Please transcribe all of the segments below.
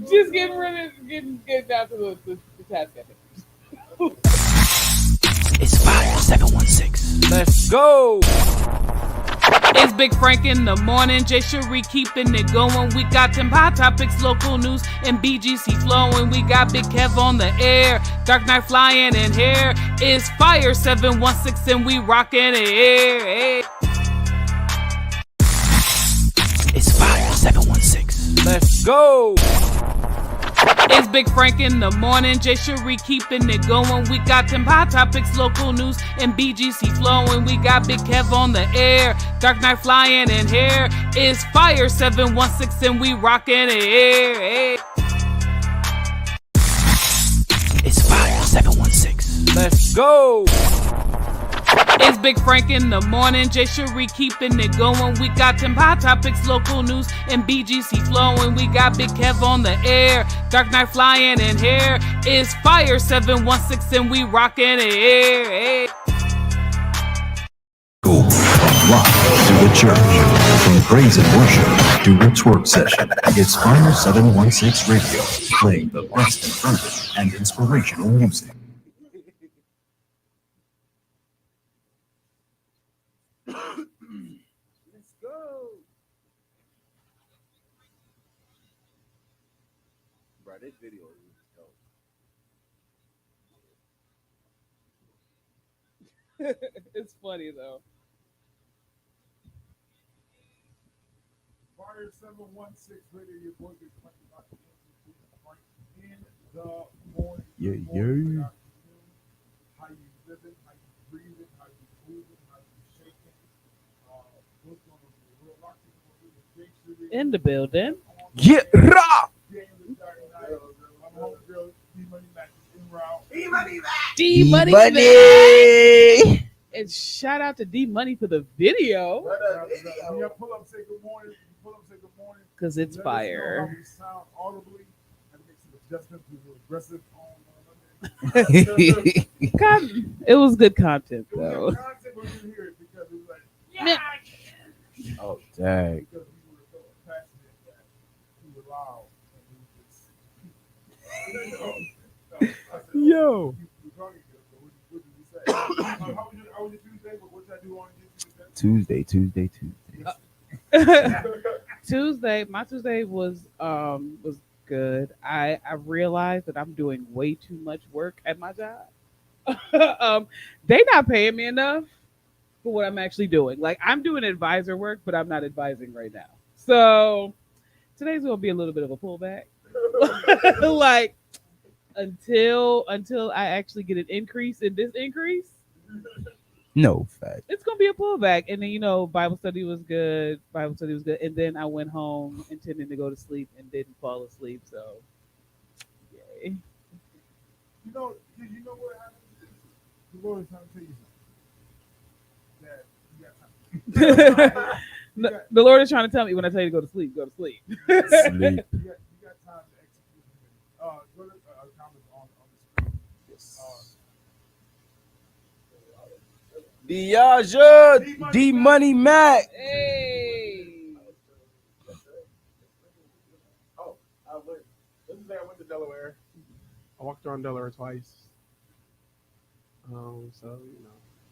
Just getting rid of getting down to the task at hand. It's Fire 716. Let's go. It's Big Frank in the morning. Jay Cherie keeping it going. We got them hot topics, local news, and BGC flowing. We got Big Kev on the air. Dark Knight flying in here. It's Fire 716 and we rocking it. Hey. It's Fire 716. Let's go. It's Big Frank in the morning. Jay Cherie keeping it going. We got them hot topics, local news, and BGC flowing. We got Big Kev on the air. Dark Knight flying in here. It's Fire 716 and we rocking it. Hey. It's Fire 716. Let's go. It's Big Frank in the morning. Jay Cherie keeping it going. We got them hot topics, local news, and BGC flowing. We got Big Kev on the air. Dark Knight flying in here. It's Fire 716 and we rocking it. Hey. Go from rock to the church, from praise and worship to a twerk session. It's Fire 716 Radio, playing the best in urban and inspirational music. Let's go. Bro, this video is dope. It's funny though. Fire 716 Radio, your boy Big Frank in the morning. Yeah. How you living, how you breathing, how you moving, how you shaking. What's going on in the real rock? In the building. Get raw. I'm home girl, D-Money Mac is en route. D Money. Money. And shout out to D Money for the video. When you pull up, say good morning. Because it's Let us know fire. how we sound audibly and make some adjustments to the aggressive tone. God, it was good content It was though. good content, but we didn't hear it because it was like, Oh, dang. because we were so passionate that we were loud and we just. Yo. What did you say? How was your Tuesday? What did I do on your Tuesday. My Tuesday was good. I realized that I'm doing way too much work at my job. They not paying me enough for what I'm actually doing. Like I'm doing advisor work, but I'm not advising right now. So today's gonna be a little bit of a pullback. Like until I actually get an increase in this increase, No fact. it's gonna be a pullback. And then Bible study was good. And then I went home intending to go to sleep and didn't fall asleep. So yay. You know what happened? The Lord is trying to tell you something. That you got time. The Lord is trying to tell me when I tell you to go to sleep, go to sleep. Sleep. You got time to execute. Go to comments on the screen. Diaja. D Money Mac. Hey. This is I went to Delaware. I walked around Delaware twice. So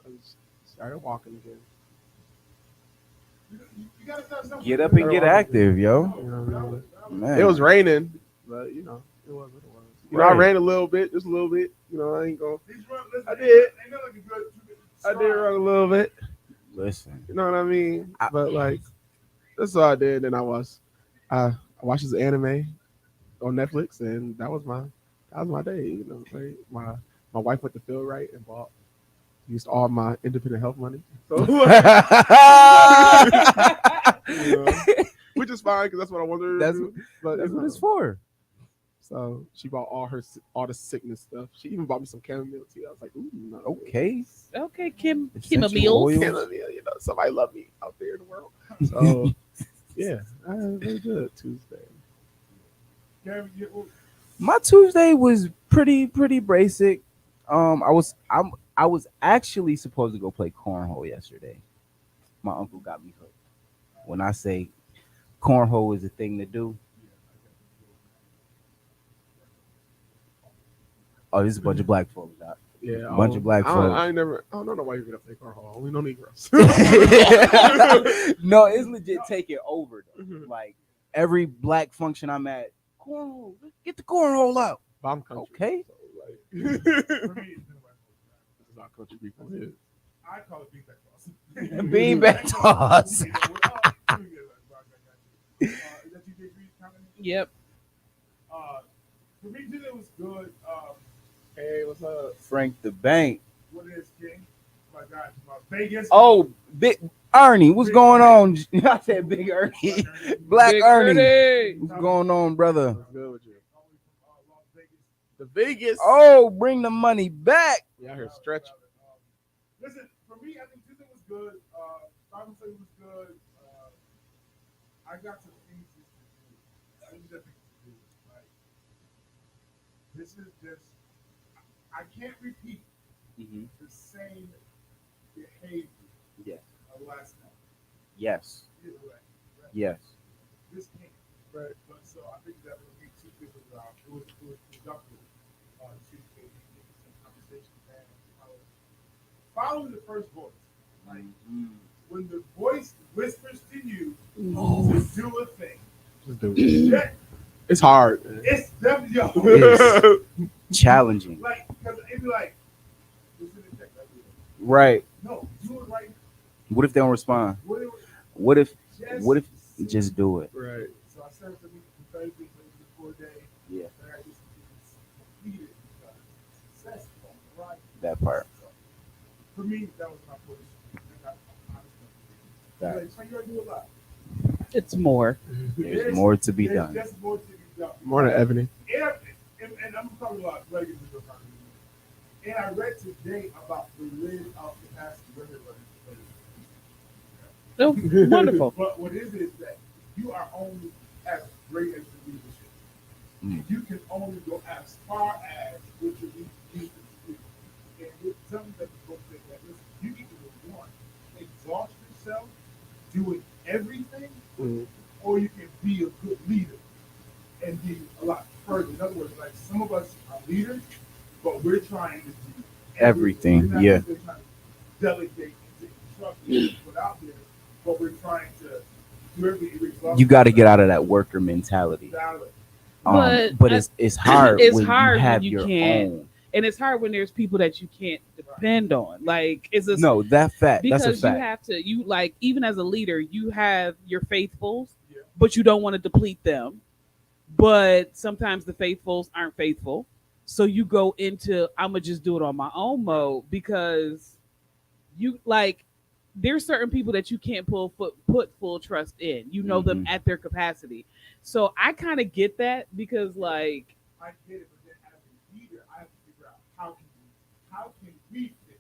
I just started walking again. You gotta start something. Get up and get active, yo. You know what I mean? Man. It was raining, but it was what it was. I Right. ran a little bit, just a little bit. I ain't going. I did. Ain't that like a good 2 minutes? I did run a little bit. Listen. You know what I mean? But like, that's all I did. And I watched this anime on Netflix, and that was my day. Like my wife went to Feel Right and used all my independent health money. So, which is fine because that's what I wanted her to That's do. But That's what it's for. So she bought all the sickness stuff. She even bought me some chamomile tea. I was like, ooh, no. Okay. Okay, Kim Essential Meals. oils. Chamomile, somebody love me out there in the world. So yeah, very good Tuesday. My Tuesday was pretty basic. I was actually supposed to go play cornhole yesterday. My uncle got me hooked. When I say cornhole is a thing to do, Oh, this is a bunch of black folks. Doc. Yeah, A bunch of black folks. I ain't never. I don't know why you get up there cornhole. Only no Negroes. No, it's legit taking over though. Mhm. Like every black function I'm at, cornhole, get the cornhole out. Bomb country. Okay. So, like, For me, it's been a white folks. this is our country people. Yeah. I call it being back toss. Beanbag toss. Is that you, JP, comment? Yep. For me, today was good. Hey, what's up? Frank the Bank. What is King? My God, my Vegas. Oh, Big Ernie, what's going on? I said Big Ernie. Black Big Ernie. Ernie. What's going on, brother? What's good with you? Las Vegas. The Vegas. Oh, bring the money back. Yeah, I hear stretch. Listen, for me, I think Tuesday was good. Bible study was good. I got some things to do. I just got things to do. Like, this is just, I can't repeat Mm-hmm. the same behavior Yes. of last night. Yes. Either way, right? Yes. This can't. Right. But so I think that when we Tuesday was productive. Tuesday, some conversation and following the first voice. Like, when the voice whispers to you to do a thing, Just do it. that, It's hard. it's definitely It is. Challenging. like, because it'd be like, listen to text, I do it. Right. No, do it right now. What if they don't respond? What if, What if just, what if just do it? Right. So I said to me, the Thursday, the 4 day, Yeah. that I just completed success on the right. That part. So, for me, that was my push. I got That. honest. So you gotta do a lot. It's more. There's more to be There's done. just more to be done. More than Ebony. And I'm talking about leggings and stuff. And I read today about the lid of capacity. Oh, wonderful. But what is it is that you are only as great as your leadership. Mm. You can only go as far as what your leadership do. And with something that the book said that listen, you need to do one, exhaust yourself doing everything, or you can be a good leader and be a lot further. In other words, like some of us are leaders, but we're trying to do Everything, We're not yeah. necessarily trying to delegate and instruct people out there, but we're trying to do everything. You got to get out of that worker mentality. But But it's hard it's when hard you when have you your can't. own. And it's hard when there's people that you can't depend on. Like, it's a No, that fact. because That's a you fact. have to, you like, even as a leader, you have your faithfuls, Yeah. but you don't want to deplete them. But sometimes the faithfuls aren't faithful, so you go into I'm gonna just do it on my own mode, because you like there's certain people that you can't put full trust in. You know them at their capacity. So I kind of get that, because like I get it, but then as a leader, I have to figure out how can we fix this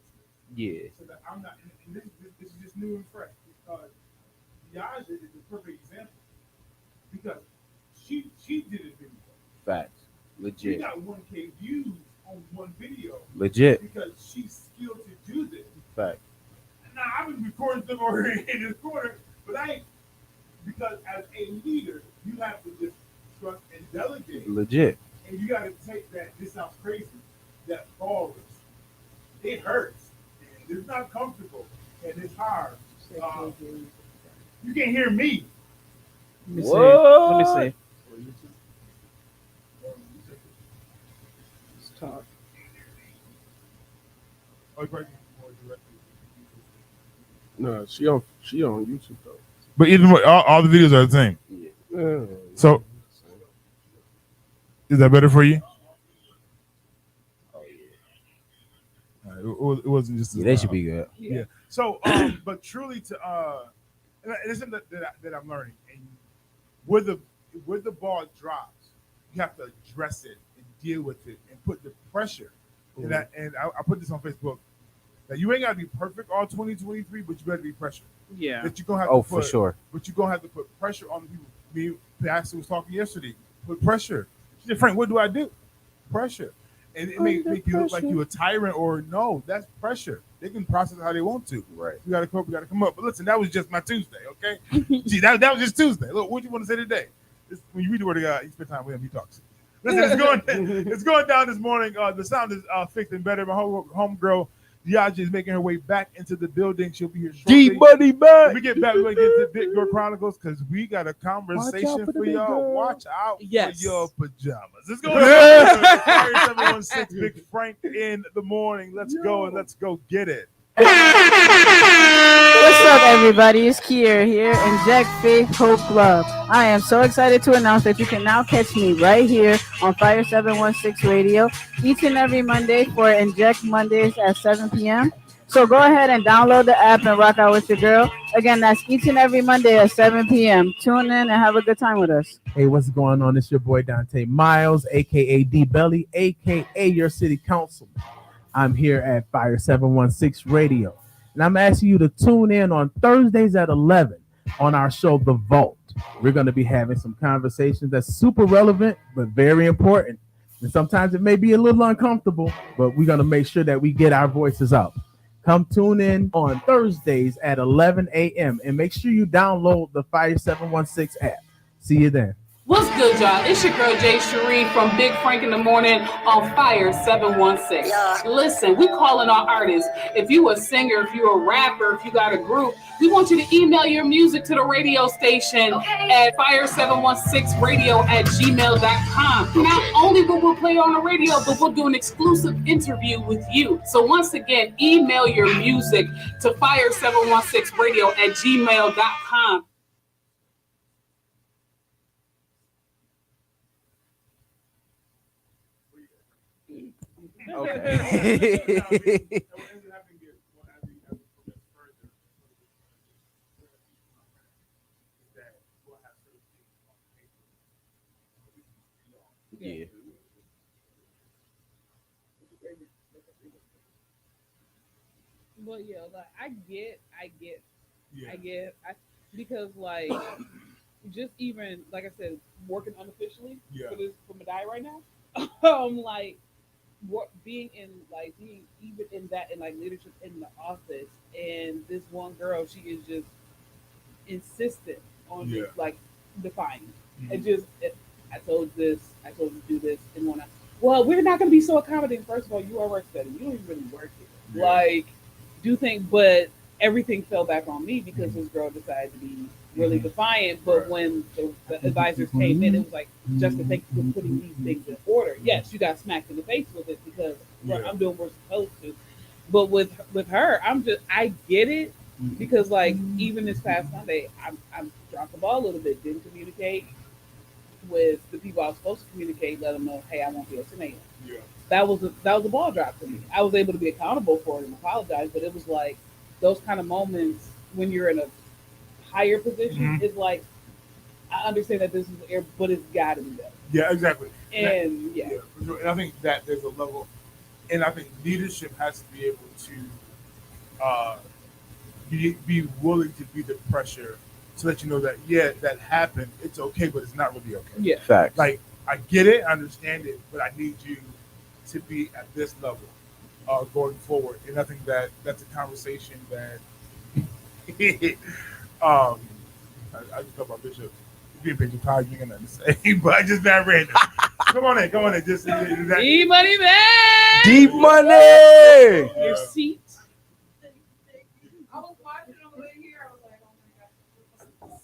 Yeah. so that I'm not. And this is just new and fresh, because Yaja is the perfect example, because she did a video. Facts. She Legit. got 1K views on one video Legit. because she's skilled to do this. Fact. Now I've been recording them over in this corner, but I ain't, because as a leader, you have to just trust and delegate. Legit. And you got to take that. This sounds crazy. That forward. It hurts. And it's not comfortable. And it's hard. You can't hear me. let me see. Let me see. Let's talk. Oh, great. More directly. No, she on YouTube though. But either way, all the videos are the same. Yeah. So is that better for you? It wasn't just. Yeah, they should be good. Yeah. So, but truly, and it's something that I'm learning. And where the ball drops, you have to address it and deal with it and put the pressure. And I put this on Facebook that you ain't gotta be perfect all 2023, but you better be pressured. Yeah. That you're gonna have Oh, to for sure. But you're gonna have to put pressure on the people. Me, Pastor was talking yesterday. Put pressure. She said, Frank, what do I do? Pressure. And it may make you look like you're a tyrant, or no, that's pressure. They can process how they want to. Right. We gotta come up. But listen, that was just my Tuesday, okay? See, that was just Tuesday. Look, what do you want to say today? When you read the word of God, you spend time with him, he talks. Listen, it's going down this morning. The sound is fixed and better. My homegirl, Diaja, is making her way back into the building. She'll be here shortly. Deep money When back. we get back, we're going to get to Big Girl Chronicles because we got a conversation for the for big y'all. girl. Watch out Yes. for your pajamas. It's going on. Fire 716, Big Frank in the morning. Let's go and let's go get it. What's up, everybody? It's Kier here, Inject Faith Hope Club. I am so excited to announce that you can now catch me right here on Fire 716 Radio each and every Monday for Inject Mondays at 7 p.m. So go ahead and download the app and rock out with your girl. Again, that's each and every Monday at 7 p.m. Tune in and have a good time with us. Hey, what's going on? It's your boy Dante Miles, aka D Belly, aka your city councilman. I'm here at Fire 716 Radio, and I'm asking you to tune in on Thursdays at 11 on our show, The Vault. We're going to be having some conversations that's super relevant, but very important. And sometimes it may be a little uncomfortable, but we're going to make sure that we get our voices out. Come tune in on Thursdays at 11 a.m. and make sure you download the Fire 716 app. See you then. What's good, y'all? It's your girl Jay Cherie from Big Frank in the Morning on Fire 716. Listen, we calling our artists. If you a singer, if you a rapper, if you got a group, we want you to email your music to the radio station at fire716radio@gmail.com. Not only will we play on the radio, but we'll do an exclusive interview with you. So once again, email your music to fire716radio@gmail.com. Okay. Yeah. Well, yeah, like Yeah. because like just even like I said, working unofficially Yeah. for Madai right now, like what being even in that in like leadership in the office, and this one girl, she is just insistent on Yeah. just like defying. Mhm. I told this, I told you to do this, and wanna. Well, we're not going to be so accommodating. First of all, you are work study. You don't even really work here. Yeah. Like, do things, but everything fell back on me because this girl decided to be really defiant. But Right. when the advisors came in, it was like, Justin, thank you for putting these things in order. Yes, you got smacked in the face with it because Yeah. I'm doing what we're supposed to. But with her, I get it because like even this past Sunday, I dropped the ball a little bit, didn't communicate with the people I was supposed to communicate, let them know, hey, I won't be at 10 a.m. Yeah. That was a ball drop for me. I was able to be accountable for it and apologize, but it was like those kind of moments when you're in a higher position. It's like I understand that this is air, but it's got to be done. Yeah, exactly. And yeah, for sure. And I think that there's a level, and I think leadership has to be able to be willing to be the pressure to let you know that that happened. It's okay, but it's not really okay. yeah, Facts. Like I get it, I understand it, but I need you to be at this level going forward. And I think that's a conversation that I just talk about Bishop. Being Bishop Todd, you ain't got nothing to say, but I just not random. Come on in. Just E money man, Deep money. your seat. I was watching on the way here. I was like, oh my God.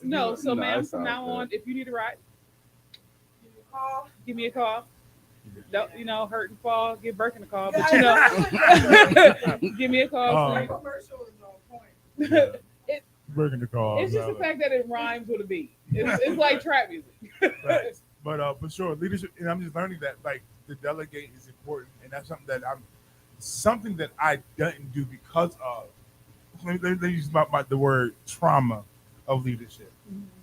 No, so No, ma'am, it's from all now good. on, if you need a ride, Call. give me a call. Don't hurt and fall, give Birkin a call, but give me a call. The please. commercial is on point. Breaking the call. It's just the fact that it rhymes with a beat. It's like trap music. Right. But for sure, leadership, and I'm just learning that like the delegate is important, and that's something that I didn't do because of. Let me use the word trauma of leadership,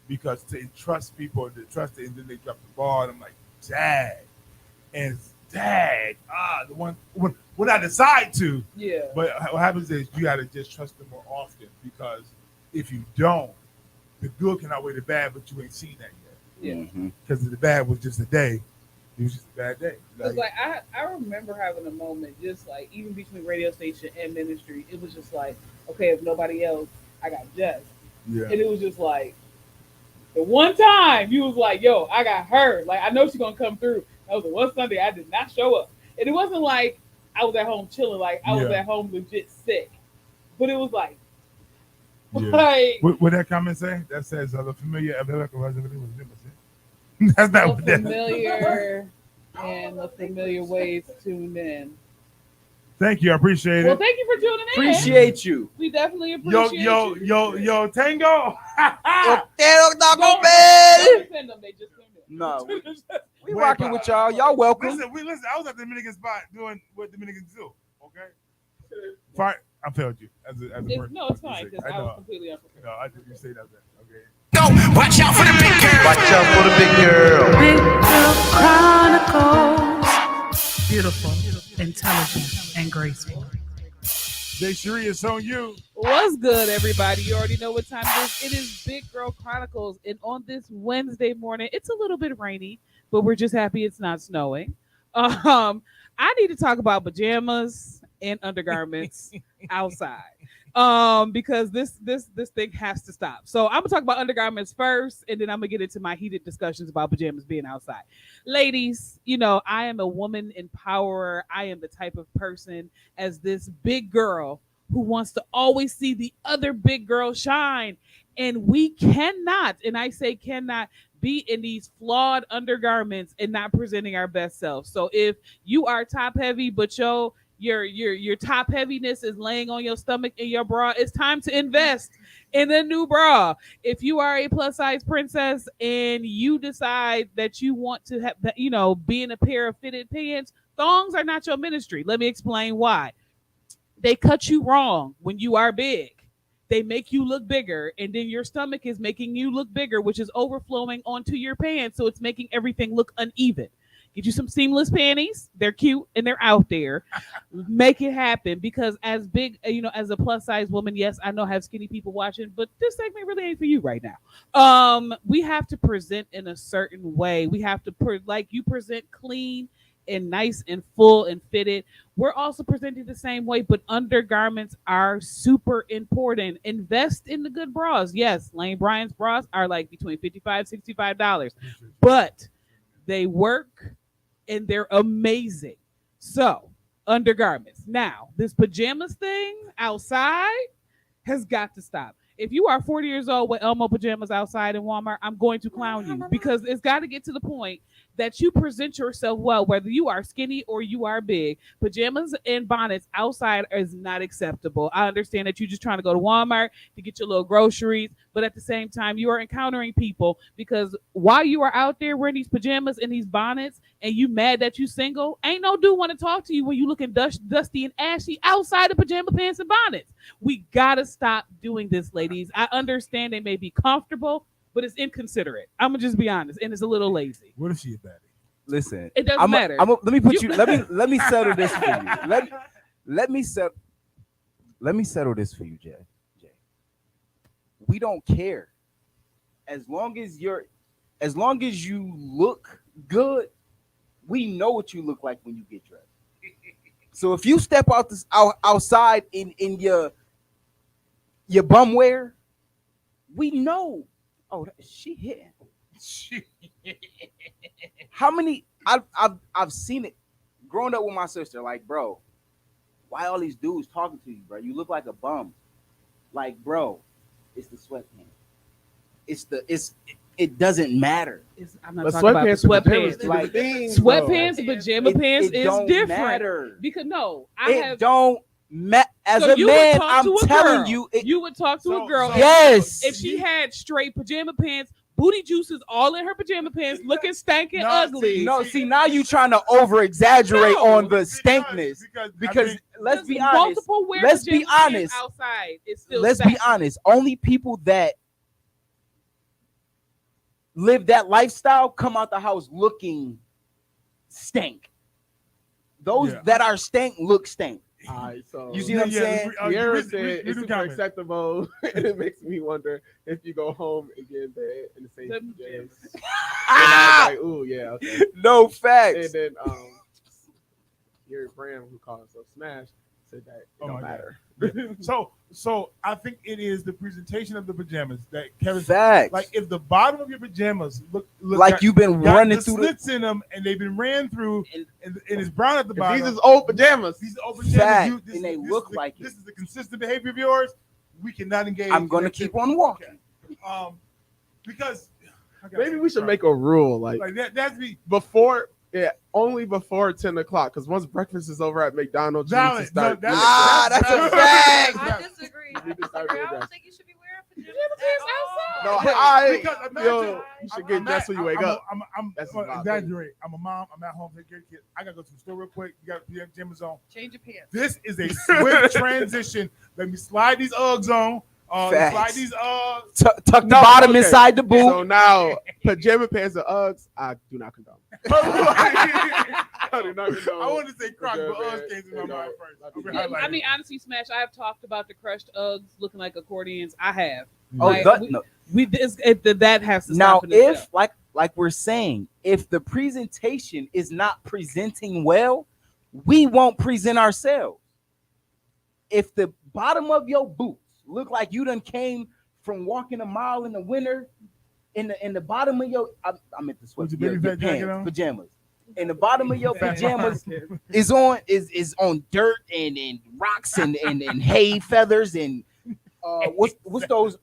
because to entrust people and to trust it, and then they drop the ball, and I'm like, dag, and the one when I decide to. Yeah. But what happens is you got to just trust them more often, because if you don't, the good can outweigh the bad, but you ain't seen that yet. Yeah. Mhm. Because the bad was just a day. It was just a bad day. It's like I remember having a moment just like even between radio station and ministry, it was just like, okay, if nobody else, I got Jess. yeah. And it was just like The one time you was like, "Yo, I got her." Like I know she's gonna come through. That was the one Sunday I did not show up, and it wasn't like I was at home chilling. Like I was Yeah. at home legit sick, but it was like, Yeah. like What that comment say? That says the familiar That's not the what that. familiar and the familiar ways tune in. Thank you. I appreciate Well, it. thank you for tuning in. Appreciate you. We definitely Yo, appreciate yo, you. yo, yo, Tango. Don't defend them. They just tuned in. No, we Wait, rocking bro. with y'all. Y'all welcome. Listen. I was at the Dominican spot doing what Dominicans do. Okay. Fine. I failed you as a person. No, it's fine because I was know. completely unprepared. No, I did you say that. Okay. Watch out for the big girl. Watch out for the big girl. Big Girl Chronicles. Beautiful, intelligent, and graceful. Jay Cherie, it's on you. What's good, everybody? You already know what time it is. It is Big Girl Chronicles, and on this Wednesday morning, it's a little bit rainy, but we're just happy it's not snowing. I need to talk about pajamas and undergarments outside. Because this thing has to stop. So I'm gonna talk about undergarments first, and then I'm gonna get into my heated discussions about pajamas being outside. Ladies, you know, I am a woman empowerer. I am the type of person as this big girl who wants to always see the other big girl shine. And we cannot, and I say cannot, be in these flawed undergarments and not presenting our best self. So if you are top heavy, but your top heaviness is laying on your stomach in your bra, it's time to invest in a new bra. If you are a plus size princess and you decide that you want to have, be in a pair of fitted pants, thongs are not your ministry. Let me explain why. They cut you wrong when you are big. They make you look bigger, and then your stomach is making you look bigger, which is overflowing onto your pants. So it's making everything look uneven. Get you some seamless panties. They're cute and they're out there. Make it happen because as big, as a plus size woman, yes, I know I have skinny people watching, but this segment really ain't for you right now. We have to present in a certain way. We have to like you present clean and nice and full and fitted. We're also presenting the same way, but undergarments are super important. Invest in the good bras. Yes, Lane Bryant's bras are like between $55 $65, but they work and they're amazing. So, undergarments. Now, this pajamas thing outside has got to stop. If you are 40 years old with Elmo pajamas outside in Walmart, I'm going to clown you because it's got to get to the point that you present yourself well, whether you are skinny or you are big. Pajamas and bonnets outside is not acceptable. I understand that you're just trying to go to Walmart to get your little groceries, but at the same time, you are encountering people because while you are out there wearing these pajamas and these bonnets and you mad that you single, ain't no dude want to talk to you when you looking dusty and ashy outside of pajama pants and bonnets. We gotta stop doing this, ladies. I understand they may be comfortable, but it's inconsiderate. I'm gonna just be honest, and it's a little lazy. What if she a baddie? Listen, It doesn't matter. let me put you. Let me settle this for you. Let me settle this for you, Jay. We don't care as long as you look good. We know what you look like when you get dressed. So if you step outside in your bum wear, we know. Oh, she hitting. How many? I've seen it. Growing up with my sister, like, bro, why all these dudes talking to you, bro? You look like a bum. Like, bro, it's the sweatpants. It doesn't matter. I'm not But talking about the sweatpants and pajamas, sweatpants. like Sweatpants and pajama pants It is don't different. matter. Because Don't matter. As so a you man, would talk I'm to a telling girl. you, You would talk to a girl. Yes. If she had straight pajama pants, booty juices all in her pajama pants, looking stank and ugly. See, now you trying to over exaggerate No. on the stankness. Because let's be honest. Multiple wear Let's be pajama pants honest. outside. It's still Let's stank. be honest. Only people that live that lifestyle come out the house looking stank. Those that are stank look stank. All right, so You see what I'm saying? Kiara said it's super comment. acceptable, and it makes me wonder if you go home and get in bed in the same pajamas. And I was like, ooh, yeah, okay. No facts. And then Gary Graham, who called himself Smash, said that it Oh don't my matter. So I think it is the presentation of the pajamas that Kevin. Facts. Like if the bottom of your pajamas look Like got, you've been got running the through slits in them and they've been ran through And- and it's brown at the If bottom. these is old pajamas. These are open pajamas. Fact, You, this, and they this look is the, like this it. is the consistent behavior of yours. We cannot engage. I'm gonna in keep activity. on walking. Okay. Because Maybe we should make a rule like like that's me. before. Yeah, only before 10 o'clock. Because once breakfast is over at McDonald's, you need to Valid. start. No, that's a valid. fact. I disagree. You I need to start disagree. I being don't think you should be wearing pajamas No, outside. I Because imagine, yo, you should get dressed when you wake up. I'm That's gonna my exaggerate. I'm a mom. I'm at home taking care of kids. I gotta go to the store real quick. You got pajamas on. Change your pants. This is a swift transition. Let me slide these Uggs on. Facts. Slide these Tuck the No, bottom okay. inside the boot. So now, pajama pants and Uggs, I do not condone. I do not condone. I wanted to say Crocs, but Pajama Uggs came to my pants, mind no. first. I'm Yeah, I highlighting. mean, honestly, Smash. I have talked about the crushed Uggs looking like accordions. I have. Oh, Like, no. that has to Now, stop in itself. if like we're saying, if the presentation is not presenting well, we won't present ourselves. If the bottom of your boots look like you done came from walking a mile in the winter, in the bottom of your I meant the sweat, With your baby fat jacket on? pajamas. In the bottom of your Fat pajamas is on dirt and rocks and hay feathers and what's those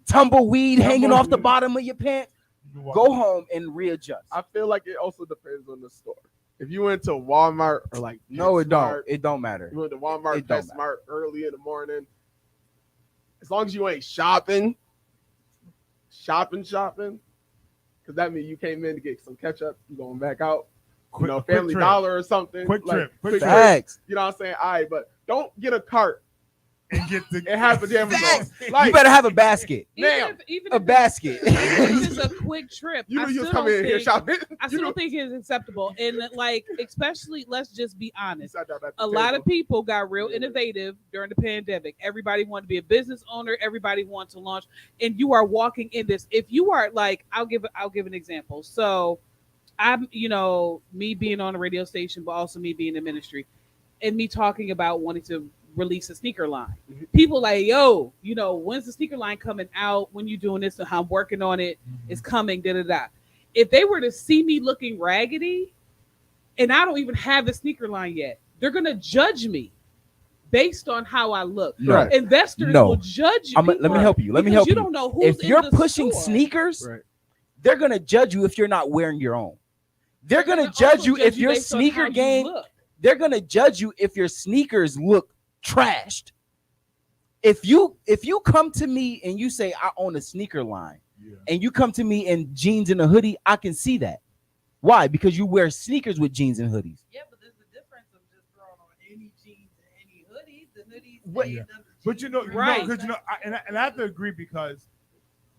tumbleweed hanging off the bottom of your pants. Go home and readjust. I feel like it also depends on the store. If you went to Walmart or like No, it don't. PetSmart, It don't matter. you went to Walmart, It don't PetSmart early in the morning. As long as you ain't shopping, because that means you came in to get some ketchup, you going back out. Quick- Family quick trip. Dollar or something. Quick trip. Facts. You know what I'm saying? All right, but don't get a cart And get the and have pajamas Facts. on. You Like, better have a basket. Even A if basket. even if it's a quick trip, you know I you still was coming don't in here think- shopping. I You still know- don't think it's acceptable. And like, especially, let's just be you honest. sat down at the A lot table. of people got real innovative during the pandemic. Everybody wanted to be a business owner. Everybody wanted to launch, and you are walking in this. If you are like, I'll give an example. So, I'm me being on a radio station, but also me being in ministry, and me talking about wanting to release a sneaker line. People like, yo, when's the sneaker line coming out? When you doing this? And how I'm working on it. It's coming. Da da da. If they were to see me looking raggedy, and I don't even have the sneaker line yet, they're gonna judge me based on how I look. No. Right. Investors No. will judge you. Let me help you. Let me because help you you. don't know who's If you're in the pushing store. sneakers, Right. they're gonna judge you if you're not wearing your own. They're gonna also judge you if your based on how sneaker you game. look. They're gonna judge you if your sneakers look trashed. If you come to me and you say I own a sneaker line, and you come to me in jeans and a hoodie, I can see that. Why? Because you wear sneakers with jeans and hoodies. Yeah, but there's the difference of just throwing on any jeans and any hoodies. The hoodies, What- they end up the But jeans. Right. because and I have to agree because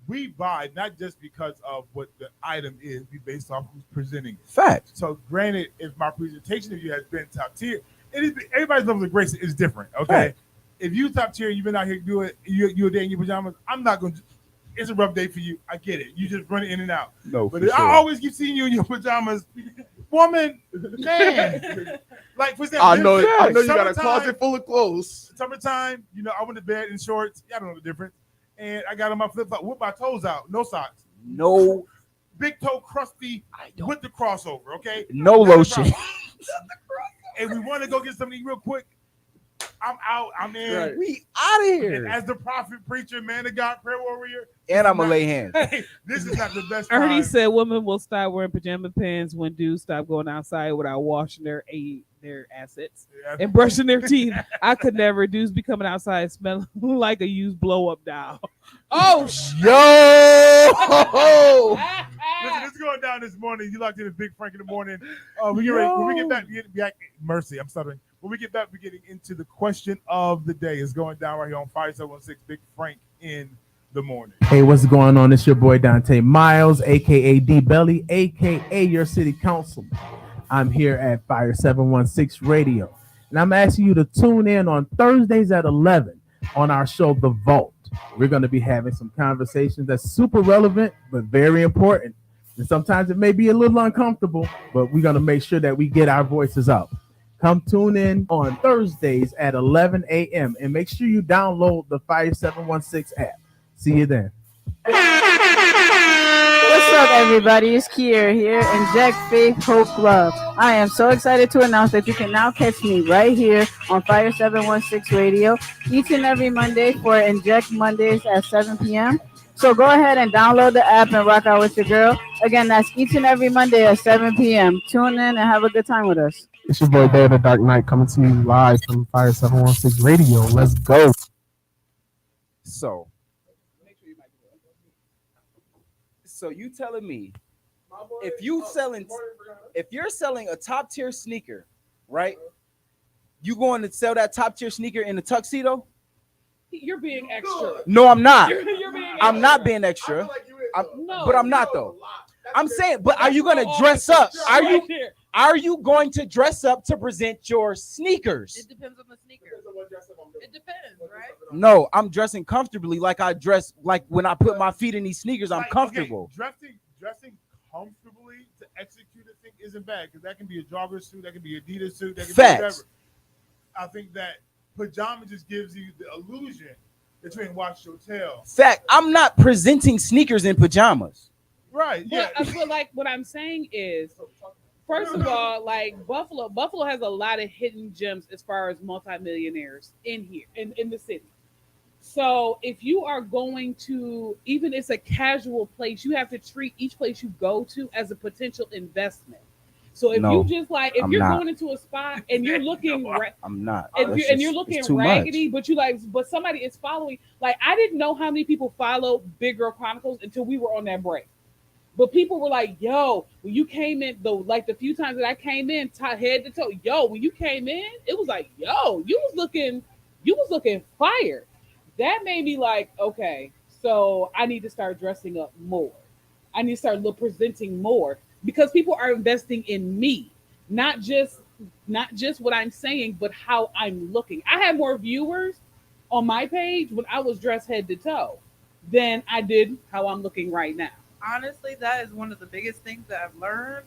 we buy not just because of what the item is, we based off who's presenting it. Fact. So granted, if my presentation of you has been top tier, everybody's level of grace is different. Okay, Right. if you top tier, you've been out here doing you a day in your pajamas. I'm not going to. It's a rough day for you. I get it. You just run it in and out. No, But I always keep seeing you in your pajamas, woman, man. Like for example, I know you got a summertime- closet full of clothes. Summertime, I went to bed in shorts. Y'all don't know the difference. And I got on my flip flop, whip my toes out, no socks, No, big toe crusty I don't. with the crossover. Okay, No Not a lotion. problem. And we want to go get something real quick. I'm out. I'm in. Right. We out of And here. as the prophet, preacher, man of God, prayer warrior, And I'm gonna lay hands. hey, this is not the best Ernie time. said women will start wearing pajama pants when dudes stop going outside without washing their assets Yeah. and brushing their teeth. I could never. Dudes be coming outside smelling like a used blow up doll. Oh, Yo. Listen, this is going down this morning. You locked in a Big Frank in the morning. We get ready. When we get back, mercy, I'm stuttering. When we get back, we're getting into the question of the day. It's going down right here on 5716 Big Frank in the morning. Hey, what's going on? It's your boy Dante Miles, aka D Belly, aka your city councilman. I'm here at Fire 716 Radio, and I'm asking you to tune in on Thursdays at 11 on our show, The Vault. We're going to be having some conversations that's super relevant, but very important. And sometimes it may be a little uncomfortable, but we're going to make sure that we get our voices out. Come tune in on Thursdays at 11 a.m. and make sure you download the Fire 716 app. See you then. What's up, everybody? It's Kier here, Inject Faith Hope Love. I am so excited to announce that you can now catch me right here on Fire 716 Radio each and every Monday for Inject Mondays at 7 p.m. So go ahead and download the app and rock out with your girl. Again, that's each and every Monday at 7 p.m. Tune in and have a good time with us. It's your boy Day of the Dark Knight coming to you live from Fire 716 Radio. Let's go. So, you telling me if you're selling a top tier sneaker, right? You going to sell that top tier sneaker in a tuxedo? You're being extra. No, I'm not. You're being extra. I'm not being extra. No, but I'm not though. I'm saying, but are you going to dress up? Are you going to dress up to present your sneakers? It depends on the sneaker. It depends, right? No, I'm dressing comfortably like I dress like when I put my feet in these sneakers, I'm comfortable. Okay, dressing comfortably to execute a thing isn't bad because that can be a jogger suit, that can be Adidas suit, that can be whatever. I think that pajama just gives you the illusion between watch your tail. Fact, I'm not presenting sneakers in pajamas. Right. Yeah. But like what I'm saying is, first of all, like Buffalo has a lot of hidden gems as far as multimillionaires in here in the city. So if you are going to, even if it's a casual place, you have to treat each place you go to as a potential investment. So if you just like, if you're going into a spot and you're looking, I'm not. And you're looking raggedy, but you like, but somebody is following. Like I didn't know how many people follow Big Girl Chronicles until we were on that break. But people were like, "Yo, when you came in, the few times that I came in, head to toe, yo, when you came in, it was like, yo, you was looking fire." That made me like, okay, so I need to start dressing up more. I need to start presenting more because people are investing in me, not just what I'm saying, but how I'm looking. I had more viewers on my page when I was dressed head to toe than I did how I'm looking right now. Honestly, that is one of the biggest things that I've learned.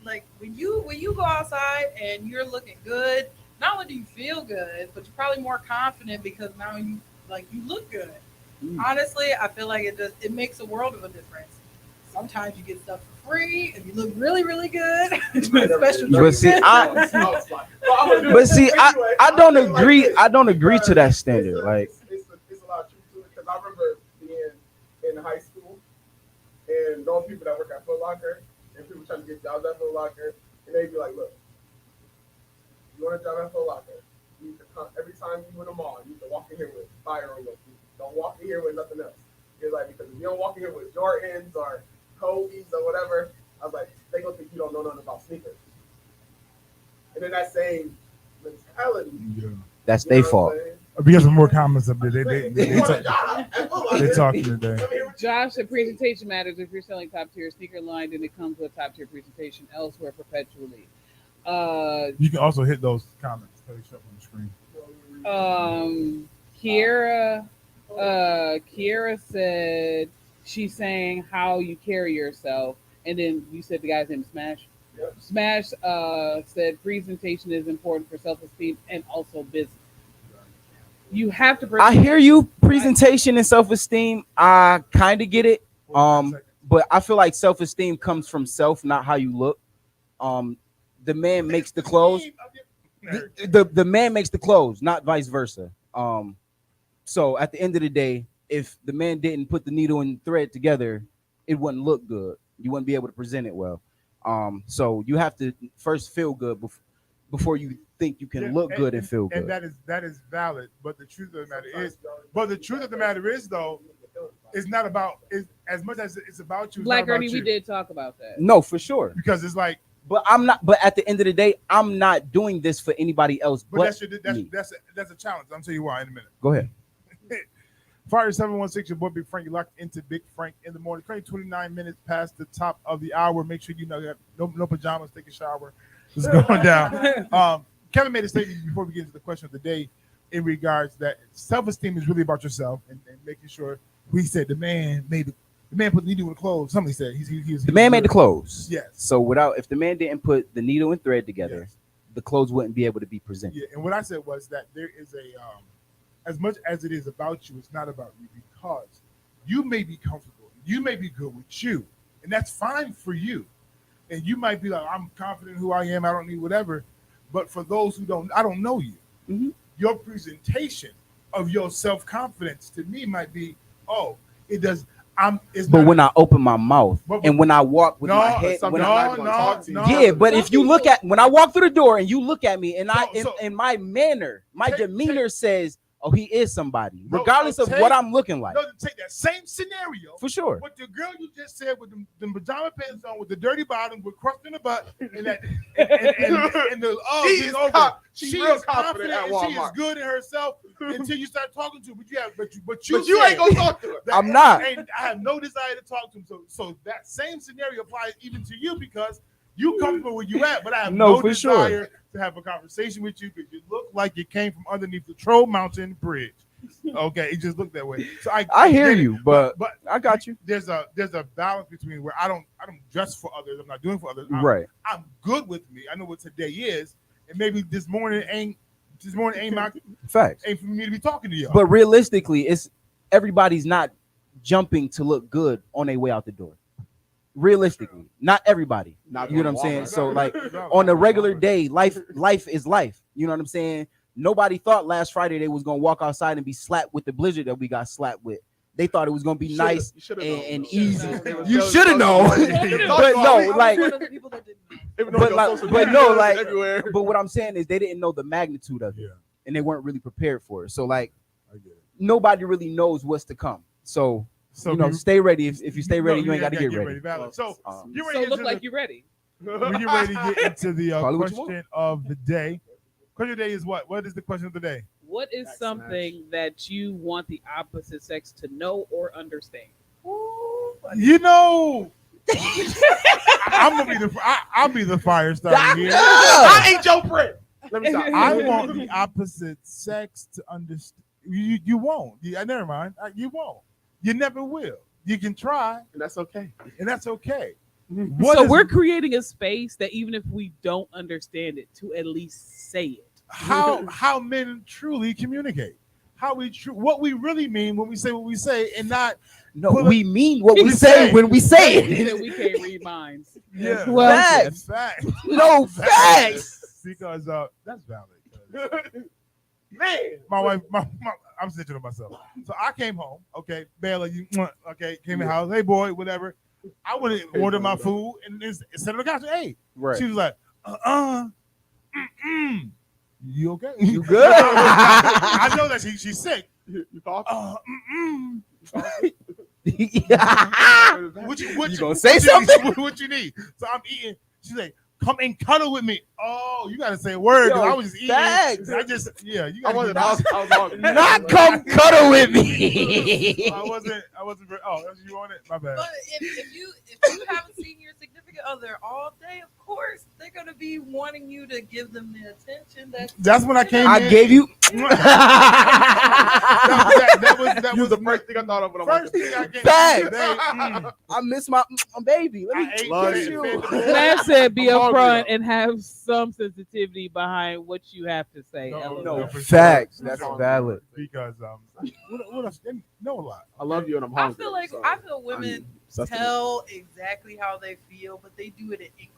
Like when you go outside and you're looking good, not only do you feel good, but you're probably more confident because now you look good. Honestly, I feel like it makes a world of a difference. Sometimes you get stuff for free and you look really, really good. Especially but see, I don't agree. I don't agree to that standard. Like it's a lot of truth to it because I remember being in high school and knowing people that work at Foot Locker and people trying to get jobs at Foot Locker, and they'd be like, "Look, you want a job at Foot Locker? You need to come every time you in the mall. You need to walk in here with fire on your feet. Don't walk in here with nothing else." It's like because if you don't walk in here with Jordans or Kobe's or whatever, I was like, they gonna think you don't know nothing about sneakers. And then that same mentality. Yeah. That's their fault. We got some more comments up there. They talking today. Josh, the presentation matters. If you're selling top tier sneaker line, then it comes with top tier presentation elsewhere perpetually. You can also hit those comments. They show up on the screen. Kiera said she's saying how you carry yourself, and then you said the guy's name is Smash. Yep. Smash said presentation is important for self-esteem and also business. You have to. I hear you. Presentation and self-esteem. I kind of get it. But I feel like self-esteem comes from self, not how you look. The man makes the clothes. The man makes the clothes, not vice versa. So at the end of the day, if the man didn't put the needle and thread together, it wouldn't look good. You wouldn't be able to present it well. So you have to first feel good before you think you can look good and feel good. And that is valid. But the truth of the matter is, though, it's not about as much as it's about you. Black Ernie, we did talk about that. No, for sure. Because it's like. But I'm not. But at the end of the day, I'm not doing this for anybody else. But that's a challenge. I'll tell you why in a minute. Go ahead. Fire 716, your boy Big Frank. You're locked into Big Frank in the morning. 29 minutes past the top of the hour. Make sure you know no pajamas. Take a shower. It's going down. Kevin made a statement before we get into the question of the day in regards that self-esteem is really about yourself and making sure. We said the man put the needle in the clothes. Somebody said he was the man made the clothes. Yes. So if the man didn't put the needle and thread together, yes, the clothes wouldn't be able to be presented. Yeah, and what I said was that there is as much as it is about you, it's not about you because you may be comfortable, you may be good with you, and that's fine for you. And you might be like, I'm confident who I am, I don't need whatever. But for those who don't, I don't know you. Mm-hmm. Your presentation of your self confidence to me might be, oh, it does. But when I open my mouth and when I walk with my head, but if you look at when I walk through the door and you look at me and and my manner, my demeanor says, oh, he is somebody, regardless of what I'm looking like. No, take that same scenario for sure. But the girl you just said with the pajama pants on, with the dirty bottom, with crust in the butt, and that, and the she is confident and she is good in herself until you start talking to her. But you ain't gonna talk to her. I'm not. And I have no desire to talk to him. So that same scenario applies even to you because you comfortable where you at, but I have no desire to have a conversation with you because you look like you came from underneath the Troll Mountain Bridge. Okay, it just looked that way. So I hear you, but I got you. There's a balance between where I don't dress for others. I'm not doing for others. I'm good with me. I know what today is, and maybe this morning ain't my facts. Ain't for me to be talking to you. But realistically, it's everybody's not jumping to look good on their way out the door. Realistically, not everybody. You know what I'm saying? So like on a regular day, life is life. You know what I'm saying? Nobody thought last Friday they was gonna walk outside and be slapped with the blizzard that we got slapped with. They thought it was gonna be nice and easy. You should have known. But no, like, but what I'm saying is they didn't know the magnitude of it, and they weren't really prepared for it. So like, nobody really knows what's to come. So you know, stay ready. If you stay ready, you ain't got to get ready. So look like you're ready. When you're ready to get into the question of the day. Question of the day is what? What is the question of the day? What is something that you want the opposite sex to know or understand? You know, I'll be the fire starter here. I ain't your friend. Let me stop. I want the opposite sex to understand. You won't. Never mind. You won't. You never will. You can try, and that's okay. So we're creating a space that even if we don't understand it, to at least say it. How men truly communicate. What we really mean when we say what we say, and not we mean what we say when we say it. We can't read minds. Yeah, well, facts. No facts. Because that's valid. Man, my wife, I'm snitching on myself. So I came home. Okay, Baylor, came in the house. Hey, boy, whatever. I went and ordered my food and instead of the couch, hey, she was like, you okay? You good? I know that she's sick. You talking? What you gonna say something? What you need? So I'm eating. She's like, come and cuddle with me. Oh, you gotta say a word. I was just eating. You gotta not come cuddle with me. I wasn't. Oh, you want it? My bad. But if you haven't seen your significant other all day, of course they're gonna be wanting you to give them the attention. That's when I came. I gave you. that was the first thing I thought of when first thing I came. I miss my baby. Let me kiss you. Last said be upfront and have some sensitivity behind what you have to say. No, facts. That's valid. Because what else? They know a lot. I love you and I'm hungry. I feel women tell exactly how they feel, but they do it in increments.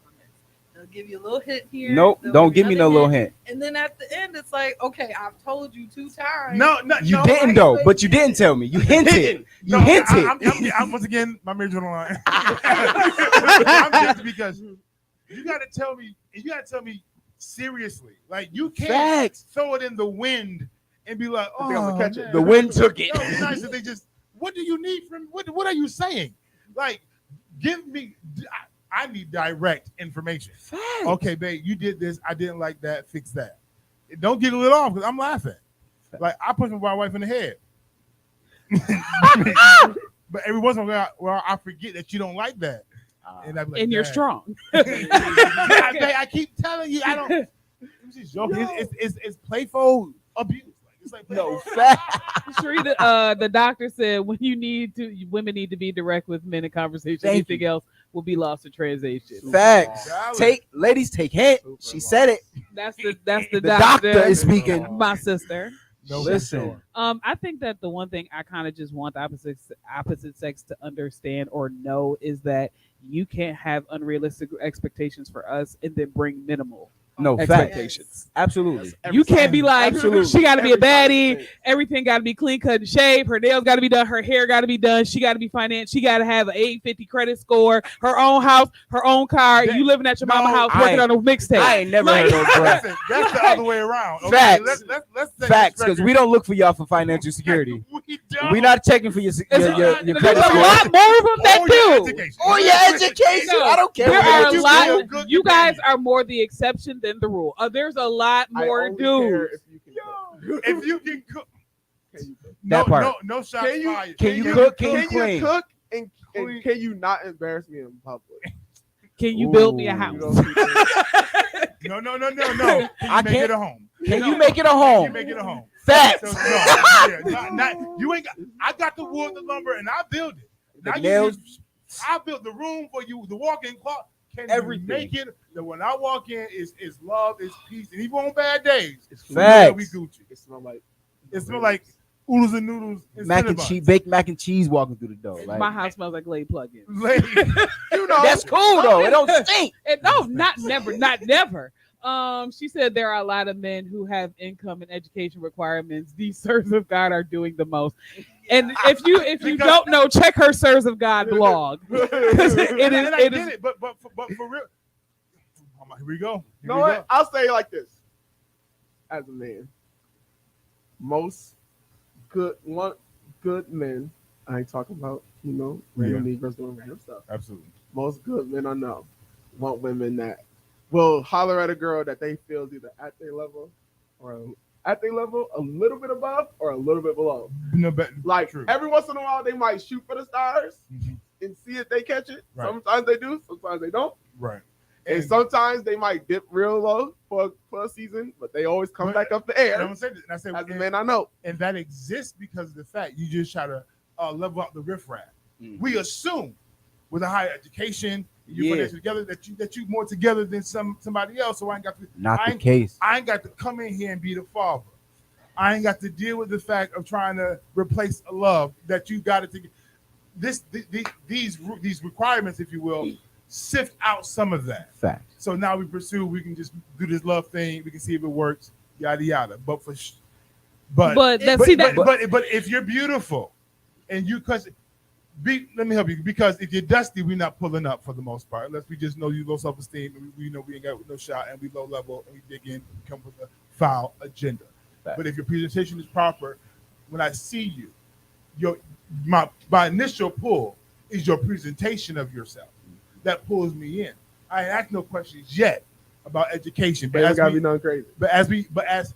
They'll give you a little hint here. Nope, don't give me no little hint. And then at the end, it's like, okay, I've told you 2 times. You didn't though, but you didn't tell me. You hinted. You hinted. I'm once again, my marriage on the line. I'm just because you got to tell me. You got to tell me seriously. Like you can't throw it in the wind and be like, "Oh, I'm gonna catch it." The wind took it. No, it's nice that they just. What do you need from? What are you saying? Like, give me. I need direct information. Facts. Okay, babe, you did this. I didn't like that. Fix that. Don't get a little off because I'm laughing. Like I push my wife in the head. But every once in a while, I forget that you don't like that. And I'm like, and you're strong. I keep telling you, I don't. It's playful abuse. Like it's like No fact. Sheree, the doctor said when you need to, women need to be direct with men in conversation. Thank Anything you. else will be lost in translation. Facts. Valid. Take ladies, take hint. Super She said it. That's the The doctor is Super speaking. long. my sister. No, Listen. I think that the one thing I kind of just want the opposite sex to understand or know is that you can't have unrealistic expectations for us and then bring minimal No facts. expectations. Absolutely. You can't be like, Absolutely. she got to be a Every time baddie. the same. Everything got to be clean cut and shaved. Her nails got to be done. Her hair got to be done. She got to be financed. She got to have an 850 credit score. Her own house, her own car. That- You living at your mama no, house I working ain't- on a mixtape. I ain't never Like- heard no crap. Listen, that's the other way around. Okay, Facts. Let's say Facts, this because record. we don't look for y'all for financial security. We don't. We're not checking for your It's- your there's credit a score. lot more of them that Or your do. education. Or your education. No, I don't care. There what are a you lot. do. good You to guys pay. are more the exception than the rule. There's a lot I more only care dudes. if you can cook. If you can cook, Can you cook? no, That part. no shots Can you, fired. Can you cook? Can you Can clean? you cook? And Clean. can you not embarrass me in public? Can you build me a Ooh. house? You know No. Can I you make can't- it a home? Can No. you make it a Can you home? make it a home? Facts. So, no, yeah, you ain't got. I got the wood, the lumber, and I build it. The Now you nails. I built the room for you, the walk-in closet. Can Everything. you make it that when I walk in is love, is peace, and even on bad days, we know Facts. that we Gucci. it smell like It smells like oodles and noodles and Mac and Cinnabons. cheese, baked mac and cheese walking through the door. My Like, house smells like Glade plugins. Lady, you know. that's cool though. It don't stink. And no, not never. She said there are a lot of men who have income and education requirements. These servants of God are doing the most. And if you Because- don't know, check her Servants of God blog. and I get it, but for real. Here we go. You know what? I'll say it like this. As a man, most good men, I ain't talking about, random Negroes doing random stuff. Absolutely. Most good men I know want women that will holler at a girl that they feel is either at their level or a little bit above or a little bit below. No, but Like true. every once in a while, they might shoot for the stars Mhm. and see if they catch it. Right. Sometimes they do, sometimes they don't. Right. And sometimes they might dip real low for a season, but they always come back up the air. And I'm gonna say this, and I say, As a man, I know. and that exists because of the fact you just try to level out the riffraff. Mhm. We assume with a higher education, you Yeah. financial together that you more together than somebody else. So I ain't got to. Not I the ain't, case. I ain't got to come in here and be the father. I ain't got to deal with the fact of trying to replace a love that you got to. These requirements, if you will, sift out some of that. Fact. So now we can just do this love thing. We can see if it works, yada yada. But But if you're beautiful, and let me help you, because if you're dusty, we're not pulling up for the most part, unless we just know you low self-esteem and we know we ain't got no shot and we low level and we dig in, come with a foul agenda. Fact. But if your presentation is proper, when I see you, my initial pull is your presentation of yourself. That pulls me in. I ain't asked no questions yet about education, but But as gotta we, be nothing crazy. but as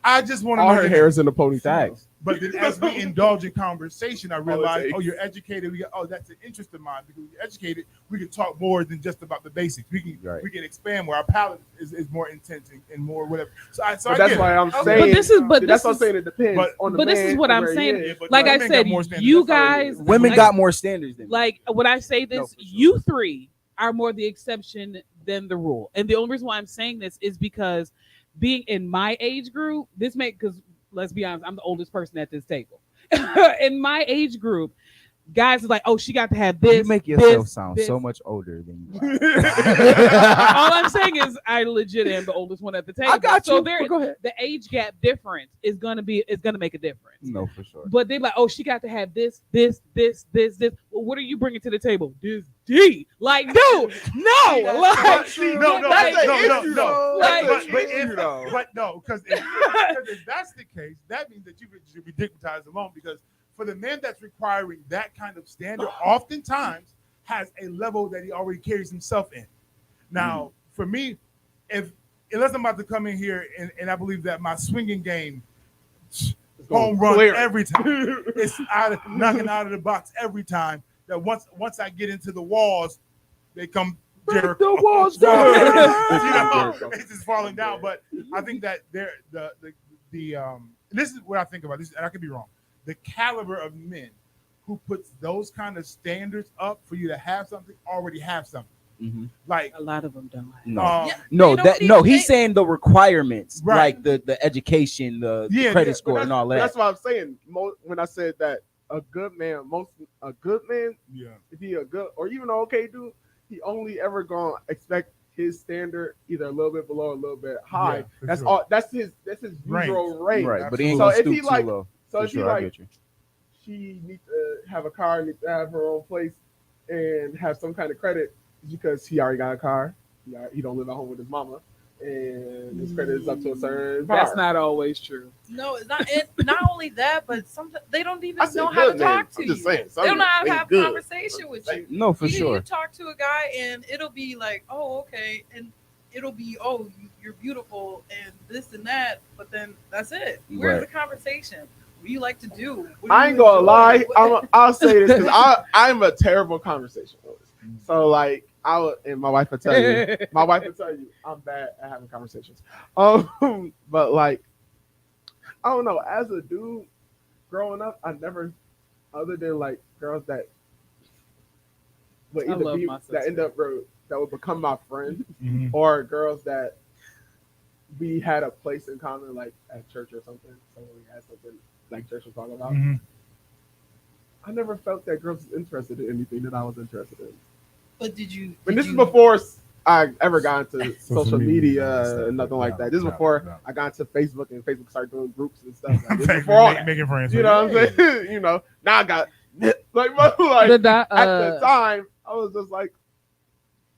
I just want to All know her your- hair is in the ponytail. Facts. But then as we indulge in conversation, I realize, takes. you're educated. That's an interest of mine, because you're educated. We can talk more than just about the basics. We can expand more. Our palate is more intense and more whatever. So I But get that's it. why I'm But saying. this is but that's this what I'm is saying. It depends but- on the but man. this is what and I'm where he saying. is. Yeah, but Like no, I women got said, more standards. you That's all it guys is. Women like- got more standards than me. Like when I say this, No, for sure. you three are more the exception than the rule. And the only reason why I'm saying this is because being in my age group, because let's be honest, I'm the oldest person at this table. In my age group, guys is like, oh, she got to have this. You make yourself this, sound this. so much older than you are. All I'm saying is I legit am the oldest one at the table. I got So you. there, But go ahead. the age gap difference is gonna make a difference. No, for sure. But they're like, oh, she got to have this. Well, what are you bringing to the table? This D. Like, dude, no. Like, No. Like, But though. no, because if that's the case, that means that you should be digmatized alone. Because for the man that's requiring that kind of standard, oftentimes has a level that he already carries himself in. Now, for me, unless I'm about to come in here and I believe that my swinging game home run clear. every time, it's knocking out of the box every time. That once I get into the walls, they come Jericho. the walls down. It's just falling down. But I think that the this is what I think about this, and I could be wrong. The caliber of men who puts those kind of standards up for you to have something already have something. Mhm. Like A lot of them don't. No, um, Yeah, no, they that don't no. even- He's saying the requirements, Right. like the education, the Yeah, credit yeah, but score, and all But that. that's what I'm saying. When I said that a good man, yeah, if he a good or even an okay dude, he only ever gonna expect his standard either a little bit below, a little bit high. Yeah, for That's sure. all. That's his Range. usual range. Right, but he ain't So gonna if stoop he too like, low. so For if he sure, I like, get you. she needs to have a car, needs to have her own place, and have some kind of credit because he already got a car. He don't live at home with his mama, and his credit is up to a certain bar. That's not always true. No, it's not. It, not only that, but sometimes they don't even I said know how to good man. talk to I'm you. just saying, They don't know how to some have a good. conversation with you. No, for You sure. talk to a guy and it'll be like, oh, okay, and it'll be, oh, you're beautiful and this and that, but then that's it. Where's Right. the conversation? What do you like to do? What do I you ain't gonna enjoy? lie. What- I'll say this because I'm a terrible conversationalist. So like and my wife will tell you. My wife will tell you I'm bad at having conversations. But like I don't know. As a dude, growing up, I never, other than like girls that would I either love be my that end sister. up that would become my friend, Mhm. or girls that we had a place in common, like at church or something. So we had something like church was talking about. Mhm. I never felt that girls was interested in anything that I was interested in. But did you? And did this is you- before I ever got into social media media and stuff and nothing like like that. that. This is Yeah, before yeah. I got into Facebook and Facebook started doing groups and stuff. Like this is before all that. Making friends. You know what I'm saying? You know, now I got like at the time I was just like,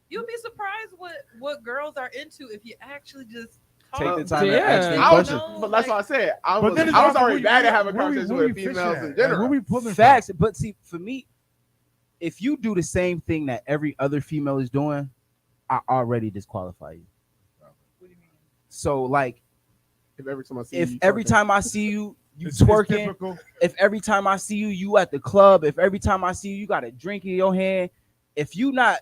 You'll be surprised what girls are into if you actually just Take the talk. time to Yeah. ask them I was, questions. but that's what I said. I But was then it's I was also already bad at having conversations where with we fishing females at? in Like, general. where we pulling Facts, but see, for me, if you do the same thing that every other female is doing, I already disqualify you. What do you mean? So like, If every time I see if you every twerking. time I see you, you It's twerking. typical. If every time I see you, you at the club. If every time I see you, you got a drink in your hand. If you not,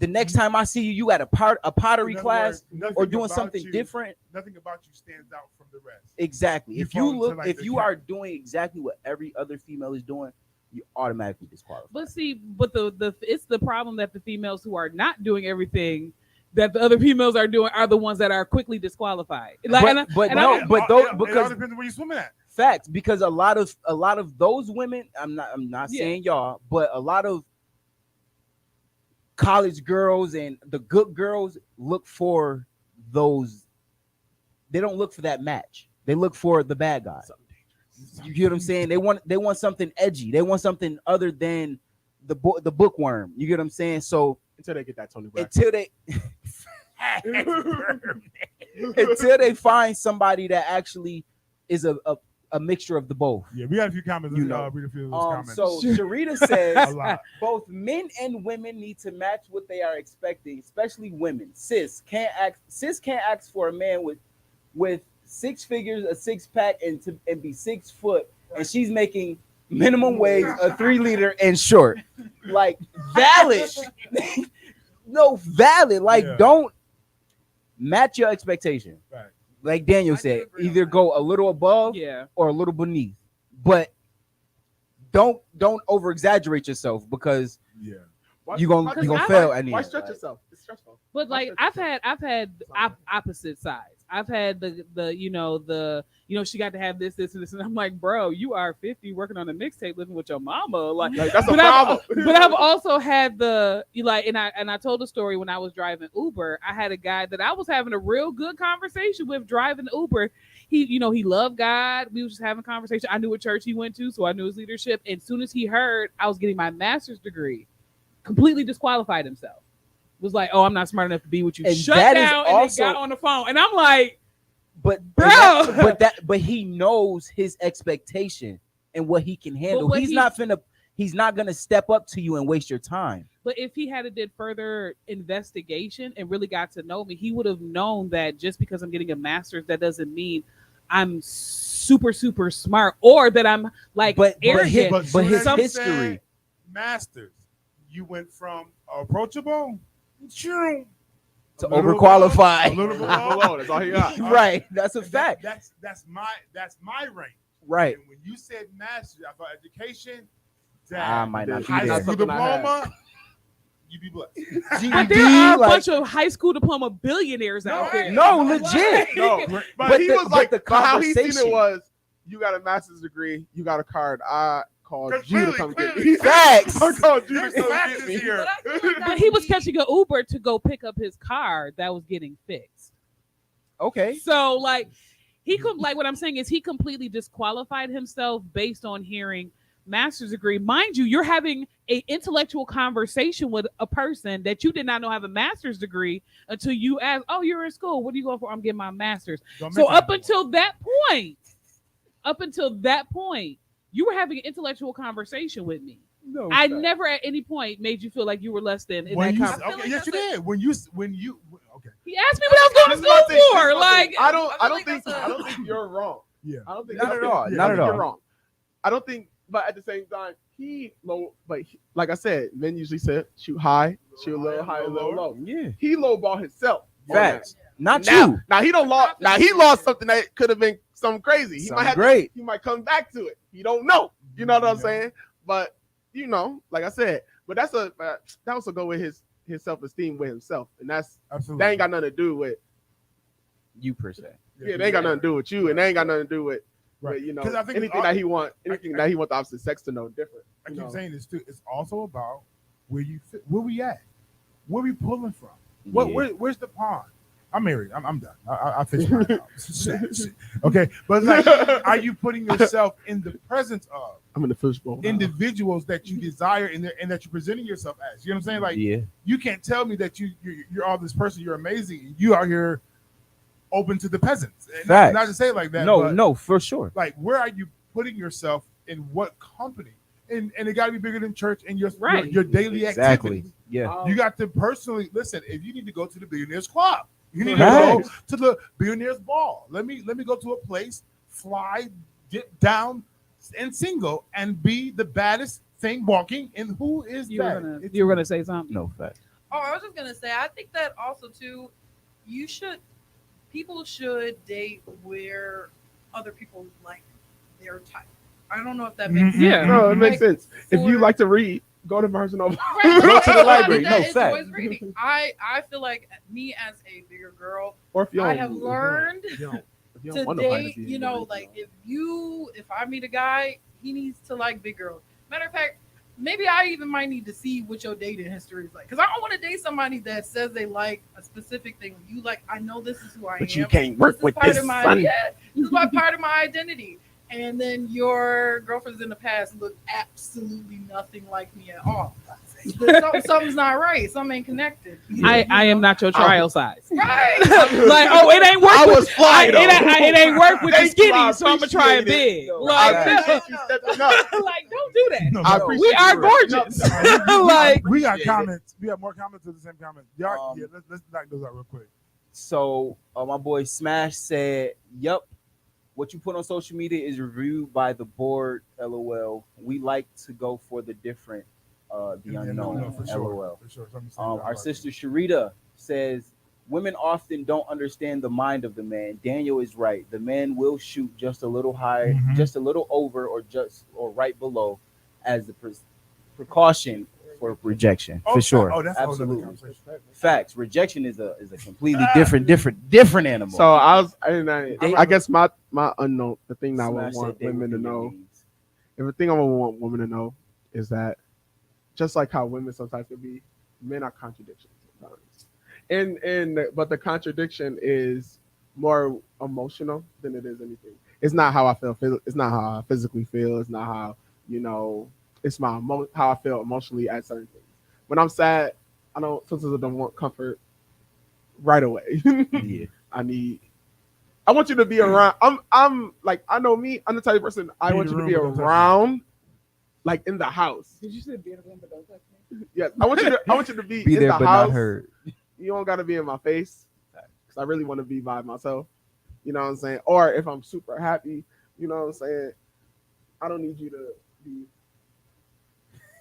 the next time I see you, you at a pottery In other class words, nothing or doing about something you- different. Nothing about you stands out from the rest. Exactly. You If fall you into, look, like, if the you camp. are doing exactly what every other female is doing, you automatically disqualify. But see, but the it's the problem that the females who are not doing everything that the other females are doing are the ones that are quickly disqualified. Like, but and no, I- but it those all because depends on where you swimming at. facts, because a lot of those women, I'm not Yeah. saying y'all, but a lot of college girls and the good girls look for those. They don't look for that match. They look for the bad guy. You get what I'm saying? They want something edgy. They want something other than the bookworm. You get what I'm saying? So until they get that Tony Braxton. until they until they find somebody that actually is a mixture of the both. Yeah, we got a few comments. You Let's know. read a few of those comments. So Sharita a says lot. both men and women need to match what they are expecting, especially women. Sis can't ask for a man with six figures, a six pack, and be 6 foot, and she's making minimum wage, a 3 liter, and short. Like valid. No, valid. Like Yeah. don't match your expectation. Right. Like Daniel I do said, agree on either that. go a little above yeah. or a little beneath, but don't over exaggerate yourself because Yeah. you gonna fail at the Why end. stretch Like, yourself? It's stressful. But like I've had opposite sides. I've had the she got to have this and this, and I'm like, bro, you are 50 working on a mixtape living with your mama. Like that's a but problem. but I've also had and I told a story when I was driving Uber. I had a guy that I was having a real good conversation with driving Uber. He loved God. We was just having a conversation. I knew what church he went to, so I knew his leadership. And as soon as he heard I was getting my master's degree, completely disqualified himself. Was like, oh, I'm not smart enough to be with you. And Shut that is down and also- they got on the phone. And I'm like, but Bro. but he knows his expectation and what he can handle. what He's not gonna step up to you and waste your time. but if he had did further investigation and really got to know me, he would have known that just because I'm getting a master's, that doesn't mean I'm super, super smart or that I'm like arrogant. but soon his as you history. said Masters, you went from approachable to A little overqualify. below, a little below. Below, that's all he got. Right, that's a fact. That's my range. Right. And when you said master's, I thought education, I might not be high there. school Something I had. diploma, you be blessed. But there are a bunch of high school diploma billionaires out there. No, legit. No, But he the- was but like, the but how he seen conversation- it was, you got a master's degree, you got a card. I called Because you to clearly- come get clearly- me. Facts. I called you to There's come classes get me. here. But I feel like But that he was would be- catching an Uber to go pick up his car that was getting fixed. Okay. So like he could like what I'm saying is he completely disqualified himself based on hearing master's degree. Mind you, you're having a intellectual conversation with a person that you did not know have a master's degree until you ask, "Oh, you're in school. What are you going for?" "I'm getting my master's." Don't So mention up that. until that point, you were having an intellectual conversation with me. No, I fact. never at any point made you feel like you were less than in When that you, conversation. okay, yes, you that's did. When you, okay, He asked me what I was going to This is my school thing, this is for. my Like, thing. I don't I feel think like I don't think you're wrong. yeah. I don't think Not I at think- all, yeah, not I at think all. You're wrong. I don't think, but at the same time, like I said, men usually say shoot high, shoot a little high, a little low. Yeah. He lowball himself. on Facts. that. Not Now, you. now he don't lost. Now he lost something that could have been something crazy. He Something might have great. he might come back to it. You don't know. You know what I'm Yeah. saying? But you know, like I said, but that also go with his self-esteem with himself, and that's Absolutely. that ain't got nothing to do with You per se. yeah, they ain't got nothing to do with you, and they ain't got nothing to do with Right. you know 'Cause I think anything it's that he want that he want the opposite sex to know different. I you keep know? saying this too. It's also about where you fit, where we at, where we pulling from. What Yeah. where's the pond? I'm married. I'm done. I fish mine out. Shit. Okay, but it's like, are you putting yourself in the presence of I'm in the fishbowl. now. individuals that you desire and that you're presenting yourself as? You know what I'm saying? Like, Yeah. you can't tell me that you're all this person. You're amazing. And you are here open to the peasants. And Facts. not to say it like that. No, but no, for sure. like, where are you putting yourself in what company? And it got to be bigger than church and your Right. your daily Exactly. activities. Yeah. You got to personally listen. If you need to go to the Billionaires Club, you need to Right. go to the Billionaires Ball. Let me go to a place, fly, dip down, and single, and be the baddest thing walking. And who is you that? were gonna say something. No fact. Oh, I was just gonna say, I think that also too, people should date where other people like their type. I don't know if that makes Mhm. sense. Yeah. No, it makes Like, sense. If you for- like to read, go to Barnes and Noble. Right, Go to the like, library. that No, is fact. always reading. I feel like me as a bigger girl, Or if you don't, I have learned if you don't to want nobody date, to be you know, like if I meet a guy, he needs to like big girls. Matter of fact, maybe I even might need to see what your dating history is like. Because I don't want to date somebody that says they like a specific thing. You like, I know this is who I am. but you can't work This is with part this. of my son. this is my part of my identity. And then your girlfriends in the past look absolutely nothing like me at all. Something's not right. Something ain't connected. I am not your trial size. Right. Like, oh, it ain't work. I with- was fly, though. it ain't work with the Thank you, I skinny, so I'm gonna try it appreciate big. it. No, Like, I appreciate you stepping up. like, don't do that. No, I no. appreciate We are you. gorgeous. Like, we got appreciate it. comments. We have more comments to the same comments. Y'all, Um, yeah, let's knock those out real quick. So my boy Smash said, "Yup, what you put on social media is reviewed by the board. LOL. We like to go for the different, the Yeah, unknown. no, for sure. LOL. For sure. Something to say about Our that. sister Sharita says, women often don't understand the mind of the man. Daniel is right. The man will shoot just a little high, Mhm. just a little over, or right below, as the precaution for rejection. For sure. Oh, that's absolutely. another conversation. Facts. Rejection is a completely different animal. So I guess my unknown, the thing that I would Smash want said they women to within their know, means. if the thing I would want women to know is that just like how women sometimes can be, men are contradictions sometimes. But the contradiction is more emotional than it is anything. It's not how I feel. It's not how I physically feel. It's not how it's how I feel emotionally at certain things. When I'm sad, sometimes I don't want comfort right away. Yeah. I want you to be around. I'm like, I know me. I'm the type of person I Be in want the you to room, be but don't touch me. around, like in the house. did you say be in a room but don't touch me? Yes, I want you to be, Be in there the but house. not heard. You don't got to be in my face because I really want to be by myself. You know what I'm saying? Or if I'm super happy, you know what I'm saying? I don't need you to be.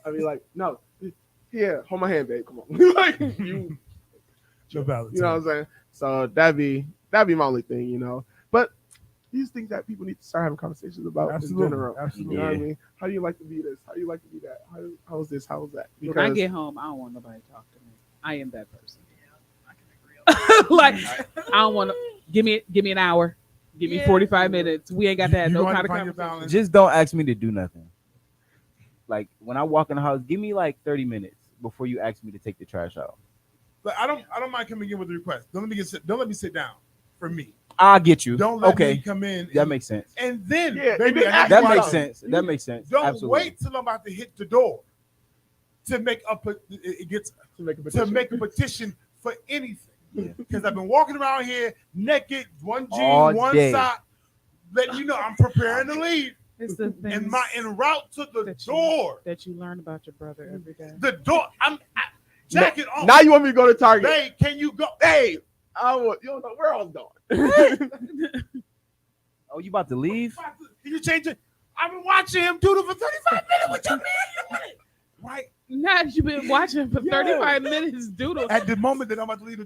I mean, like, no, here, hold my hand, babe. Come on, like you you. The valid You know what I'm saying? So that'd be my only thing, you know. But these things that people need to start having conversations about Absolutely, in general. absolutely. You know what I mean? How do you like to be this? How do you like to be that? How's this? How's that? When I get home, I don't want nobody to talk to me. I am that person. Yeah, I can agree on that. Like I don't want to give me an hour, give me Yeah. 45 minutes. We ain't got to have You no gonna kind of find your conversation. balance. Just don't ask me to do nothing. Like when I walk in the house, give me like 30 minutes before you ask me to take the trash out. But I don't mind coming in with a request. Don't let me sit down. For me, I'll get you. don't let Okay, me come in. that makes sense. And then, Yeah, baby, and then I need That you makes out. sense. That makes sense. Don't Absolutely. wait till I'm about to hit the door to make it gets to make a petition for anything. Yeah. Because I've been walking around here naked, one jean, All one day. sock, letting you know I'm preparing to leave. It's the things En route to the that door. that you learn about your brother every day. The door. Jacket on. Now you want me to go to Target? Hey, can you go? Hey, you don't know where I was going. Oh, you about to leave? Can you change it? I've been watching him doodle for 35 minutes with your man. Right? Not you've been watching for 35 minutes, doodle. At the moment that I'm about to leave,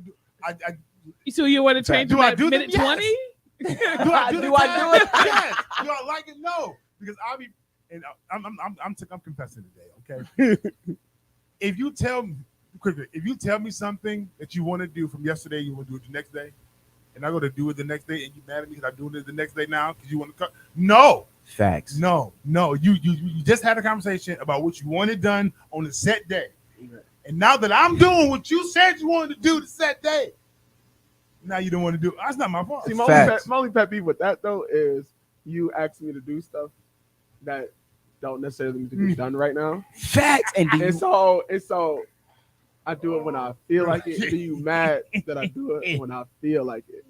So you want to change Do him I at do minute them? 20? Yes. Do I do Do I do it? Yes. Do I like it? No. Because I'll be, and I'm confessing today, okay? If you tell me something that you want to do from yesterday, you want to do it the next day, and I go to do it the next day, and you mad at me because I'm doing it the next day now because you want to cut? No. Facts. No. You just had a conversation about what you wanted done on the set day. And now that I'm doing what you said you wanted to do the set day, now you don't want to do it. That's not my fault. See, Facts. my only pet peeve with that though is you ask me to do stuff that don't necessarily need to be done right now. Facts. And do you, And so I do it when I feel like it. Do you mad that I do it when I feel like it?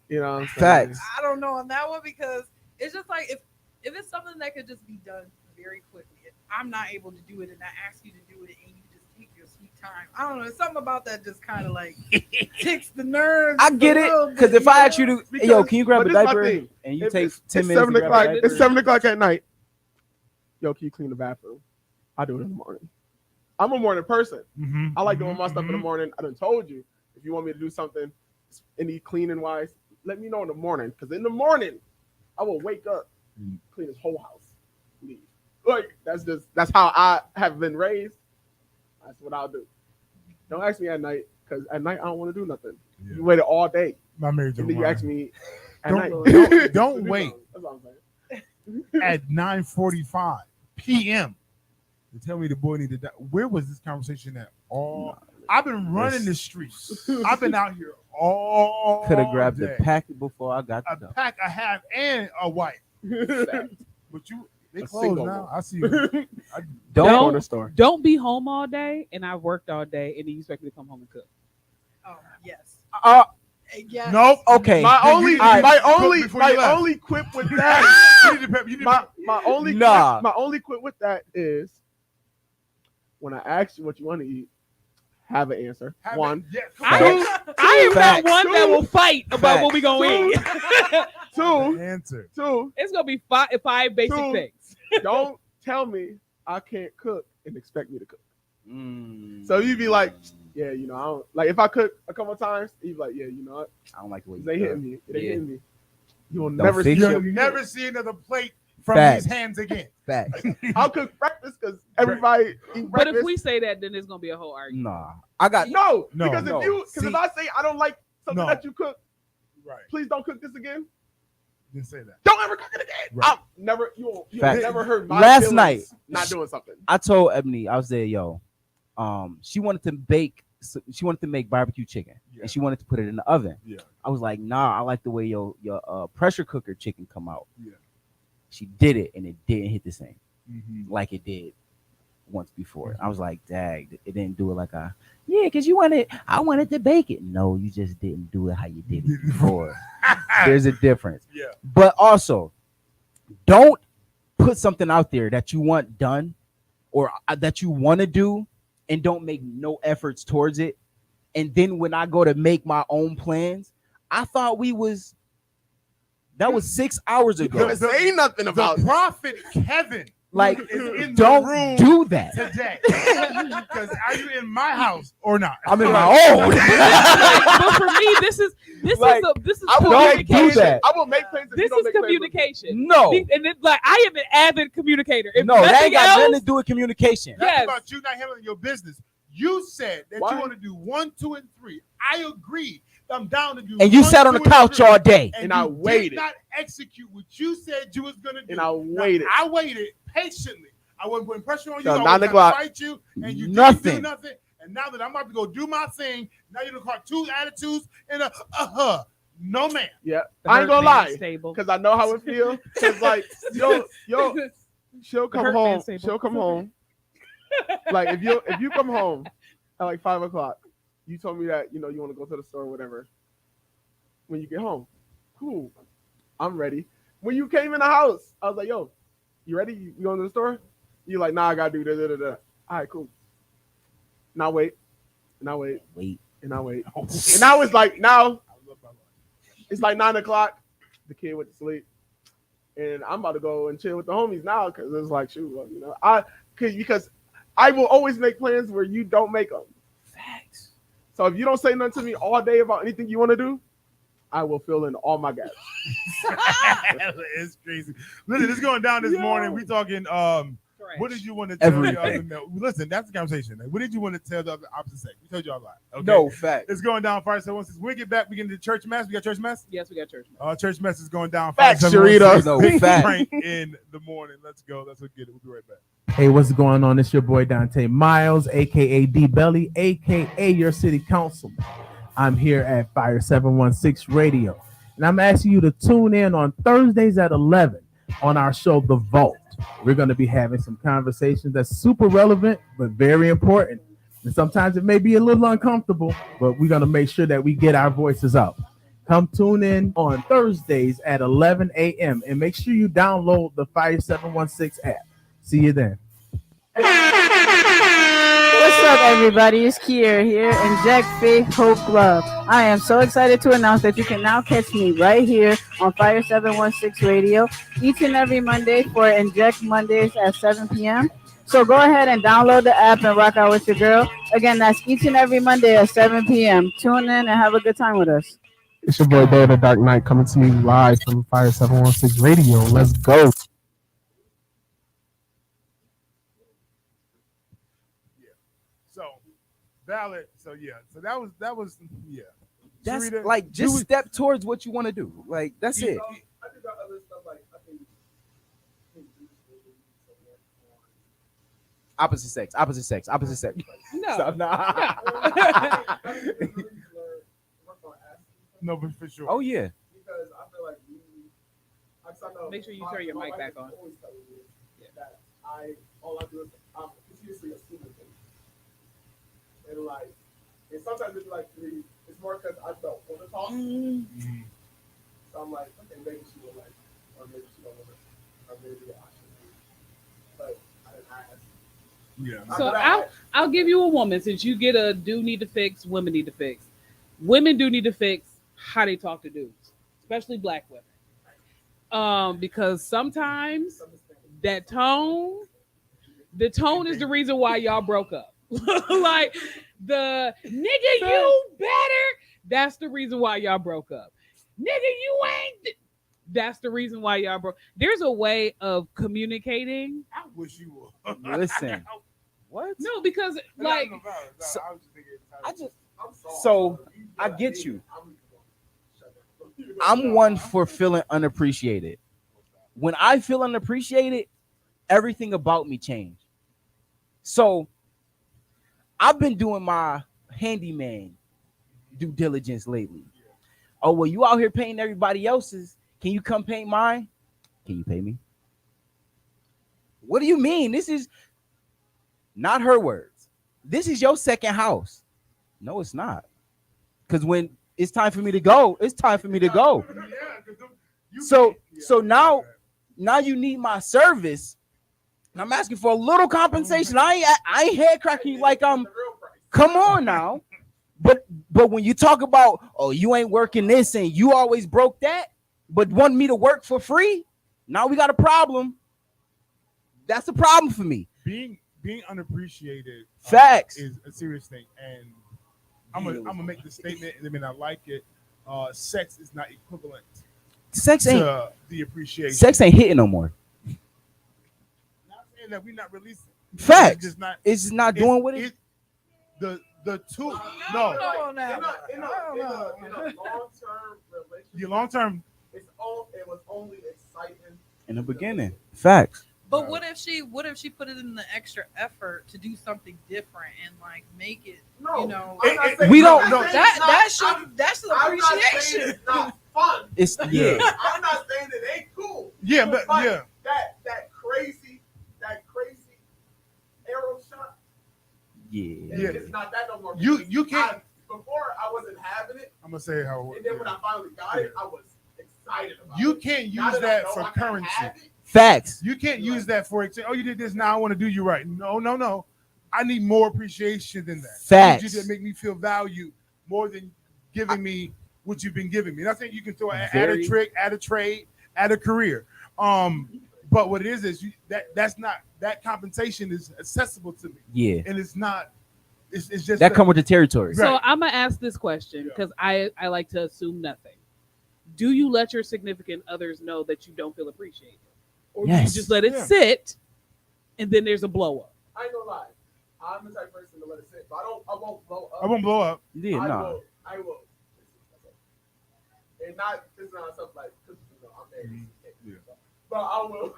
You know what I'm saying? Facts. I don't know on that one because it's just like if it's something that could just be done very quickly, if I'm not able to do it and I ask you to do it and you just take your sweet time. I don't know. It's something about that just kind of like ticks the nerves. I get it. Because if I ask you to, Because- yo, can you grab but a this my diaper? thing. And you If take it's 10 minutes. 7 to grab a o'clock. diaper? It's 7 o'clock at night. Yo, can you clean the bathroom? I do it in the morning. I'm a morning person. I like doing my stuff in the morning. I done told you if you want me to do something, any cleaning wise, let me know in the morning. Because in the morning, I will wake up, clean this whole house, leave. Like that's how I have been raised. That's what I'll do. Don't ask me at night because at night I don't want to do nothing. Yeah. You waited all day, My marriage and then you ask me at Don't- night. don't wait. That's what I'm saying. at 9:45 p.m. to tell me the boy needed that. Where was this conversation at? I've been running the streets. I've been out here all Could have grabbed day. the pack before I got A to them. pack, a half, and a white. But they A closed single now. one. I see you. Don't. Corner store. Don't be home all day and I worked all day and then you expect me to come home and cook. Oh yes. Yes. Nope. Okay. My only left. only quip with that. You need to- you need to- my only Nah. my only quip with that is when I ask you what you want to eat, have an answer. Have One. it. Yeah, I come am, on. I am Facts. not one that will fight about what we gonna eat. Two. Answer. Two. It's gonna be five basic Two. things. Don't tell me I can't cook and expect me to cook. Mm. So you'd be like, yeah, you know, I don't like if I cook a couple of times, you'd be like, yeah, you know what? I don't like the way you They cook. hitting me. They Yeah. hitting me. You will Don't never see fix You'll it. never see another plate from Facts. these hands again. Facts. I'll cook breakfast because everybody eat But breakfast. if we say that, then there's gonna be a whole argument. Nah. I got No, No, because no. if See- I say I don't like something No. that you cook, Right. please don't cook this again. Didn't say that. Don't ever cook it again. Right. I'll never you Facts. never heard my Last feelings night- not doing something. I told Ebony, I was there, yo. She wanted to she wanted to make barbecue chicken, Yeah. and she wanted to put it in the oven. Yeah. I was like, nah, I like the way your pressure cooker chicken come out. Yeah. She did it, and it didn't hit the same Mm-hmm. like it did once before. I was like, dang, it didn't do it like because I wanted to bake it. No, you just didn't do it how you did it before. There's a difference. Yeah. But also, don't put something out there that you want done or that you want to do and don't make no efforts towards it. And then when I go to make my own plans, I thought that was 6 hours ago. Say nothing The about prophet Kevin Like, is in the don't room do that. today. Because are you in my house or not? I'm in my own. But for me, this is Like, I will make do communication. that. I will make plans. If This you don't is make plans with me. communication. No. And it's like I am an avid communicator. If No, that nothing ain't got else, nothing to do with communication. That's Yes. about you not handling your business. You said that Why? you want to do 1, 2, and 3. I agree. I'm down to do. And you 1, sat on the 2, and couch 3. all day. And I you waited. did not execute what you said you was gonna do. And I Now, waited. I waited patiently. I wasn't putting pressure on you. Till I 9 wasn't o'clock. trying to fight you, and you didn't Nothing. do nothing. And now that I'm about to go do my thing, now you're gonna call 2 attitudes and a no man. Yeah, The I ain't hurt gonna man's lie, stable. because I know how it feels. Because like, yo, she'll come hurt home. man's table. She'll come home. Like if you come home at like 5 o'clock, you told me that you want to go to the store or whatever. When you get home, cool, I'm ready. When you came in the house, I was like, yo, you ready? You going to the store? You like, nah, I gotta do da. All right, cool. Now wait, and I wait, and I wait, and now it's like it's like 9 o'clock. The kid went to sleep, and I'm about to go and chill with the homies now because it's like, shoot, well, because I will always make plans where you don't make them. Facts. So if you don't say nothing to me all day about anything you want to do, I will fill in all my gaps. It's crazy. Listen, it's going down this morning. We talking. What did you want to tell the other men? Listen, that's the conversation. What did you want to tell the opposite sex? We told you all a lot. Okay? No, fact. It's going down 5716. When we get back, we get into church mess. We got church mess? Yes, we got church mess. Church mess is going down. Facts, 5716. No, Big fact. Frank in the morning. Let's go. Let's go get it. We'll be right back. Hey, what's going on? It's your boy Dante Miles, aka D Belly, aka your city councilman. I'm here at Fire 716 Radio, and I'm asking you to tune in on Thursdays at 11 on our show, The Vault. We're going to be having some conversations that's super relevant, but very important. And sometimes it may be a little uncomfortable, but we're going to make sure that we get our voices out. Come tune in on Thursdays at 11 a.m. and make sure you download the Fire 716 app. See you then. What's up, everybody? It's Kier here, Inject Faith Hope Love. I am so excited to announce that you can now catch me right here on Fire 716 Radio each and every Monday for Inject Mondays at 7 p.m. So go ahead and download the app and rock out with your girl. Again, that's each and every Monday at 7 p.m. Tune in and have a good time with us. It's your boy Day of the Dark Knight coming to you live from Fire 716 Radio. Let's go. So, valid. So, yeah. So, that was yeah. That's Sharita, like just step towards what you want to do. Like that's it. I think got other stuff like I think Opposite sex. No. So, nah. No, but for sure. Oh yeah. because I feel like Make sure you turn your mic back on. Always tell me that all I do is I'm continuously assuming things, and like, and sometimes it's like it's more because I don't want to talk. So I'm like, okay, maybe she will like, or maybe she don't want to, or maybe I should, but I didn't ask. Yeah. So I'll give you a woman since you get a do need to fix, women need to fix. Women do need to fix how they talk to dudes, especially black women. Because sometimes the tone is the reason why y'all broke up. Like the nigga, you better. That's the reason why y'all broke up. Nigga, you ain't. That's the reason why y'all broke. There's a way of communicating. I wish you would. Listen. What? No, because like So- I just So I get you. I'm one for feeling unappreciated. When I feel unappreciated, everything about me changed. So I've been doing my handyman due diligence lately. Oh, well, you out here painting everybody else's. Can you come paint mine? Can you pay me? What do you mean? This is not her words. This is your second house. No, it's not. Because when it's time for me to go, it's time for me to go. So now you need my service. And I'm asking for a little compensation. I ain't head cracking you like I'm. Come on now. But when you talk about, oh, you ain't working this and you always broke that, but want me to work for free, now we got a problem. That's the problem for me. Being unappreciated Facts. is a serious thing, and I'm gonna make the statement, and they may not like it. Sex is not equivalent Sex ain't to the appreciation. sex ain't hitting no more. Not saying that we're not releasing. Facts. It's just not. It's just not doing what it. The two. Come No. on now. In a long-term relationship, Your long term. it was only exciting. In the beginning. Facts. But what if she put it in the extra effort to do something different and like make it, No, you know, I'm not saying- we don't- I'm not saying it's not- that's I'm not saying appreciation. it's not fun. It's yeah. I'm not saying it ain't cool. Yeah, but yeah. That crazy arrow shot. Yeah. It's not that no more. You can't. Before I wasn't having it, I'm gonna say how. and then when I finally got it, I was excited about You it. can't Now use I that know for I can currency. have it, Facts. You can't use that for oh, you did this, now I want to do you right. No. I need more appreciation than that. Facts. I need you to make me feel valued more than giving me what you've been giving me. And I think you can throw add a Very- trick, add a trade, add a career. But what it is that's not that compensation is accessible to me. Yeah. And it's not. It's just That come with the territory. Right. So I'm gonna ask this question because I like to assume nothing. Do you let your significant others know that you don't feel appreciated, or do you Yes. just let it Yeah. sit, and then there's a blow up? I ain't gonna lie. I'm the type of person to let it sit, but I won't blow up. I won't blow up. Yeah, nah. I will. And not this is not stuff like because I'm married. Yeah. But I will.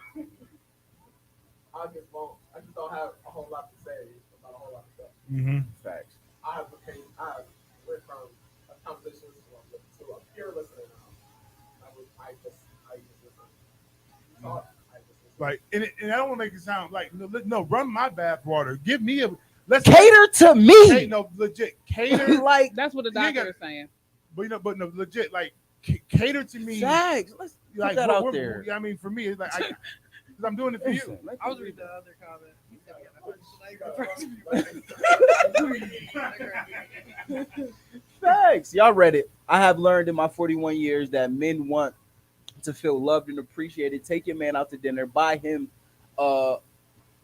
I just won't. I just don't have a whole lot to say about a whole lot of stuff. Mm-hmm. Facts. I went from a conversation to a pure listener now. I just listen. Talk, I just listen. Like, and I don't want to make it sound like no. Run my bathwater. Give me a let's Cater to Hey, me. no, legit cater. Like That's what the You ain't doctor got- is saying. but no, legit like cater to me. facts. Let's put Like that out there. I mean, for me, it's like because I'm doing it for you. Listen, let's- I was reading the other comment. He said we got a bunch. Facts. Y'all read it. I have learned in my 41 years that men want to feel loved and appreciated. Take your man out to dinner. Buy him a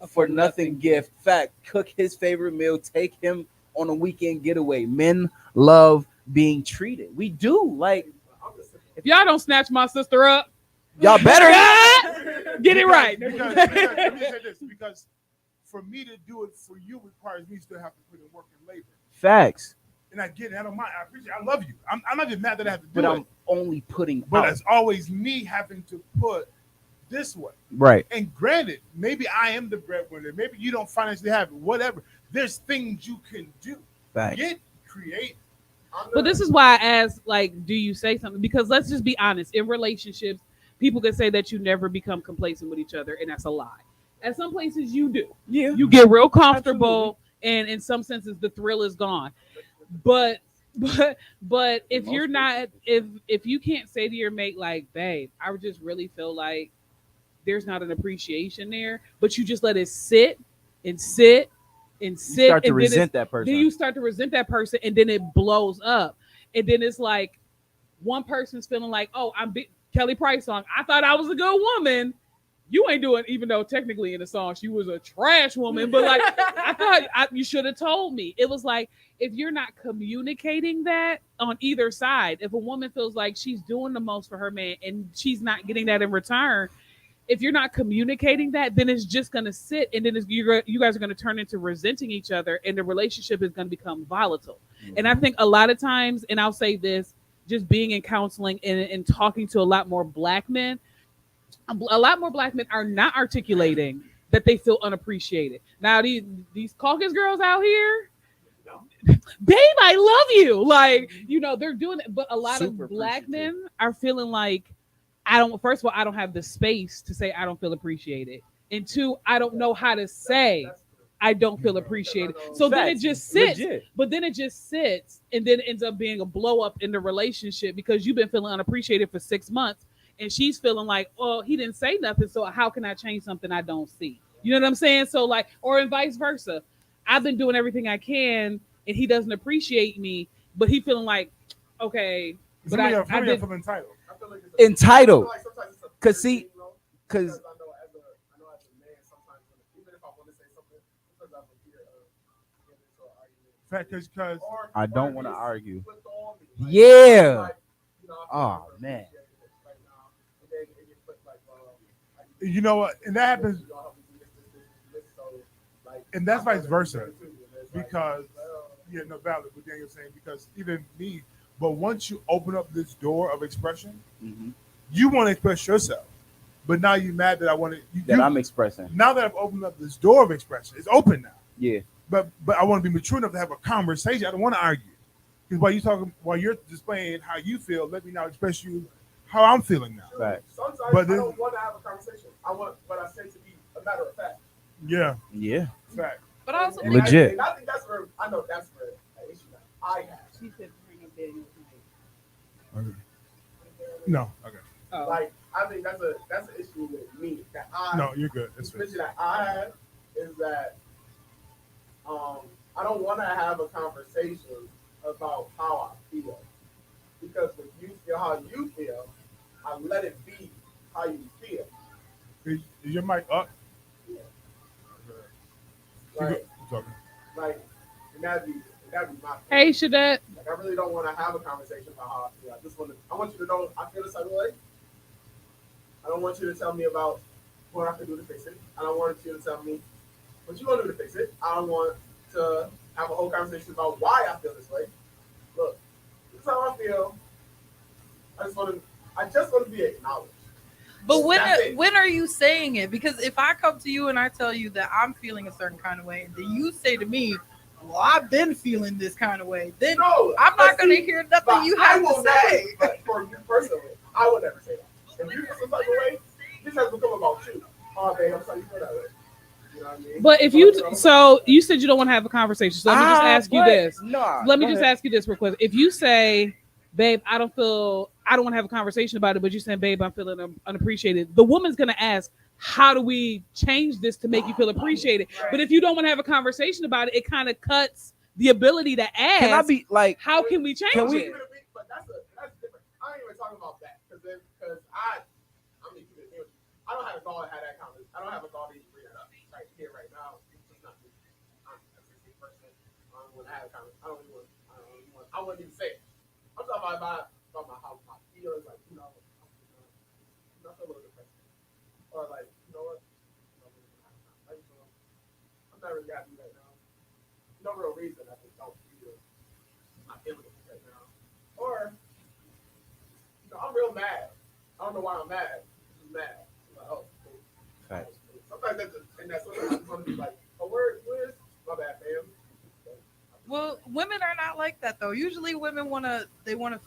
for nothing gift. Fact. Cook his favorite meal. Take him on a weekend getaway. Men love being treated. We do. Like If y'all don't snatch my sister up, y'all better. get it right. Because, let me say this because for me to do it for you requires me to still have to put in work and labor. Facts. And I get it. I don't mind. I appreciate. I love you. I'm not just mad that I have to do But it. I'm only putting But out. it's always me having to put this way. Right. And granted, maybe I am the breadwinner. Maybe you don't financially have it. Whatever. There's things you can do. Facts. Get creative. But this is why I asked, like, do you say something? Because let's just be honest. In relationships, people can say that you never become complacent with each other, and that's a lie. At some places, you do. Yeah. You get real comfortable, and in some senses, the thrill is gone. But if you're not, if you can't say to your mate, like, babe, I just really feel like there's not an appreciation there, but you just let it sit and sit and You sit, start to and then resent that person. then you start to resent that person, and then it blows up, and then it's like one person's feeling like, oh, Kelly Price song. I thought I was a good woman. You ain't doing, even though technically in the song she was a trash woman, but like I thought you should have told me. It was like if you're not communicating that on either side, if a woman feels like she's doing the most for her man and she's not getting that in return, if you're not communicating that, then it's just going to sit, and then you guys are going to turn into resenting each other, and the relationship is going to become volatile. And I think a lot of times, and I'll say this, just being in counseling and talking to a lot more black men, a lot more black men are not articulating that they feel unappreciated. Now these caucus girls out here, babe, I love you. Like, they're doing it, but a lot Super of black appreciative. men are feeling like first of all, I don't have the space to say I don't feel appreciated. And two, I don't know how to say I don't feel appreciated. So then it Facts. just sits, Legit. but then it just sits, and then it ends up being a blow up in the relationship because you've been feeling unappreciated for 6 months, and she's feeling like, oh, he didn't say nothing, so how can I change something I don't see? You know what I'm saying? So like, or and vice versa. I've been doing everything I can, and he doesn't appreciate me, but he feeling like, okay, but Some of y'all I did. feel entitled. I feel like Entitled. I feel like sometimes it's a 'Cause see, because 'cause- I know as a man, sometimes Because I don't want to argue. Flipped on me. Yeah. Like, you know, I feel Oh like man. right now. And then it gets flipped like, you know what, and that happens, you don't help me do this. So, like, and that's I vice feel that versa. too. And it's like, Because well, yeah, no valid what Daniel's saying. Because even me, but once you open up this door of expression, Hmm. you want to express yourself. But now you're mad that I want to. That I'm expressing. Now that I've opened up this door of expression, it's open now. Yeah. But I want to be mature enough to have a conversation. I don't want to argue. Because while you're displaying how you feel, let me now express you how I'm feeling now. Right. sometimes But I then- don't want to have a conversation. I want what I say to be a matter of fact. Yeah, Yeah. fact. But also, And Legit. I think that's where I know that's where an issue that I have. She said bring up Daniel's Okay. No, okay. Oh. Like I think that's an issue with me that I No, you're good. the That's fair. issue that I have is that I don't want to have a conversation about how I feel because when you feel how you feel, I let it be how you feel. Is your mic up? Yeah. You Like, good. I'm talking. like, and that'd be my Hey, Shadette. Like I really don't want to have a conversation about how I feel. I want you to know I feel the same way. I don't want you to tell me about what I can do to fix it. I don't want you to tell me what you want to do to fix it. I don't want to have a whole conversation about why I feel this way. Look, this is how I feel. I just want to be acknowledged. but That's it. when are you saying it? Because if I come to you and I tell you that I'm feeling a certain kind of way, and then you say to me, "Well, I've been feeling this kind of way," then No, I'm but not going to see, hear but nothing you I have will to say. never, but for you personally, I would never say that. If you feel some type of way, this has become about you. Oh, babe, I'm sorry you feel that way. You know what I mean? But if so you said you don't want to have a conversation. So let me just ask you but- this. Nah. Let me go just ahead. ask you this real quick. If you say, babe, I don't want to have a conversation about it, but you saying, babe, I'm feeling unappreciated, the woman's gonna ask, how do we change this to make you feel appreciated? But if you don't want to have a conversation about it, it kind of cuts the ability to ask. Can I be like? How can we change Can we- it? But that's different. I ain't even talking about that because I mean, I don't have a thought to have that conversation. I don't have a thought to even bring that up right here, right now. It's just not me. I'm a sensitive person. I don't want to have a conversation. I wouldn't even say it. I'm talking about how my feelings, like, you know, I feel a little depressed. Or like, you know what? I'm not really happy right now. No real reason. I just don't feel I'm feeling it right now. Or, you know, I'm real mad. I don't know why I'm mad. I'm just mad. I'm like, oh, cool. Facts. Sometimes sometimes I just want to be like, oh, word, Liz? My bad, fam. Well, women are not like that though. Usually, women want to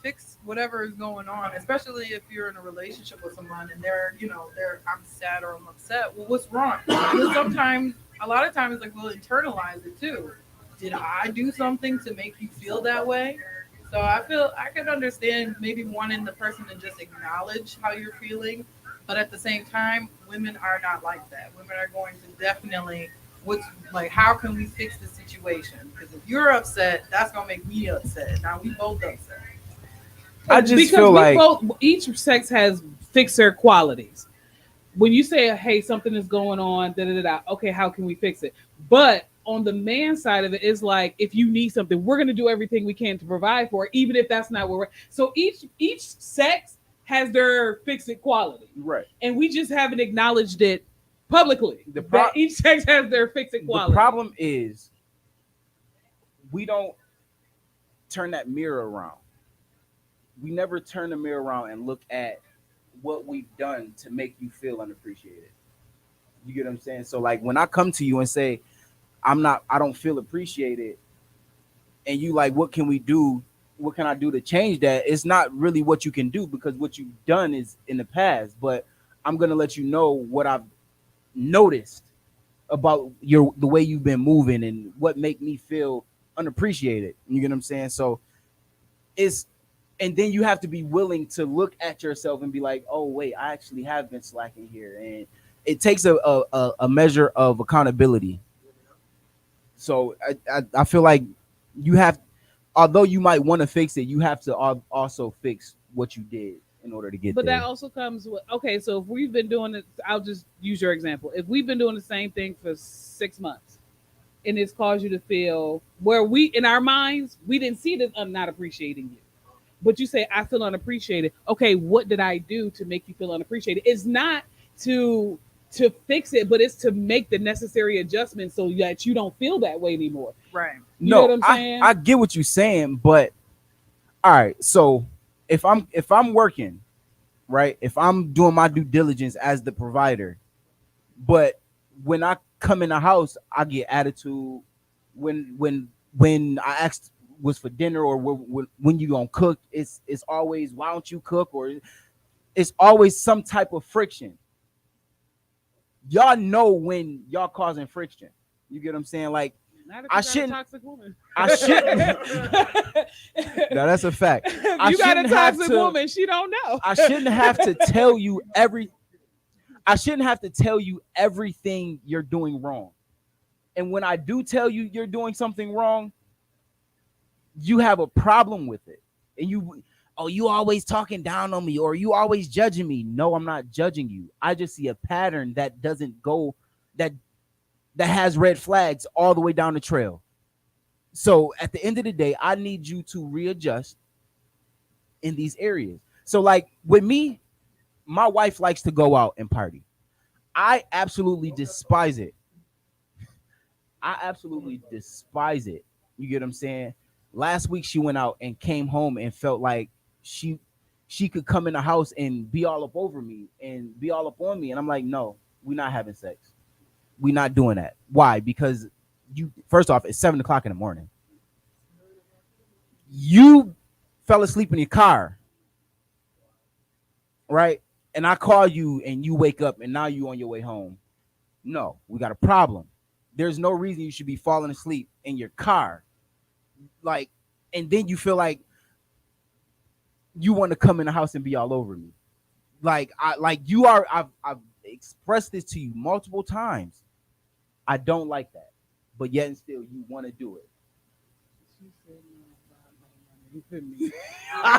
fix whatever is going on, especially if you're in a relationship with someone and they're I'm sad or I'm upset. Well, what's wrong? Because sometimes, a lot of times, like we'll internalize it too. Did I do something to make you feel that way? So I feel I can understand maybe wanting the person to just acknowledge how you're feeling, but at the same time, women are not like that. Women are going to definitely what's like how can we fix the situation? Because if you're upset, that's gonna make me upset. Now we both upset. I just because feel we like both, each sex has fixer qualities. When you say, hey, something is going on, da da da da, okay, how can we fix it? But on the man side of it, it's like if you need something, we're gonna do everything we can to provide for it, even if that's not what we're. So each sex has their fix it quality, right. and we just haven't acknowledged it publicly. Pro- That each sex has their fix it quality. The problem is we don't turn that mirror around. We never turn the mirror around and look at what we've done to make you feel unappreciated. You get what I'm saying? So like when I come to you and say I don't feel appreciated, and you like, what can we do? What can I do to change that? It's not really what you can do because what you've done is in the past. But I'm gonna let you know what I've noticed about the way you've been moving and what make me feel unappreciated. You get what I'm saying? So it's and then you have to be willing to look at yourself and be like, oh wait, I actually have been slacking here. And it takes a measure of accountability. So I feel like you have, although you might want to fix it, you have to also fix what you did in order to get But there. that also comes with, okay, so if we've been doing it, I'll just use your example. If we've been doing the same thing for 6 months, and it's caused you to feel where we in our minds we didn't see it as I'm not appreciating you. But you say I feel unappreciated. Okay, what did I do to make you feel unappreciated? It's not to fix it, but it's to make the necessary adjustments so that you don't feel that way anymore. Right. You know No, what I'm saying? I get what you're saying, but all right. So if I'm working, right, if I'm doing my due diligence as the provider, but when I come in the house, I get attitude. When I asked was for dinner or when you gonna cook, it's always why don't you cook, or it's always some type of friction. Y'all know when y'all causing friction. You get what I'm saying? Like Not if I you got a shouldn't. toxic woman. I shouldn't. No, that's a fact. If you got a toxic woman, she don't know. I shouldn't have to tell you every. I shouldn't have to tell you everything you're doing wrong. And when I do tell you you're doing something wrong, you have a problem with it. And you always talking down on me, or you always judging me. No, I'm not judging you. I just see a pattern that doesn't go that that has red flags all the way down the trail. So at the end of the day, I need you to readjust in these areas. So like with me, my wife likes to go out and party. I absolutely despise it. I absolutely despise it. You get what I'm saying? Last week she went out and came home and felt like she she could come in the house and be all up over me and be all up on me. And I'm like, no, we're not having sex. We're not doing that. Why? Because you first off, it's 7 o'clock in the morning. You fell asleep in your car, right? And I call you and you wake up and now you on your way home. No, we got a problem. There's no reason you should be falling asleep in your car. Like, and then you feel like you want to come in the house and be all over me. Like I've expressed this to you multiple times. I don't like that. But yet and still you want to do it. She said no, God,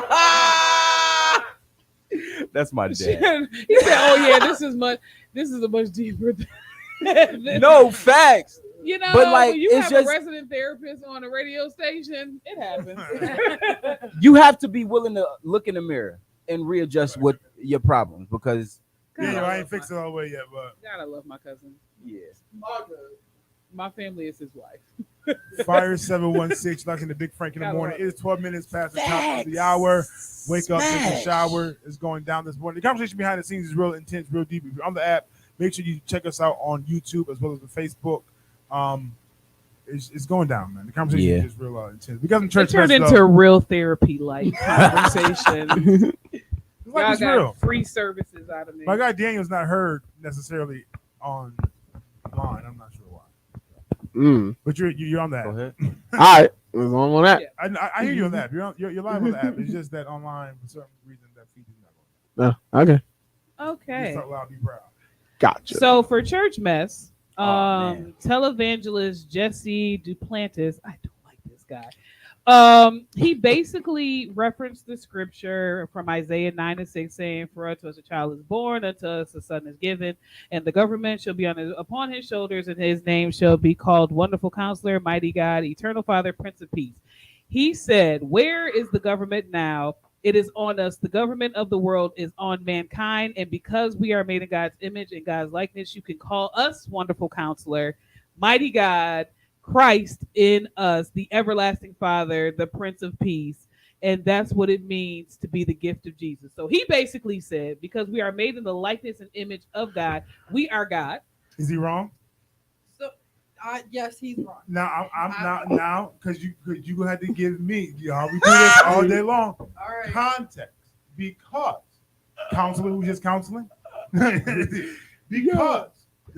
no, no, That's my he dad. he said, "Oh yeah, this is a much deeper." No facts. You know, But like when you it's have just a resident therapist on a radio station, it happens. you have to be willing to look in the mirror and readjust what your problems because Yeah, God, I ain't fixed it all the way yet, but God, I love my cousin. yeah. My family is his wife. Fire 716, like in the Big Frank in the Gotta morning. love It is 12 minutes past the top of the hour. Wake up, take a shower. It's going down this morning. The conversation behind the scenes is real intense, real deep. If you're on the app, make sure you check us out on YouTube as well as the Facebook. It's going down, man. The conversation is just real intense. We got some church It turned mess, into a real therapy like conversation. like Y'all it's got real. free services out of me. My guy Daniel's not heard necessarily online. I'm not sure why, but you're on that. Go ahead. All right, let's go on that. I hear you on that. You're live on the app. It's just that online for certain reason that feed is not going. Okay, Okay. Just talk loud, be proud. gotcha. So for church mess, man. televangelist Jesse Duplantis, I don't like this guy. He basically referenced the scripture from Isaiah 9:6 saying, "For unto us a child is born, unto us a son is given, and the government shall be upon his shoulders, and his name shall be called Wonderful Counselor, Mighty God, Eternal Father, Prince of Peace." He said, "Where is the government now? It is on us. The government of the world is on mankind, and because we are made in God's image and God's likeness, you can call us Wonderful Counselor, Mighty God, Christ in us, the everlasting Father, the Prince of Peace." And that's what it means to be the gift of Jesus. So he basically said, because we are made in the likeness and image of God, we are God. Is he wrong? So, yes, he's wrong. Now I'm now because you gonna have to give me. Y'all, we do this all day long. All right. Context, because counseling who's just counseling. Because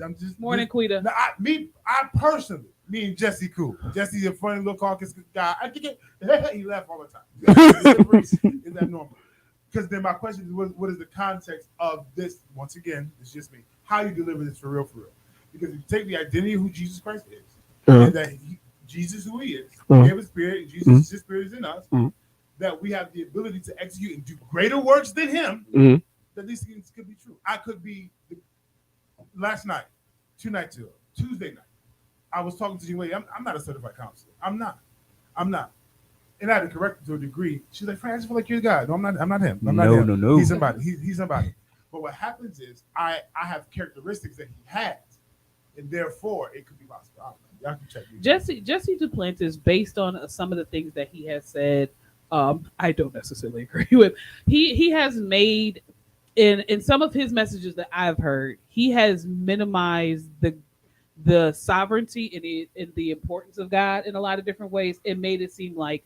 I'm just Morning, Quita. Now, I personally, me and Jesse cool. Jesse's a funny little caucus guy. I think he laugh all the time. Is that normal? Because then my question is, what is the context of this? Once again, it's just me. How you deliver this for real? Because if you take the identity of who Jesus Christ is, and that Jesus who he is, we have a spirit, and Jesus, his spirit is in us, that we have the ability to execute and do greater works than him, that these things could be true. I could be last night, 2 nights ago, Tuesday night, I was talking to the young lady. I'm not a certified counselor. I'm not. I'm not. And I had to correct her to a degree. She's like, Frank, I just feel like you're the guy. No, I'm not. I'm not him. I'm not No, him. no, no. He's somebody. He's somebody. But what happens is I have characteristics that he has, and therefore it could be possible. I don't know. Y'all can check me. Jesse Duplantis, based on some of the things that he has said, I don't necessarily agree with. He has made in some of his messages that I've heard, he has minimized the sovereignty and the importance of God in a lot of different ways. It made it seem like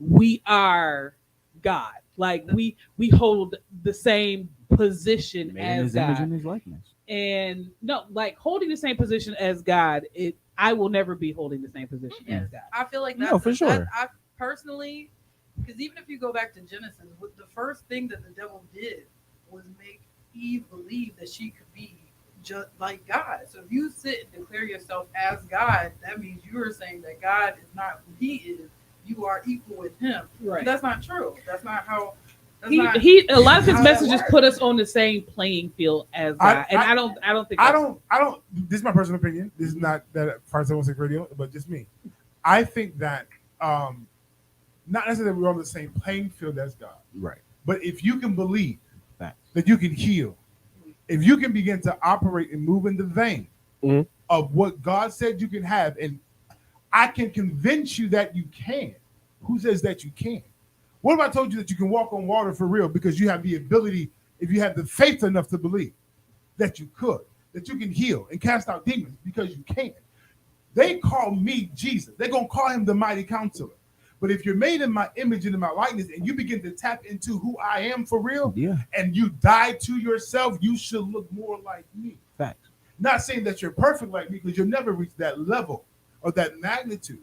we are God, like we hold the same position Made in as his image God. and his likeness. And no, like holding the same position as God, I will never be holding the same position as God. I feel like that's No, for sure. I personally, because even if you go back to Genesis, the first thing that the devil did was make Eve believe that she could be just like God. So if you sit and declare yourself as God, that means you are saying that God is not who He is. You are equal with Him. Right. That's not true. That's not how. That's He, not he a lot of his how that messages works. put us on the same playing field as God, and I don't think I that's- don't. This is my personal opinion. This is not that Fire 716 Radio, but just me. I think that not necessarily we're on the same playing field as God, Right. but if you can believe Facts. that you can heal, if you can begin to operate and move in the vein Mhm. of what God said you can have, and I can convince you that you can. Who says that you can? What if I told you that you can walk on water for real because you have the ability, if you have the faith enough to believe that you could, that you can heal and cast out demons because you can. They call me Jesus. They're going to call him the mighty counselor. But if you're made in my image and in my likeness and you begin to tap into who I am for real, Yeah. and you die to yourself, you should look more like me. Facts. Not saying that you're perfect like me because you'll never reach that level or that magnitude.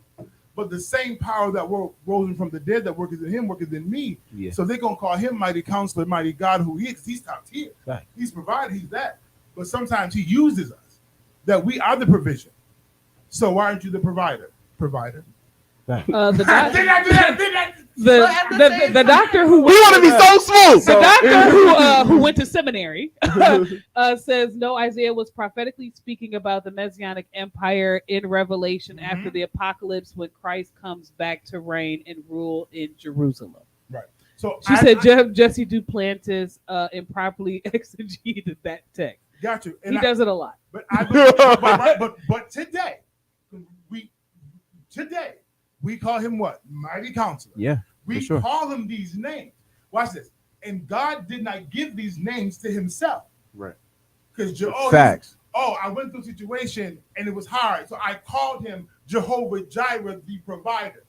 But the same power that rose from the dead that worketh in him worketh in me. Yeah. So they're going to call him mighty counselor, mighty God, who he is. He's top tier. Right. He's provided. He's that. But sometimes he uses us, that we are the provision. So why aren't you the provider? Provider. Facts. the Did I do that? Did I? the doctor who We want to be so smooth. the doctor who went to seminary says no. Isaiah was prophetically speaking about the Messianic Empire in Revelation after the apocalypse, when Christ comes back to reign and rule in Jerusalem. Right. So She said Jesse Duplantis improperly exegeted that text. got you. He does it a lot. But but today, we call him what? Mighty counselor. Yeah. We for sure. call him these names. Watch this. And God did not give these names to himself. Right. Because Facts. I went through a situation and it was hard. So I called him Jehovah Jireh, the provider.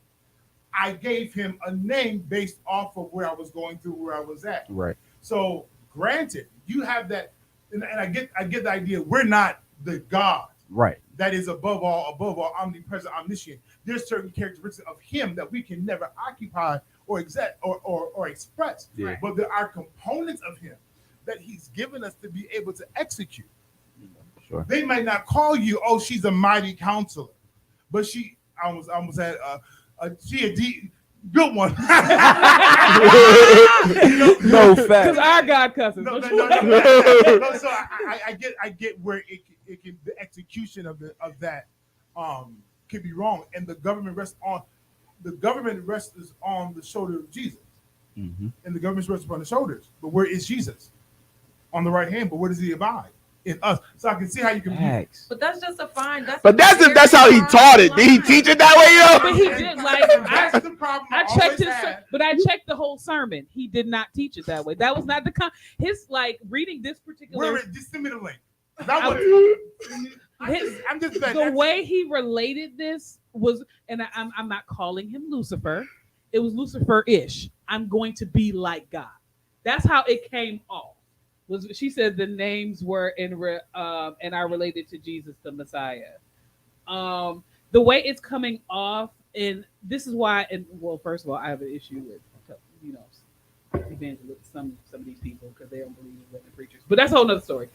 I gave him a name based off of where I was going through, where I was at. Right. So granted, you have that, and I get the idea. We're not the God Right. that is above all, omnipresent, omniscient. There's certain characteristics of him that we can never occupy or express. Yeah. But there are components of him that he's given us to be able to execute. Sure. They might not call you, oh, she's a mighty counselor, but she almost had she a good one. No Because facts. our God cusses. No, so I get where it can, the execution of that can be wrong, and the government rests on the shoulder of Jesus, Mm-hmm. and the government rests upon the shoulders. But where is Jesus? On the right hand, but where does he abide? In us. So I can see how you can. Facts. But that's just a fine. But that's how he taught it. Did he teach it that way, But yo? he did, like, That's the problem. I checked always his, had. but I checked the whole sermon. He did not teach it that way. That was not his like reading this particular. Just send me the link. I'm just saying. The way he related this was, and I'm not calling him Lucifer. It was Lucifer-ish. I'm going to be like God. That's how it came off. She said the names were and are related to Jesus the Messiah. The way it's coming off, and this is why. And well, first of all, I have an issue with evangelists, some of these people, because they don't believe in women preachers. But that's a whole nother story.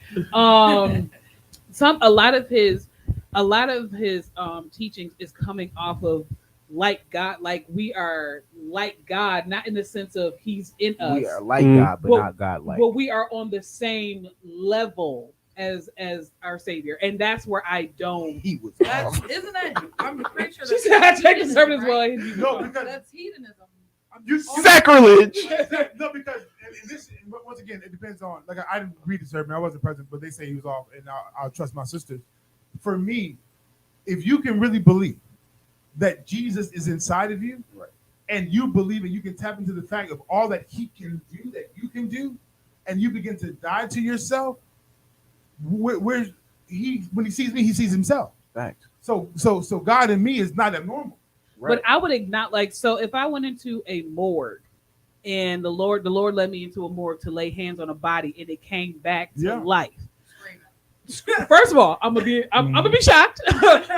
A lot of his teachings is coming off of like God, like we are like God, not in the sense of he's in us. We are like God, but not God like. But we are on the same level as our savior, and that's where I don't. He was That's off. isn't that? I'm pretty sure She that's said I take the hedonism, sermon as well. right? and you No, go. because That's hedonism. you Sacrilege. no, because and this once again it depends on like I didn't read the sermon, I wasn't present, but they say he was off, and I'll trust my sisters. For me, if you can really believe that Jesus is inside of you, Right. and you believe it, you can tap into the fact of all that he can do, that you can do, and you begin to die to yourself. Where he when he sees me, he sees himself. Facts. So God in me is not abnormal. Right. But I would not like so if I went into a morgue and the Lord led me into a morgue to lay hands on a body and it came back to Yeah. life. Screaming. First of all, I'm gonna be shocked.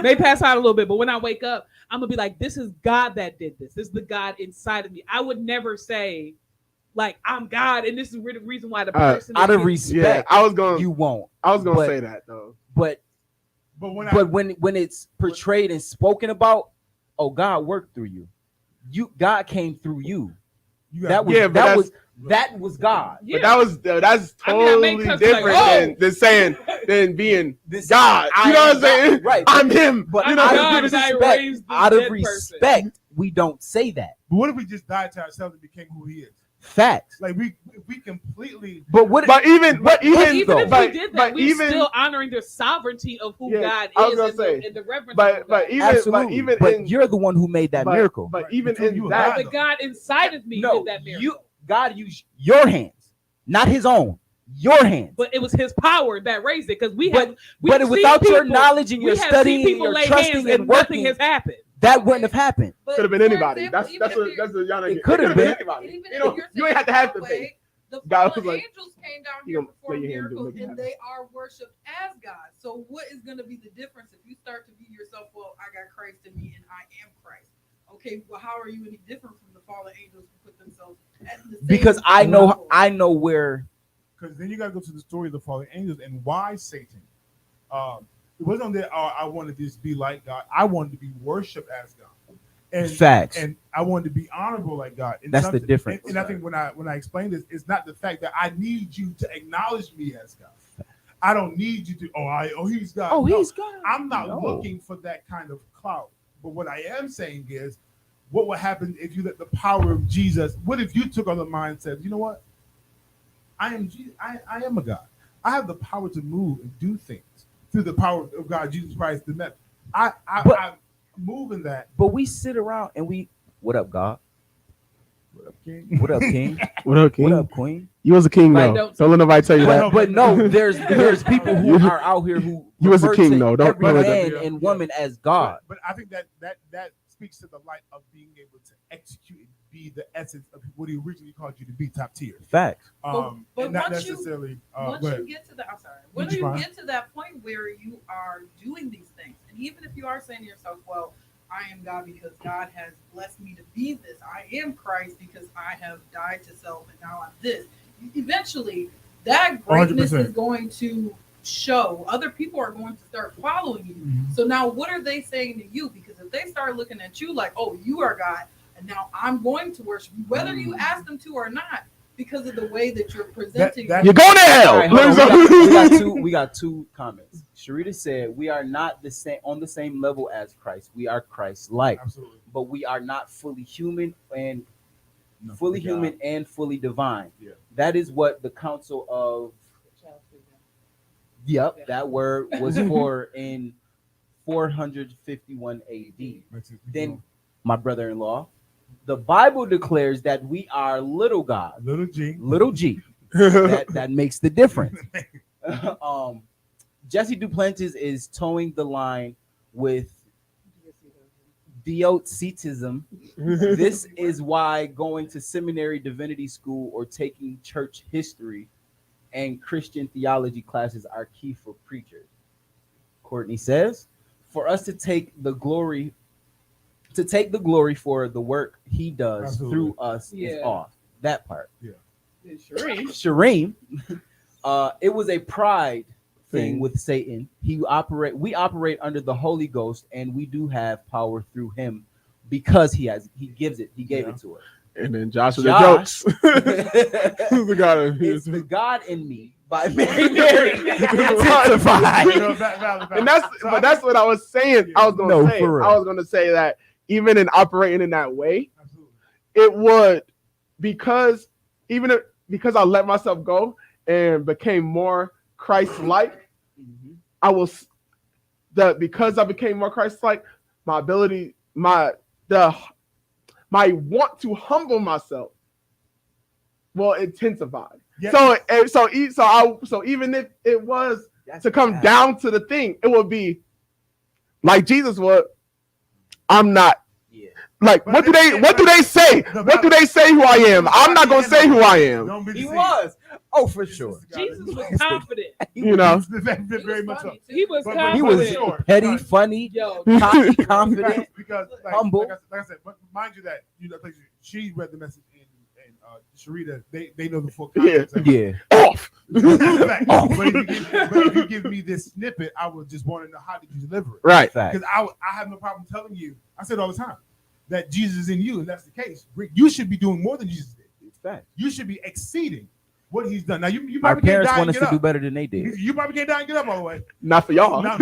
May pass out a little bit, but when I wake up, I'm gonna be like, "This is God that did this. This is the God inside of me." I would never say, like, "I'm God," and this is the reason why the person Out of is- respect, I was going. you won't. I was going to but- say that though. But But when but when it's portrayed and spoken about, oh, God worked through you. God came through you. you That was Yeah, but that was God. Yeah. But that's I mean, I totally make cuts like, different oh! than saying than being This God. I You know am what I'm saying? God. Right. I'm him. But I'm out God of and I respect, raised the out of dead person. respect, we don't say that. But what if we just died to ourselves and became who he is? Facts. Like we completely. But what? But even Even if though. we but- did that, but we're even- still honoring the sovereignty of who Yeah, God I was is gonna and, say, and the reverence. but of but God. even Absolutely. but even But in you're the one who made that but- miracle. But Right. even Between in you and that, the God inside of me no, did that miracle. God used your hands, not his own. Your hands. But it was His power that raised it because But we've without seen your people- knowledge and we your have studying seen and people your lay trusting hands and and nothing working, has happened. that wouldn't have happened. But could have been for anybody. example, even if you're- That's a y'all It nigga. could have been. anybody. even if You know, you're you ain't have to have the saying faith. The God fallen was like, angels came down you here gonna before lay your hand and do miracles, it, and they are worshipped as God. So what is going to be the difference if you start to view yourself? Well, I got Christ in me, and I am Christ. Okay, well, how are you any different from the fallen angels who put themselves at the same Because level? I know where. Because then you got to go to the story of the fallen angels and why Satan. It wasn't that I wanted to just be like God. I wanted to be worshipped as God. And Facts. And I wanted to be honorable like God. And That's the something- difference. And I think when I explain this, it's not the fact that I need you to acknowledge me as God. I don't need you to. He's God. Oh, No, he's God. I'm not No. looking for that kind of clout. But what I am saying is, what would happen if you let the power of Jesus? What if you took on the mindset? You know what? I am Jesus. I am a God. I have the power to move and do things through the power of God, Jesus Christ. I move in that. But we sit around and we. What up, God? What up, King? What up, King? What up, King? What up, Queen? You was a king Right, though. Don't let nobody tell you that. But no, there's people who are out here who You was a refer king, to though. Don't- every don't let man that- and woman as God. But I think that speaks to the light of being able to execute and be the essence of what he originally called you to be, top tier. Facts. But And not once you- necessarily. Once go you ahead. get to that, I'm sorry. When You're you fine. get to that point where you are doing these things, and even if you are saying to yourself, "Well, I am God because God has blessed me to be this. I am Christ because I have died to self, and now I'm this." Eventually, that greatness 100%. is going to show. Other people are going to start following you. Mhm. So now, what are they saying to you? Because if they start looking at you like, "Oh, you are God," and now I'm going to worship you, whether you ask them to or not, because of the way that you're presenting. that- You're going to hell. All right, hold on. We got two comments. Sharita said we are not the same on the same level as Christ. We are Christ-like, Absolutely. but we are not fully human and No, fully God. human and fully divine. Yeah. That is what the Council of that word was for in 451 AD. Then, my brother-in-law, the Bible declares that we are little God, little G. little G. that makes the difference. Jesse Duplantis is towing the line with Deocetism. This is why going to seminary, divinity school, or taking church history and Christian theology classes are key for preachers. Courtney says, for us to take the glory for the work he does Absolutely. through us is Yeah. off. That part. Sheree. Shareem, it was a pride thing Thing. with Satan. We operate under the Holy Ghost, and we do have power through him because he gave it to us. And then Josh with Josh. the jokes. Who's the God of It's the God in me, by Mary intensified. And that's what I was saying. I was gonna say. for real. I was gonna say that even in operating in that way, it would because because I let myself go and became more Christ-like. I was because I became more Christ-like. My ability, my want to humble myself will intensify. Yeah. So even if it was to come down to the thing, it would be like Jesus would. I'm not. Yeah. Like what do they say? What do they say who I am? I'm not gonna say who I am. He was. Oh, for sure. Jesus was confident. You know. Very much so. He was But confident. He was petty, funny, Yo, confident, because humble. Like I said, but mind you that she read the message in Sharita. They know the full context. Yeah. Off. But if you give me this snippet, I would just want to know how did you deliver it. Right. Because I have no problem telling you. I said all the time that Jesus is in you, and that's the case. You should be doing more than Jesus did. Fact. You should be exceeding what he's done. Now you Our probably can't parents die want and us get to do up. better than they did. You probably can't die and get up all the way. Not for y'all. No,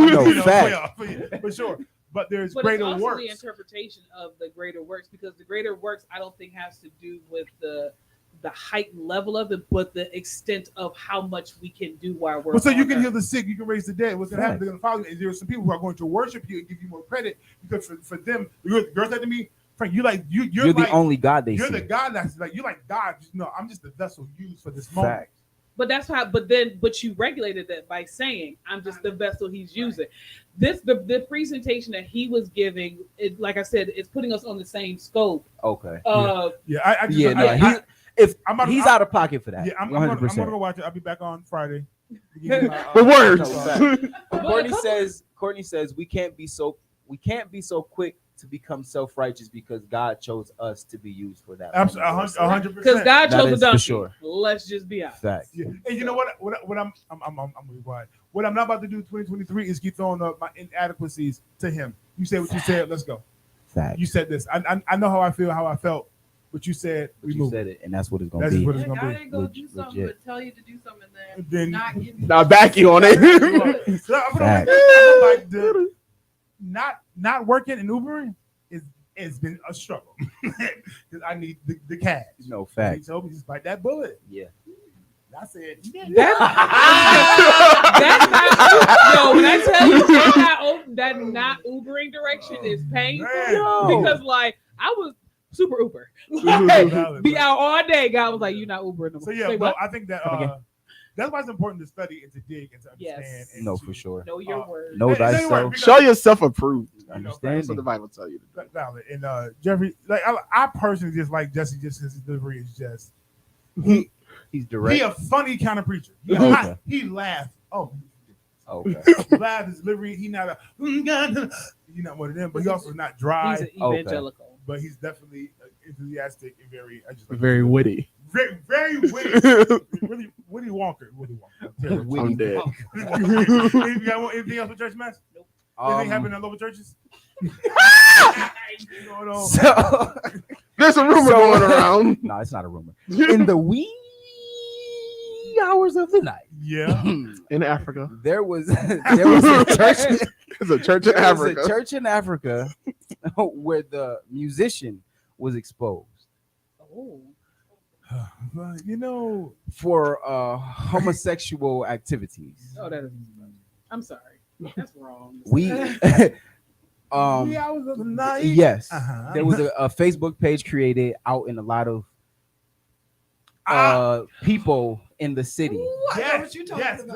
fact. For sure. But there's but greater it's also works. the interpretation of the greater works, because the greater works I don't think has to do with the heightened level of it, but the extent of how much we can do while we're. Well, so you can earth. heal the sick, you can raise the dead. What's going to happen? They're going to follow you. And there are some people who are going to worship you and give you more credit because for them, the girl said to me, Frank, you're like you're the like, only God they you're see. the God that's like you're like God. No, I'm just the vessel used for this moment. Fact. But that's how. But you regulated that by saying, "I'm just the vessel he's using." The presentation that he was giving, like I said, it's putting us on the same scope. Okay. He's out of pocket for that. Yeah, I'm 100%. gonna go watch it. I'll be back on Friday. The words. Courtney says we can't be so quick to become self-righteous because God chose us to be used for that. Absolutely, 100%. Because God chose a donkey. Sure. Let's just be honest. Fact. Yeah. And you know what? I'm really quiet. What I'm not about to do in 2023 is keep throwing up my inadequacies to him. You said what you said. Let's go. Fact. You said this. I know how I feel, how I felt. But you said you said it, and that's what it's gonna that's be. What it's gonna God be. ain't gonna do something, but tell you to do something, Then not give you. Now back you on it. So not working and Ubering it's been a struggle because I need the cash. No fact. He told me just bite that bullet. Yeah. I said, that's not, when I tell you that not Ubering direction is painful, because like I was super Uber, be out all day. God was like, "You're not Ubering." No more. So yeah, but I think that that's why it's important to study and to dig and to understand. Yes. And no, for sure. Know your word. Know thyself. Show yourself approved. Understand. That's what the Bible tell you. Valid. And Jeffrey, like I personally just like Jesse just because his delivery is just he's direct. He a funny kind of preacher. He laughs. Oh, okay. Laugh his delivery. He not he not one of them, but he also not dry. He's an evangelical. Okay. But he's definitely enthusiastic and very very witty. Very witty. Willy Wonka. I'm dead. Anything else with church mess? Nope. Anything happen in local churches? So there's a rumor going around. No, it's not a rumor. In the wee hours of the night. Yeah. In Africa. There was a church. There's a church in Africa. There's a church in Africa where the musician was exposed. Oh. For homosexual activities. Oh, that is. I'm sorry. That's wrong. Hours of the night. Yes. There was a Facebook page created out in a lot of people in the city. Yes,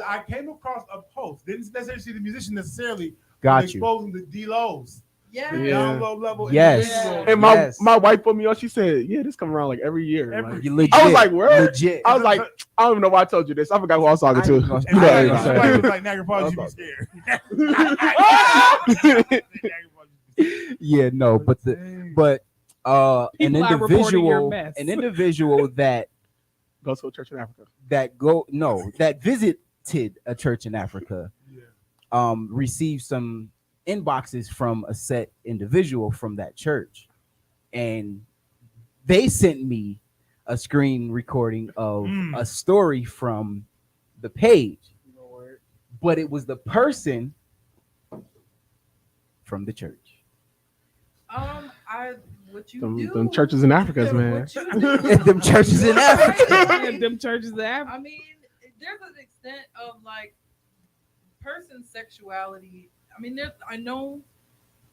I came across a post. Didn't necessarily see the musician necessarily. Got you. Exposing the D-Lows. Yeah. Down low level. Yes. And my wife put me on. She said, "Yeah, this come around like every year." Legit, I was like, "Where?" Legit. I was like, "I don't even know why I told you this. I forgot who I was talking to." Like Niagara Falls, you be scared. Yeah, no, but an individual that goes to a church in Africa. That visited a church in Africa. Received some inboxes from a set individual from that church, and they sent me a screen recording of a story from the page, but it was the person from the church. I what you Them, do? them churches in Africa, man. What you do? Them churches in Africa. And them churches that I mean, there's an extent of like person's sexuality. I mean, there's I know.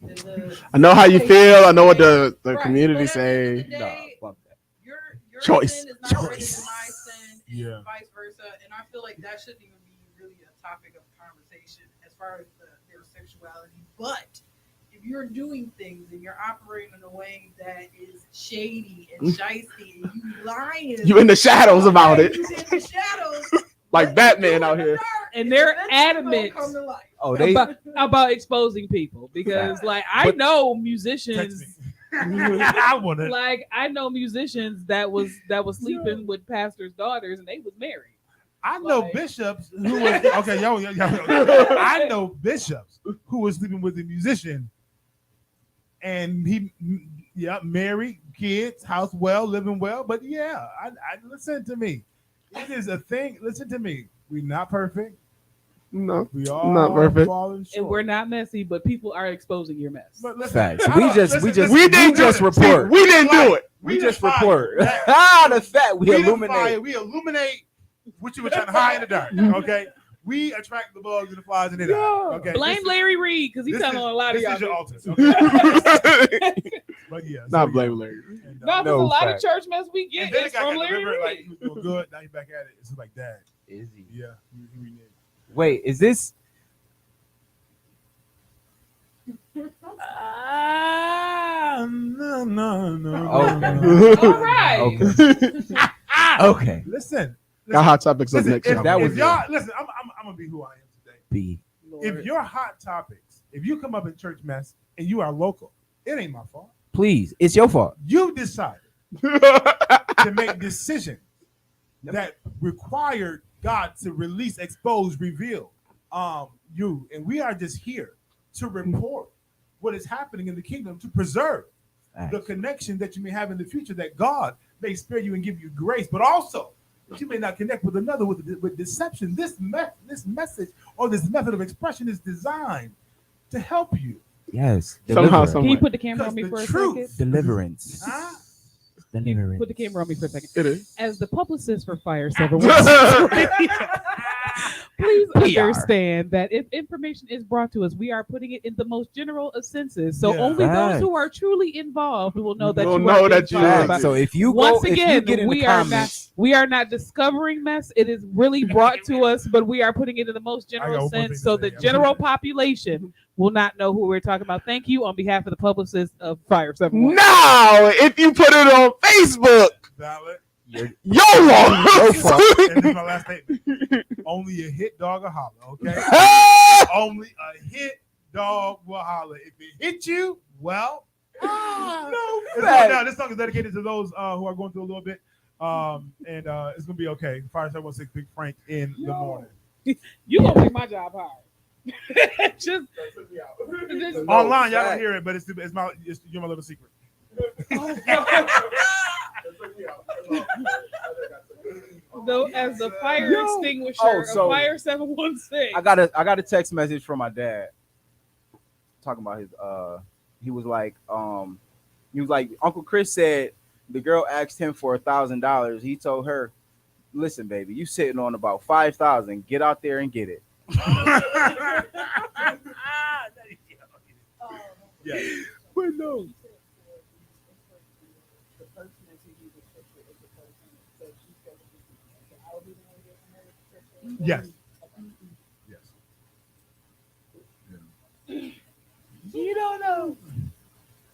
There's I know how you feel. I know what the Right, community but at the end of say. the Nah, day, fuck that. your Choice. sin is not greater than my sin, and Yeah. vice versa. And I feel like that shouldn't even be really a topic of conversation as far as their sexuality. But if you're doing things and you're operating in a way that is shady and shysty, and you lying, You in the shadows about it. You in the shadows, Like what Batman you do out in the here. dark And is they're eventually gonna adamant. come to life. Oh, they about exposing people because like I But- know Text musicians me. I want it. like I know musicians that was sleeping with pastors' daughters and they was married. I know Like- bishops who was okay. Yo. I know bishops who was sleeping with a musician, and he, married, kids, house well, living well. But yeah, I listen to me. It is a thing. Listen to me. We're not perfect. No, We all not perfect. falling short. And we're not messy, but people are exposing your mess. But listen, Facts. I We don't- just listen, we listen, just report. We didn't do it. We the just fire. report. That- The fact we We the illuminate. fire. We illuminate what you were trying to hide in the dark. Okay. We attract the bugs and the flies in the dark. Okay. Blame Larry Reed because he's This telling is, on a lot of this y'all. is your niggas. altar. Okay. But yeah. Not blame Larry. And, No, because No a lot fact. of church mess we get and then is the guy from got Larry delivered, like Reed. he was doing good. Now he's back at it. It's like, Dad. Is he? Yeah. He reneged. Wait, is this? No. Okay. All right. Okay. Okay. Listen. Got hot topics up Listen, next. if, y'all. that was if y'all listen, I'm gonna be who I am today. B. If your hot topics, if you come up in church mess and you are local, it ain't my fault. Please, it's your fault. You decided to make decisions that required God to release, expose, reveal you. And we are just here to report what is happening in the kingdom to preserve the connection that you may have in the future, that God may spare you and give you grace, but also that you may not connect with another with deception. This message or this method of expression is designed to help you. Yes. Somehow, Deliverance. some Can you way. put the camera on me Because for the a truth- second? Deliverance. Huh? Deliverance. Put the camera on me for a second. It is. As the publicist for Fire 716, please PR. understand that if information is brought to us, we are putting it in the most general of senses. So Yeah. only those Facts. who are truly involved will know that Will you know are that being you- talked Facts. about. So if you Once go, if again, you get in we the are comments, not discovering mess. It is really brought to us, but we are putting it in the most I got general one more thing sense to so say. the general population will not know who we're talking about. Thank you on behalf of the publicist of Fire 716. Now, if you put it on Facebook, Valid. you're your no loss. fault. And this is my last statement. Only a hit dog will holler, okay? Only a hit dog will holler. If it hit you, well, no. Now, this song is dedicated to those who are going through a little bit. And it's gonna be okay. Fire 716 Big Frank in the morning. You gonna make my job hard. just Online, y'all don't hear it, but it's you're my little secret. though as the fire extinguisher Oh, so- of Fire 716. I got a text message from my dad talking about his he was like Uncle Chris said the girl asked him for $1,000. He told her, listen, baby, you sitting on about 5,000. Get out there and get it. Yeah. But no. Yes. Yes. You don't know.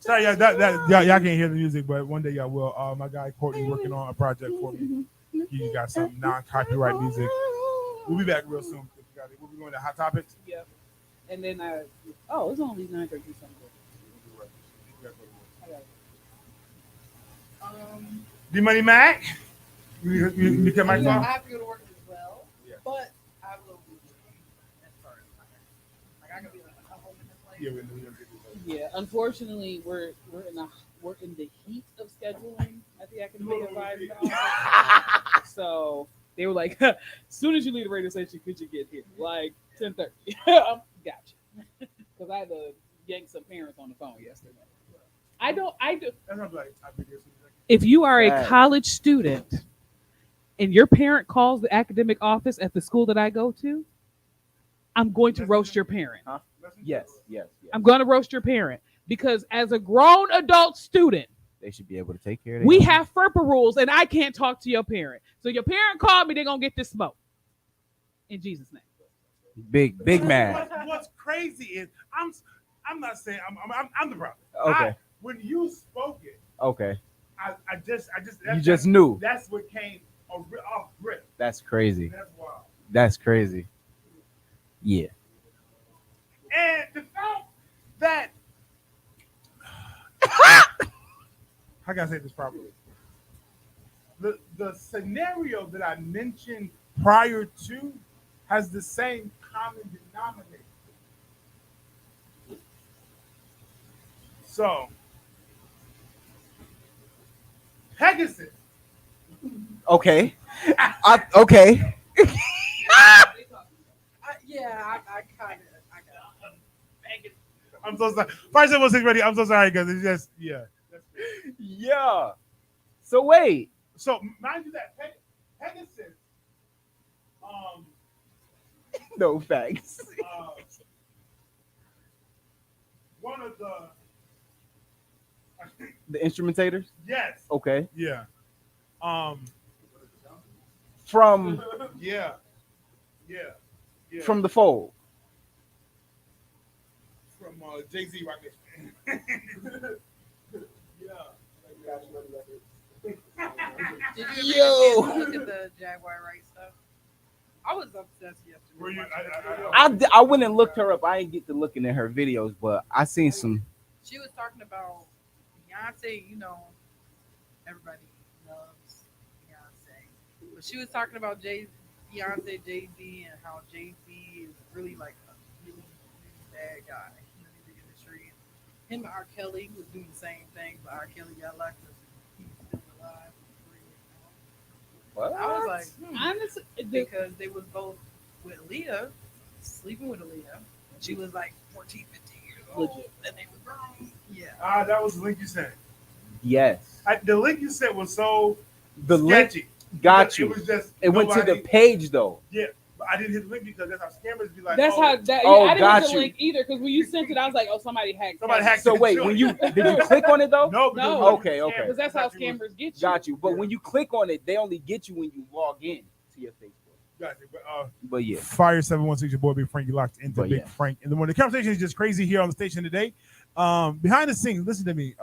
Sorry, y'all can't hear the music, but one day y'all will. My guy Courtney working on a project for me. He got some non-copyright music. We'll be back real soon. We'll be going to Hot Topics. Yeah. And then it's only 9:30 something. D Money Mac. You get my I phone? have to go to work as well, Yeah. but I will be as far as like I can be like a couple minutes late. Yeah, we know. Yeah, unfortunately, we're in the heat of scheduling at the academic advisory office. So They were like, as soon as you leave the radio station, could you get here? Like 10:30. Gotcha. Because I had to yank some parents on the phone yesterday. I don't. I do. That's not like I'll be there soon as I If you are a Facts. college student and your parent calls the academic office at the school that I go to, I'm going to roast your parent. Huh? can. Yes, yes, yes. I'm going to roast your parent because as a grown adult student, They should be able to take care of their we own. have FERPA rules and I can't talk to your parent. So your parent called me, they're going to get this smoke. In Jesus' name. big man. What's crazy is I'm not saying I'm the problem. Okay. When you spoke it, Okay. I just You just knew. That's what came off rip. That's crazy. That's wild. That's crazy. Yeah. And the fact that how can I say this properly? The scenario that I mentioned prior to has the same common denominator. So Pegasus. Okay. Okay. Yeah, I kind of. I got it. I'm so sorry. 576 ready. I'm so sorry, guys. It's just Yeah. So wait. So mind you that Pegasus, No facts. uh, one of the The instrumentators. yes, Okay. yeah, From yeah, yeah, yeah. from the fold. From Jay-Z Rock Nation. Yeah. Did you Yo. ever look at the Jaguar Wright stuff? I was obsessed yesterday. Were you? I went and looked her up. I didn't get to looking at her videos, but I seen some. She was talking about Beyonce. You know, everybody loves Beyonce, but she was talking about Beyonce, Jay Z, and how Jay Z is really like a really, really bad guy in the music industry. Him and R. Kelly was doing the same thing, but R. Kelly got left because he's still alive. What? I was like, Honestly, because they was both with Aaliyah, sleeping with Aaliyah. She was like 14, 15 years old, Legit. and they were grown. Yeah. That was the link you sent. Yes. The link you sent was so The link sketchy. got It you. was just It went to the nobody- page though. Yeah, but I didn't hit the link because that's how scammers be like. that's oh, how that. Oh, I didn't got get the you. link either because when you sent it, I was like, oh, somebody hacked. Somebody hacked So it. wait, when you did you click on it though? No, No. Okay, okay. Because that's how scammers get you. Got you. But when you click on it, they only get you when you log in to your Facebook. Got you. But yeah. Fire 716, your boy Big Frank. You locked into But Big yeah. Frank in the morning. The conversation is just crazy here on the station today. Behind the scenes, listen to me.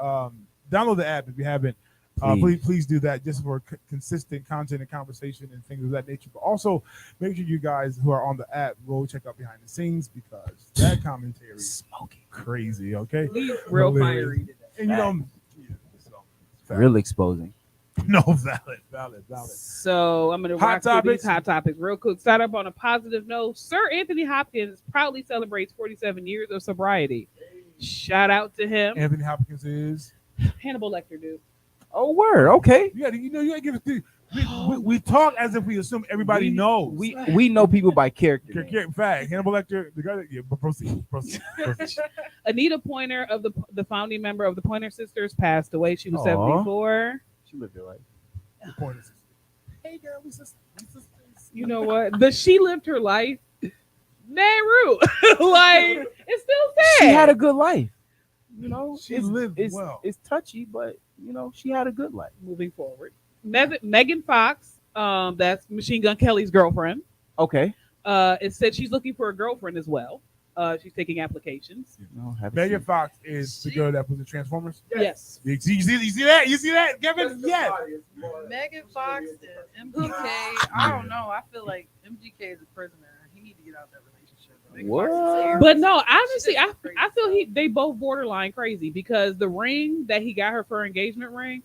Download the app if you haven't. Please do that just for consistent content and conversation and things of that nature. But also make sure you guys who are on the app go check out behind the scenes because that commentary is Smoking. crazy. Okay, He's real Literally. fiery today. and you know, so, Real exposing. no valid. So I'm gonna Hot rock through topics. these hot topics real quick. Start up on a positive note. Sir Anthony Hopkins proudly celebrates 47 years of sobriety. Shout out to him. Anthony Hopkins is. Hannibal Lecter, dude. Oh word. Okay. You gotta give it. We talk as if we assume everybody knows. We know people by character. In fact, Hannibal Lecter, the guy that, but proceed. Anita Pointer of the founding member of the Pointer Sisters passed away. She was Aw. 74. She lived her life. Hey girl, we sisters. You know what? She lived her life. Nehru. Like, it's still sad. She had a good life. You know, She lived it's, well. It's touchy, but you know, she had a good life. Moving forward. Megan Fox, that's Machine Gun Kelly's girlfriend. Okay. It said she's looking for a girlfriend as well. She's taking applications. No, haven't Megan seen- Fox is the girl that was in Transformers. Yes. You see that? You see that, Kevin? Yes. Megan Fox and MGK. I don't know. I feel like MGK is a prisoner. He need to get out that relationship. Megan Fox is What? terrible. But no, honestly, She I does crazy I feel stuff. they both borderline crazy because the ring that he got her for her engagement ring,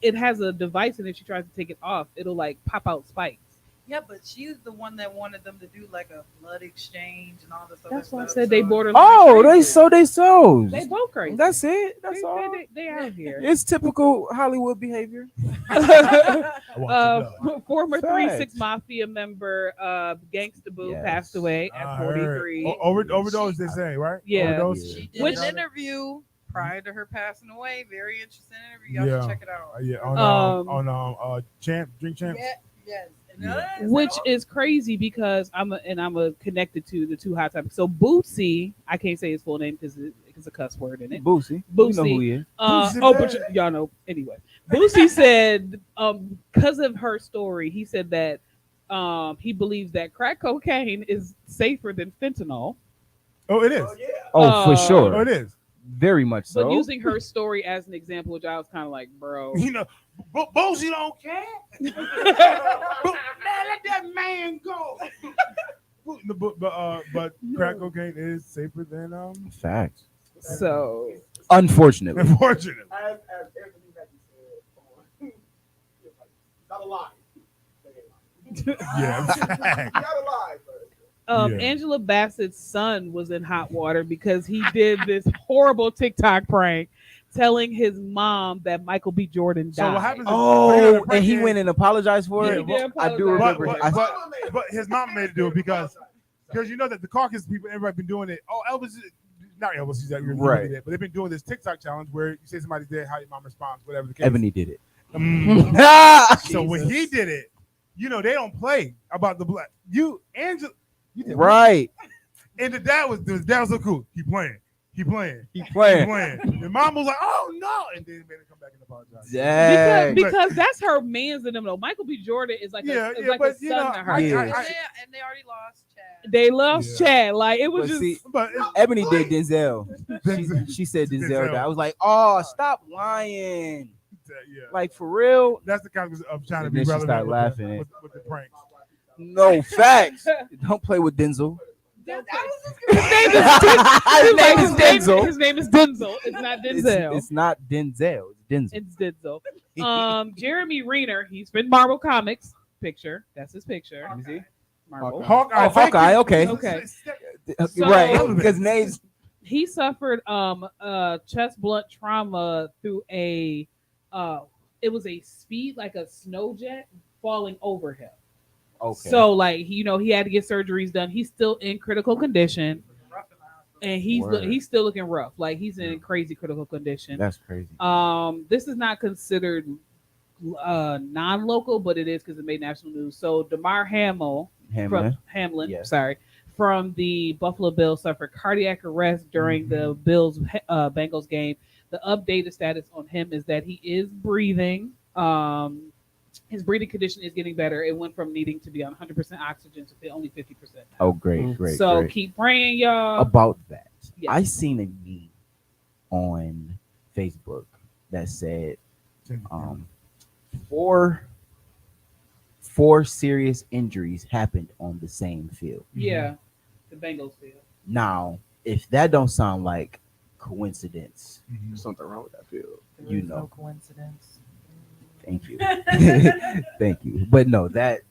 it has a device in it. She tries to take it off, it'll like pop out spikes. Yeah, but she's the one that wanted them to do like a blood exchange and all this other That's why I stuff. said they So borderline. Oh, they crazy. sold their souls. They both crazy. That's it. That's They, all. they out here. It's typical Hollywood behavior. I want your blood. Former 3-6 Facts. Mafia member, Gangsta Boo, Yes. passed away at I heard. 43. Overdose, they say, right? Yeah. Overdose. she did Which- an interview prior to her passing away. Very interesting interview. Y'all Yeah. should check it out. Yeah, Um, on Champ, Drink Champs. Yeah, yes. And Yeah. Which is crazy because I'm connected to the two hot topics. So Bootsy, I can't say his full name because it's a cuss word in it. Boosie. Boosie. You know who he is. Boosie But bad. y'all know anyway. Boosie said, because of her story, he said that he believes that crack cocaine is safer than fentanyl. Oh, it is. Oh, for Uh, sure. Oh, it is. Very much so. But using her story as an example, which I was kind of like, bro. You know, Bosie don't care. Man, let that man go. But crack cocaine is safer than Facts. So Unfortunately. unfortunately. As Anthony Mackie said, not a lie. Yeah. Not a lie, but Yeah. Angela Bassett's son was in hot water because he did this horrible TikTok prank telling his mom that Michael B. Jordan died. So what happens? Oh, and he went and apologized for Yeah, it. well, I do apologize. remember. but his mom made it do it because you know that the caucus people, everybody been doing it. Oh, Elvis, not Elvis, he's Right. dead, but they've been doing this TikTok challenge where you say somebody's dead, how your mom responds, whatever the case. Ebony did it. So when he did it, you know they don't play about the black. Angela, you did Right. And the dad was so cool. He playing. He He playing. playing. And mom was like, "Oh no!" And then made him come back and apologize. Dang. because that's her man's in them though. Michael B. Jordan is like Yeah, a, is yeah, like but, a you son know, to her. I- Yeah. And they already lost Chad. They lost Yeah. Chad. Like it was But just see, But Ebony did Denzel. Denzel. She said Denzel. Denzel. died. I was like, oh, stop lying. yeah, Like for real. that's the kind of trying to And be then she relevant started with laughing. with the pranks. No facts. Don't play with Denzel. his His name is Denzel. His name is Denzel. It's not Denzel. It's not Denzel. It's Denzel. It's Denzel. Jeremy Renner. He's been Marvel Comics. Picture. That's his picture. Let me see. Marvel. Hawkeye. Oh, Hawkeye. Okay. Okay. So- Right. Because names. He suffered chest blunt trauma through it was a speed like a snow jet falling over him. Okay. So like he had to get surgeries done. He's still in critical condition, and Word. he's still looking rough. Like he's in crazy critical condition. That's crazy. This is not considered non-local, but it is because it made national news. So Damar Hamlin, Yes. from the Buffalo Bills suffered cardiac arrest during the Bills Bengals game. The updated status on him is that he is breathing. His breathing condition is getting better. It went from needing to be on 100% oxygen to only 50%. Oh, great, great, So great. keep praying, y'all. About that, Yes. I seen a meme on Facebook that said four serious injuries happened on the same field. Yeah, the Bengals field. Now, if that don't sound like coincidence, there's something wrong with that field. you know. No coincidence. Thank you. Thank you. But no, that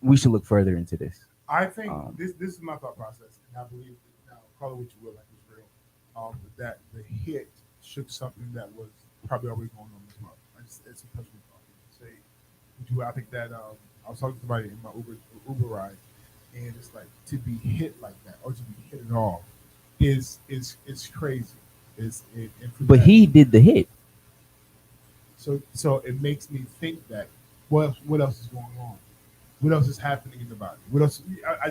we should look further into this. I think this is my thought process, and I believe now call it what you will, like it's real. That the hit shook something that was probably already going on this month. It's a personal thought. Say, I think that I was talking to somebody in my Uber ride, and it's like to be hit like that or to be hit at all is crazy. But he did the hit. So it makes me think that what else is going on? What else is happening in the body? What else?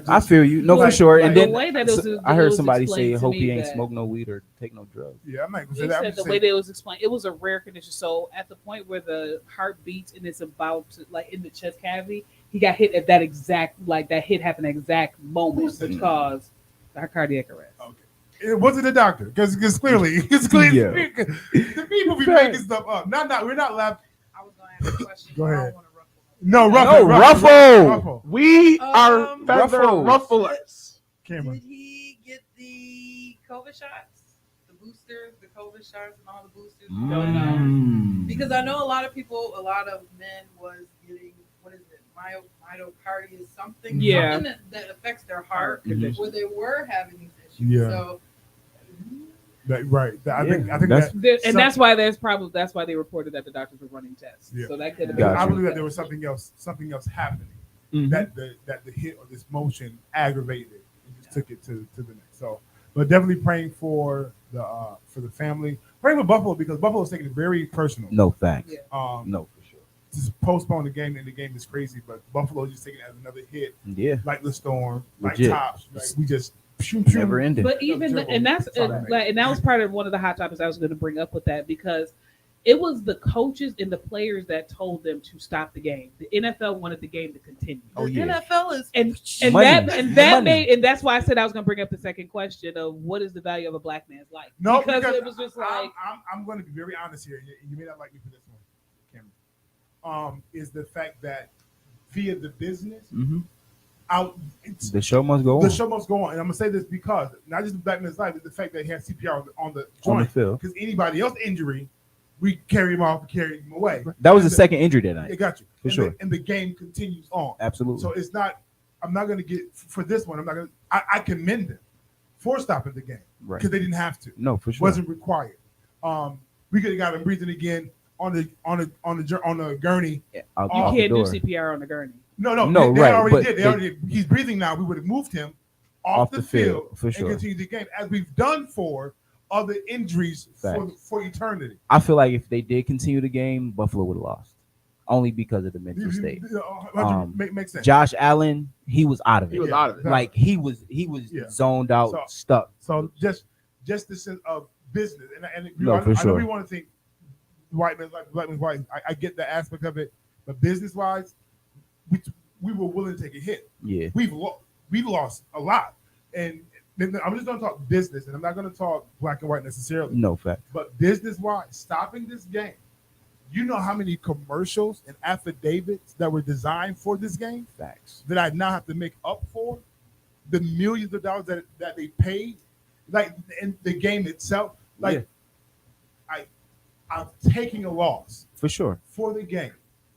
I feel you. No, for sure. And the then way that I heard was somebody explained say, to "Hope me he ain't that- smoke no weed or take no drugs." Yeah, I'm not gonna He say that. I'm said just the saying- way that it was explained, it was a rare condition. So at the point where the heart beats and it's about to, like in the chest cavity, he got hit at that exact that hit happened at exact moment that caused the cardiac arrest. Okay. It wasn't a doctor because clearly Yeah. the people be making stuff up. We're not laughing. I was going to ask a question. Go but I ahead. don't wanna ruffle No, No, ruffle. ruffle. We are Um, feather Ruffles. rufflers. Cameron. Did he get the COVID shots, the boosters, the COVID shots, and all the boosters? Don't know. Mm. Because I know a lot of people, a lot of men was getting what is it, myocarditis, something, Yeah. something that affects their heart, Mhm. where they were having these issues. Yeah. So Right. I think That's- that And that's why that's why they reported that the doctors were running tests. Yeah. So that could have Gotcha. been. I believe that there was something else happening Mhm. that the hit or this motion aggravated and just took it to the next. So, but definitely praying for the family, praying for Buffalo because Buffalo's taking it very personal. No facts. Yeah. No, for sure. Just postpone the game, and the game is crazy. But Buffalo just taking it as another hit, Yeah. like the storm, like Legit. Tops. Like we just pew, pew. Never ended. But even and that's like, and that was part of one of the hot topics I was going to bring up with that, because it was the coaches and the players that told them to stop the game. The NFL wanted the game to continue. Oh, the yeah. NFL is And Money. that Money. made, and that's why I said I was going to bring up the second question of what is the value of a black man's life? No, because it was just like I'm going to be very honest here. You may not like me for this one, Cameron. Is the fact that via the business, Mm-hmm. it's The show must go on. the show must go on. And I'm gonna say this because not just the black man's life, but the fact that he had CPR on the On the joint. field. Because anybody else injury, we carry him off and carry him away. That was the And second injury that It night. got you. For And sure. and the game continues on. Absolutely. So it's not. I'm not gonna get for this one. I'm not gonna. I commend them for stopping the game Right. because they didn't have to. No, for sure. Wasn't required. We could have got him breathing again on the gurney. Out, you out the can't do door. CPR on the gurney. No, No, they right, already but did. They already. He's breathing now. We would have moved him off the field for sure. and continued the game as we've done for other injuries for eternity. I feel like if they did continue the game, Buffalo would have lost, only because of the mental state. Makes sense. Josh Allen, he was out of it. He was out of it. Like he was Yeah. zoned out, So- stuck. So just the sense of business, and No, for I know sure. we want to think white man's life, black man's white. I get that aspect of it, but business wise, we were willing to take a hit. Yeah. We've lost a lot, and then I'm just going to talk business, and I'm not going to talk black and white necessarily. No fact. But business wise, stopping this game, you know how many commercials and affidavits that were designed for this game Facts. that I now have to make up for, the millions of dollars that they paid, like in the game itself. Like I'm taking a loss For sure. for the game.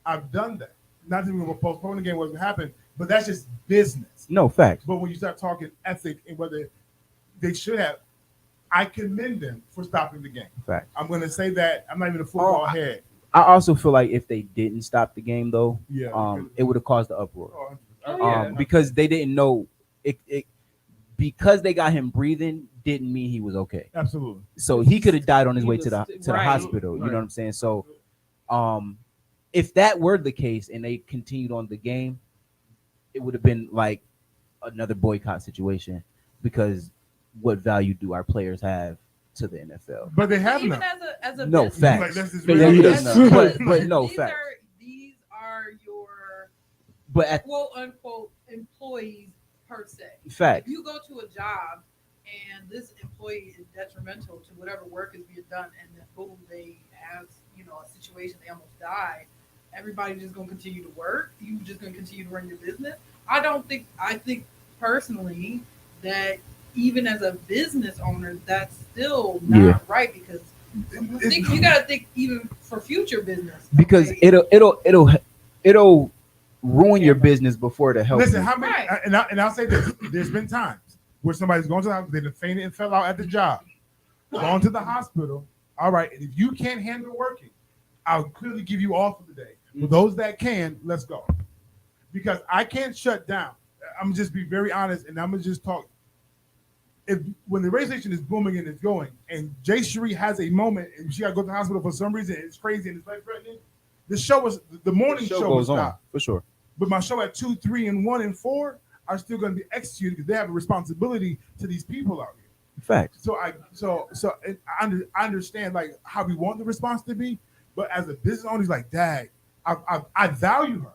I've done that. Not that we will postpone the game, wasn't happen, but that's just business. No facts. But when you start talking ethic and whether they should have, I commend them for stopping the game. Facts. I'm going to say that. I'm not even a football head. I also feel like if they didn't stop the game though, Yeah, it would have caused the uproar. Oh, yeah. Because they didn't know it because they got him breathing didn't mean he was okay. Absolutely. So he could have died on his He way was to the right. hospital. You Right. know what I'm saying? So if that were the case and they continued on the game, it would have been like another boycott situation, because what value do our players have to the NFL? But they have even none. as a No business, facts. Like, that's just Yeah, real. yeah. that's- But no these facts. these are your But at quote unquote employees per se. facts. If you go to a job and this employee is detrimental to whatever work is being done, and then boom, they have a situation, they almost die. Everybody's just gonna continue to work. You just gonna continue to run your business. I think personally that even as a business owner, that's still not Yeah. right, because you gotta think even for future business. Because okay? it'll ruin your business before it'll help Listen, you. how many? Right. And I'll say this: there's been times where somebody's going to the hospital, they've fainted and fell out at the job, gone to the hospital. All right, and if you can't handle working, I'll clearly give you off for the day. For those that can, let's go. Because I can't shut down. I'm gonna just be very honest, and I'm gonna just talk. If when the radio station is booming and it's going, and Jay Cherie has a moment and she got to go to the hospital for some reason, it's crazy and it's life threatening. The morning show goes was on stopped. for sure. But my show at 2, 3, and 1 and 4 are still going to be executed because they have a responsibility to these people out here. Facts. So I understand like how we want the response to be, but as a business owner, he's like, Dad, I value her.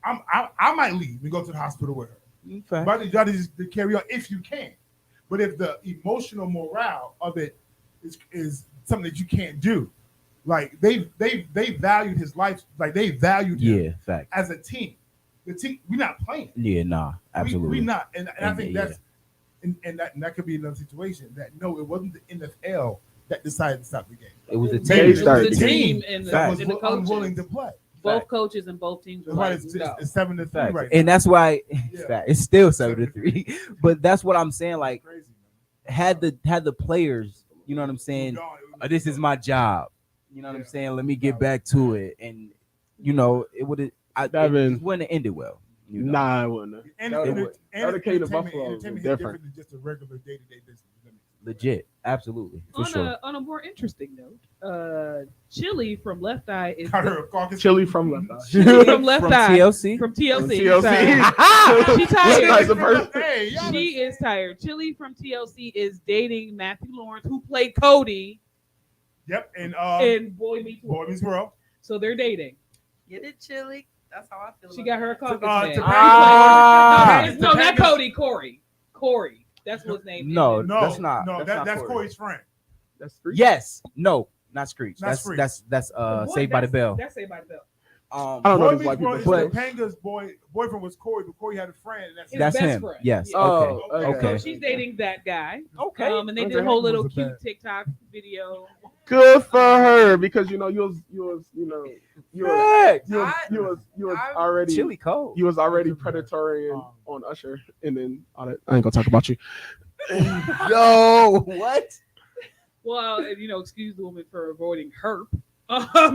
I might leave and go to the hospital with her. Facts. But you got to just carry on if you can. But if the emotional morale of it is something that you can't do, like they valued his life, like they valued him Yeah, fact. as a team. The team, we're not playing. Yeah, nah, absolutely. We not, and I think yeah. that's and that could be another situation that no, it wasn't the NFL that decided to stop the game. It was the It team. was started the the team game. and That the, was and the unwilling coaches. to play. Both Fact. coaches and both teams were That's why like, it's, no. it's 7-3 Facts. right And now. that's why Yeah. it's still 7-3. But that's what I'm saying. Like, Crazy, man. had the players, you know what I'm saying? Moved on, This is my job. You know what I'm Yeah. saying? Let me get back to it. And you know, it would have Devin. it wouldn't have ended well. You know? Nah, I wouldn't. And, That and, would've- and, that would've came to entertainment, Buffalo entertainment different. hit different than just a regular day-to-day business. Legit. Absolutely. For sure. On a more interesting note, Chili from Left Eye is Got her a caucus. Chili from Left Eye. Chili from Left From Eye TLC? from TLC. From She's TLC. tired. She tired. That's the person. Hey, y'all She is tired. Chili from TLC is dating Matthew Lawrence, who played Cody Yep, and in Boy Meets World. Boy Meets World. So they're dating. Get it, Chili. That's how I feel. She about got it. her a caucus Uh, man. Topanga- Ah. No, not Topanga's- Cody. Corey. That's what his name No, is. No, that's not. No, that's not that's Corey. Corey's friend. That's three. Yes. No, not Screech. Not Screech. That's The boy- Saved by the that's- Bell. That's Saved by the Bell. I don't know Boy these Meets white World people. is But- Topanga's boyfriend was Corey, but Corey had a friend. And that's His That's best him. friend. Yes. Yeah. Oh, Okay. okay. So she's dating that guy. Okay. And they did Okay. a whole little Was a cute bad- TikTok video. Good for her because you know you was Facts. already Chili cold. you was already predatory on Usher and then all that. I ain't gonna talk about you. Yo, what? Well, and, excuse the woman for avoiding herp.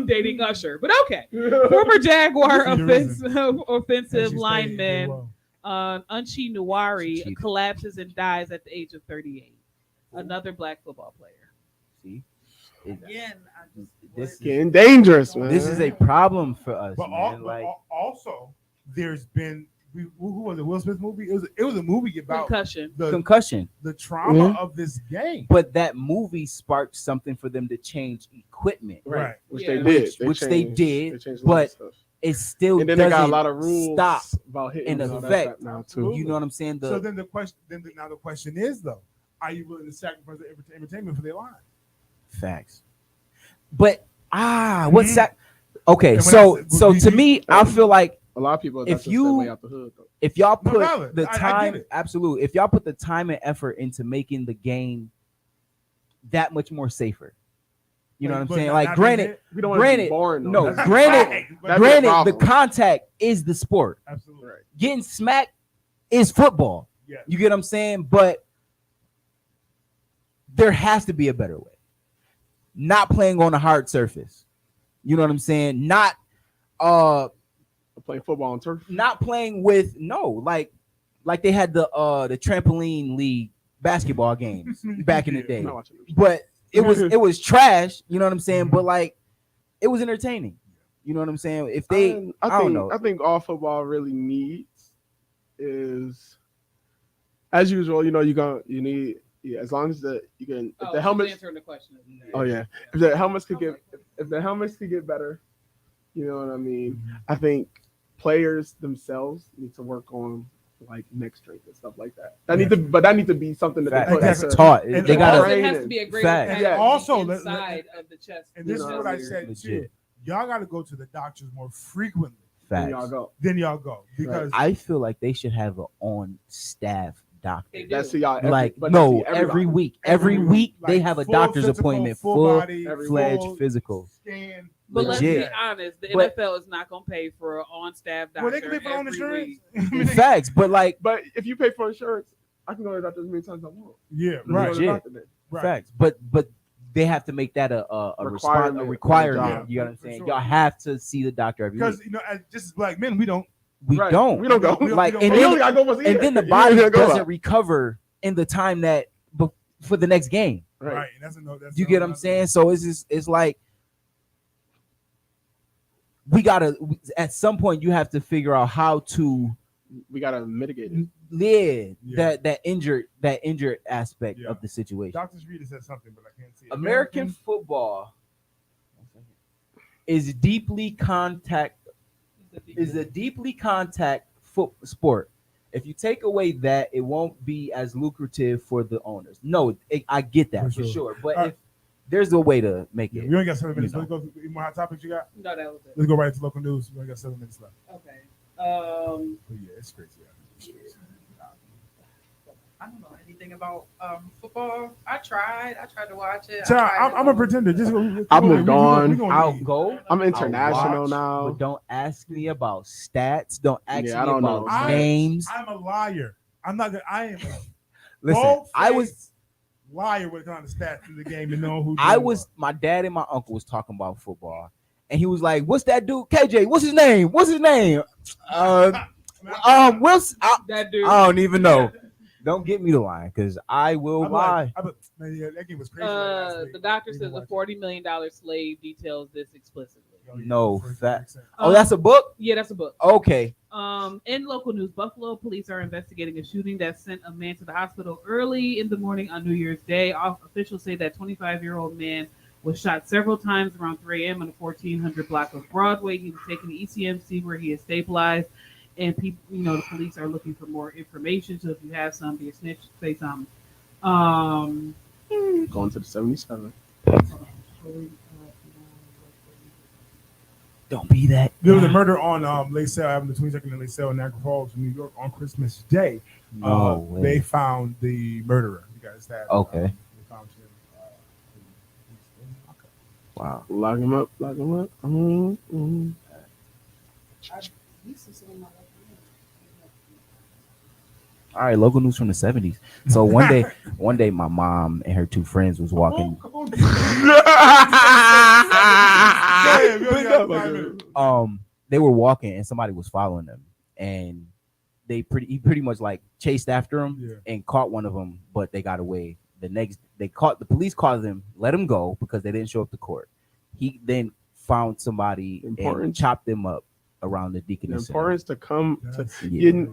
Dating Usher, but okay. Former Jaguar That's the reason. offensive She lineman stayed Unchi She Nwari cheated. collapses and dies at the age of 38. Another black football player. See, Again, I just this Getting dangerous, man. this is a problem for us, But, man. also, there's been who was it? Will Smith movie? It was a movie about Concussion. concussion. the trauma Mhm. of this game. But that movie sparked something for them to change equipment. Right. Which Yeah. they did. Which they changed- did, they changed a lot of but stuff. It still And then they got a doesn't lot of rules stop about hitting in and all that effect. stuff now too. You know what I'm saying? So then the question, now the question is though, are you willing to sacrifice the entertainment for their line? Facts. But what's that? Okay, And when so I said- so to me, I feel like A lot of people. If That's just you- their way out the hood, though. if y'all No, put valid. the I get time, it. absolutely, if y'all put the time and effort into making the game that much more safer, you know what I'm But saying? not- Like, not granted, being hit? We don't want to be Granted, boring. Though. no, That's- granted, Right. But- That'd be a granted, the problem. contact is the sport. Absolutely. Right. Getting smacked is football. Yeah. You get what I'm saying? But there has to be a better way. Not playing on a hard surface. You know what I'm saying? Not Playing football on turf. not playing with like they had the trampoline league basketball games back in the Yeah. day. I'm not watching this. But it was trash, you know what I'm saying? But like it was entertaining. You know what I'm saying? If they I don't think, know. I think all football really needs is, as usual, you need as long as you can if the helmets. Answering the question. Oh yeah, if the helmets could get if the helmets could get better, you know what I mean. I think players themselves need to work on like neck strength and stuff like that. That need to be something that Fact. they put Exactly. as a- Taught. And They also- gotta It has to be a great Fact. impact Yeah. on Also, the let- inside of the chest. And this You is know, what I legit. said too. Legit. Y'all got to go to the doctors more frequently Then facts. y'all go. than y'all go because I feel like they should have an on staff doctor. They do. That's y'all. Like but no, that's every doctor. week. Every week they like, have a full doctor's physical, appointment, full full body, fledged full physical. scan. But let's Legit. be honest, the But- NFL is not going to pay for an on-staff doctor Well, they can pay for their own every insurance. week. Facts, but like But if you pay for insurance, I can go to the doctor as many times as I want. Yeah, Just go right. to the Legit. doctor then. Right. facts. But they have to make that a Requirement. requirement. Yeah, You know what I'm for saying? sure. Y'all have to see the doctor every Because week. as just as black men, we don't. We Right. don't. We don't go. We don't- Like, we and don't- You then only gotta go once a year. and then the You body ain't gonna go doesn't out. recover in the time that for the next game. Right. Right. And that's a no. That's You a get no- what I'm saying? So it's like we gotta at some point you have to figure out how to We gotta mitigate it. live Yeah. that injured aspect Yeah. of the situation. Dr. Reader said something, but I can't see it. American football is deeply contact is a deeply contact sport. If you take away that, it won't be as lucrative for the owners. No, I get that for For sure. sure. But All if there's a way to make Yeah, it, we only got 7 minutes. You Let's go. Any more hot topics you got? No, that was it. Let's go right to local news. We only got 7 minutes left. Okay. But yeah, it's crazy. I don't know anything anything about football. I tried to watch it. I Child, tried I'm a to. pretender. Just I we, moved we on. gonna I'll leave. go. I'm I I'll international watch, now. but don't ask me about stats. Don't ask Yeah, I me don't about know. names. I'm a liar. I'm not gonna. I am a Listen, I was bold-faced liar when it comes to stats in the game and knowing who. I doing was my dad and my uncle was talking about football, and he was like, "What's that dude? KJ? What's his name? What's his name? Uh, Wilson. That dude. I don't even know. Don't get me the line, because I will lie. Man, yeah, that game was crazy. Last week. The doctor Didn't says watch a it. $40 million slave details this explicitly. Oh, yeah, No, makes that. sense. Oh, that's a book. Yeah, that's a book. Okay. In local news, Buffalo police are investigating a shooting that sent a man to the hospital early in the morning on New Year's Day. Officials say that 25-year-old man was shot several times around 3 a.m. on the 1400 block of Broadway. He was taken to ECMC where he is stabilized. And people, the police are looking for more information. So if you have some, be a snitch, say something. Um, Going to the 77. Don't be that. There was a murder on Lacelle Avenue, 22nd and Lacelle in Niagara Falls, New York, on Christmas Day. No way. They found the murderer. You guys that? Okay. They found him. Wow. Lock him up. Lock him up. All right, local news from the 70s. So one day, my mom and her two friends was walking. Come on. Yeah, we only got 5 minutes. They were walking and somebody was following them, and he pretty much like chased after them and caught one of them, but they got away. The police caught them, let them go because they didn't show up to court. He then found somebody and chopped them up around the Deaconess Center. Importance to come to Yeah.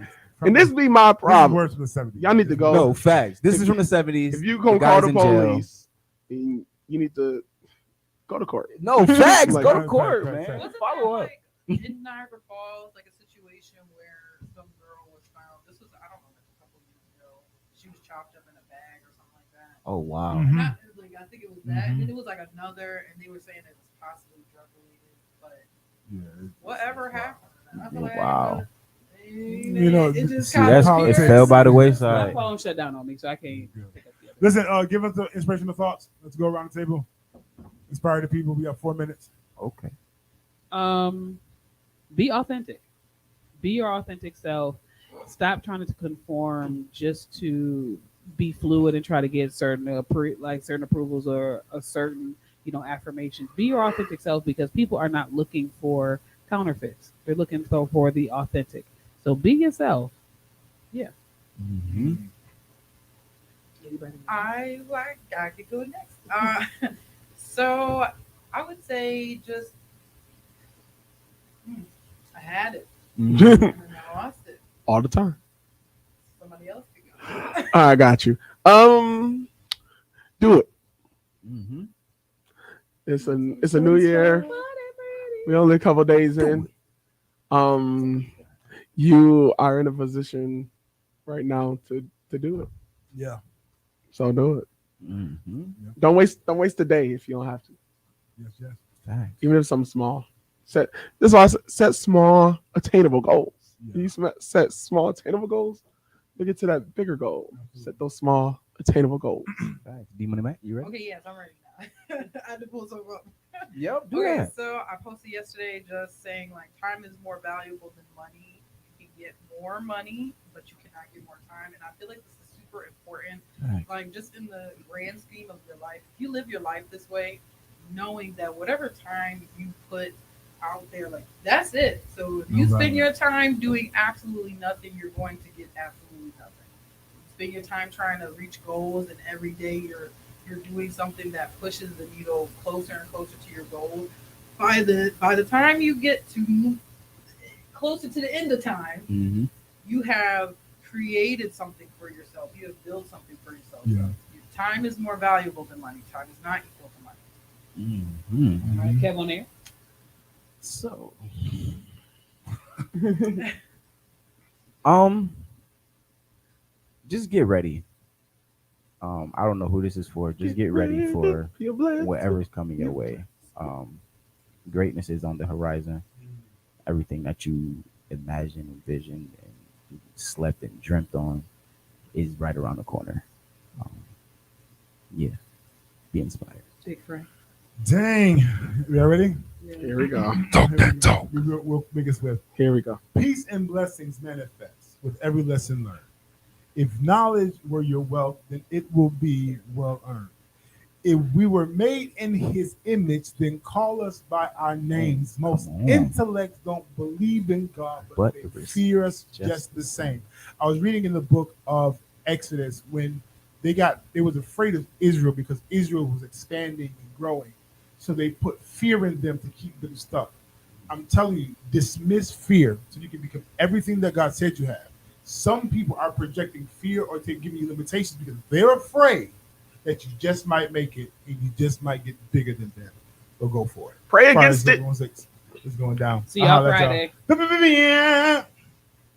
and this be my problem. Worse from the 70s. Y'all need to go. No, facts. This is from the 70s. If you gonna The call guy's the in jail. police, then you need to go to court. No, facts. Like, Go to court, fact, man. fact. Wasn't Follow there, up. like, in Niagara Falls, like a situation where some girl was found. This was, I don't know, like a couple years ago. She was chopped up in a bag or something like that. Oh wow. Mhm. Not, like, I think it was that. And then it was like another, and they were saying it was possibly drug related. But whatever happened, I feel like Wow. it just See, kind that's of it fell by the my wayside. phone shut down on me, so I can't pick up the other. Listen, give us the inspirational thoughts. Let's go around the table. Inspire the people. We got 4 minutes. Okay. Be authentic. Be your authentic self. Stop trying to conform just to be fluid and try to get certain certain approvals or a certain affirmations. Be your authentic self because people are not looking for counterfeits. They're looking for the authentic. So be yourself. Yeah. Mm-hmm. I could go next. So I would say just I had it and then I lost it. All the time. Somebody else could go. I got you. Do it. Mm-hmm. It's a new year. We only a couple days in. You are in a position right now to do it. Yeah. So do it. Mm-hmm. Don't waste the day if you don't have to. Yes. Thanks. Even if something small. This is why I set small attainable goals. Yeah. You set small attainable goals, you get to that bigger goal. Set those small attainable goals. Thanks. D-Money Mac, you ready? Okay, yes, I'm ready now. I had to pull something up. Yep. Do Okay, that. so I posted yesterday just saying like time is more valuable than money. You can get more money, but you cannot get more time. And I feel like this is super important. Thanks. Like just in the grand scheme of your life, if you live your life this way, knowing that whatever time you put out there, like that's it. So if you spend your time doing absolutely nothing, you're going to get absolutely nothing. You spend your time trying to reach goals, and every day you're doing something that pushes the needle closer and closer to your goal. By the time you get to closer to the end of time, Mm-hmm. you have created something for yourself. You have built something for yourself. Yeah. Your time is more valuable than money. Time is not equal to money. Mm-hmm. All right, Kev on air. So, just get ready. I don't know who this is for. Just get ready for whatever's coming your way. Greatness is on the horizon. Everything that you imagined, envisioned, and slept and dreamt on is right around the corner. Yeah, be inspired. Big Frank. Dang. Y'all ready? Here we go. Talk that talk. We'll make it swift. Here we go. Peace and blessings manifest with every lesson learned. If knowledge were your wealth, then it will be well earned. If we were made in his image, then call us by our names. Most Come on. intellects don't believe in God, but they fear us just the same. I was reading in the book of Exodus when they was afraid of Israel because Israel was expanding and growing. So they put fear in them to keep them stuck. I'm telling you, dismiss fear so you can become everything that God said you have. Some people are projecting fear or giving you limitations because they're afraid that you just might make it and you just might get bigger than them. So go for it. Pray Friday, against it. 716 is going down. See y'all Friday. Yeah.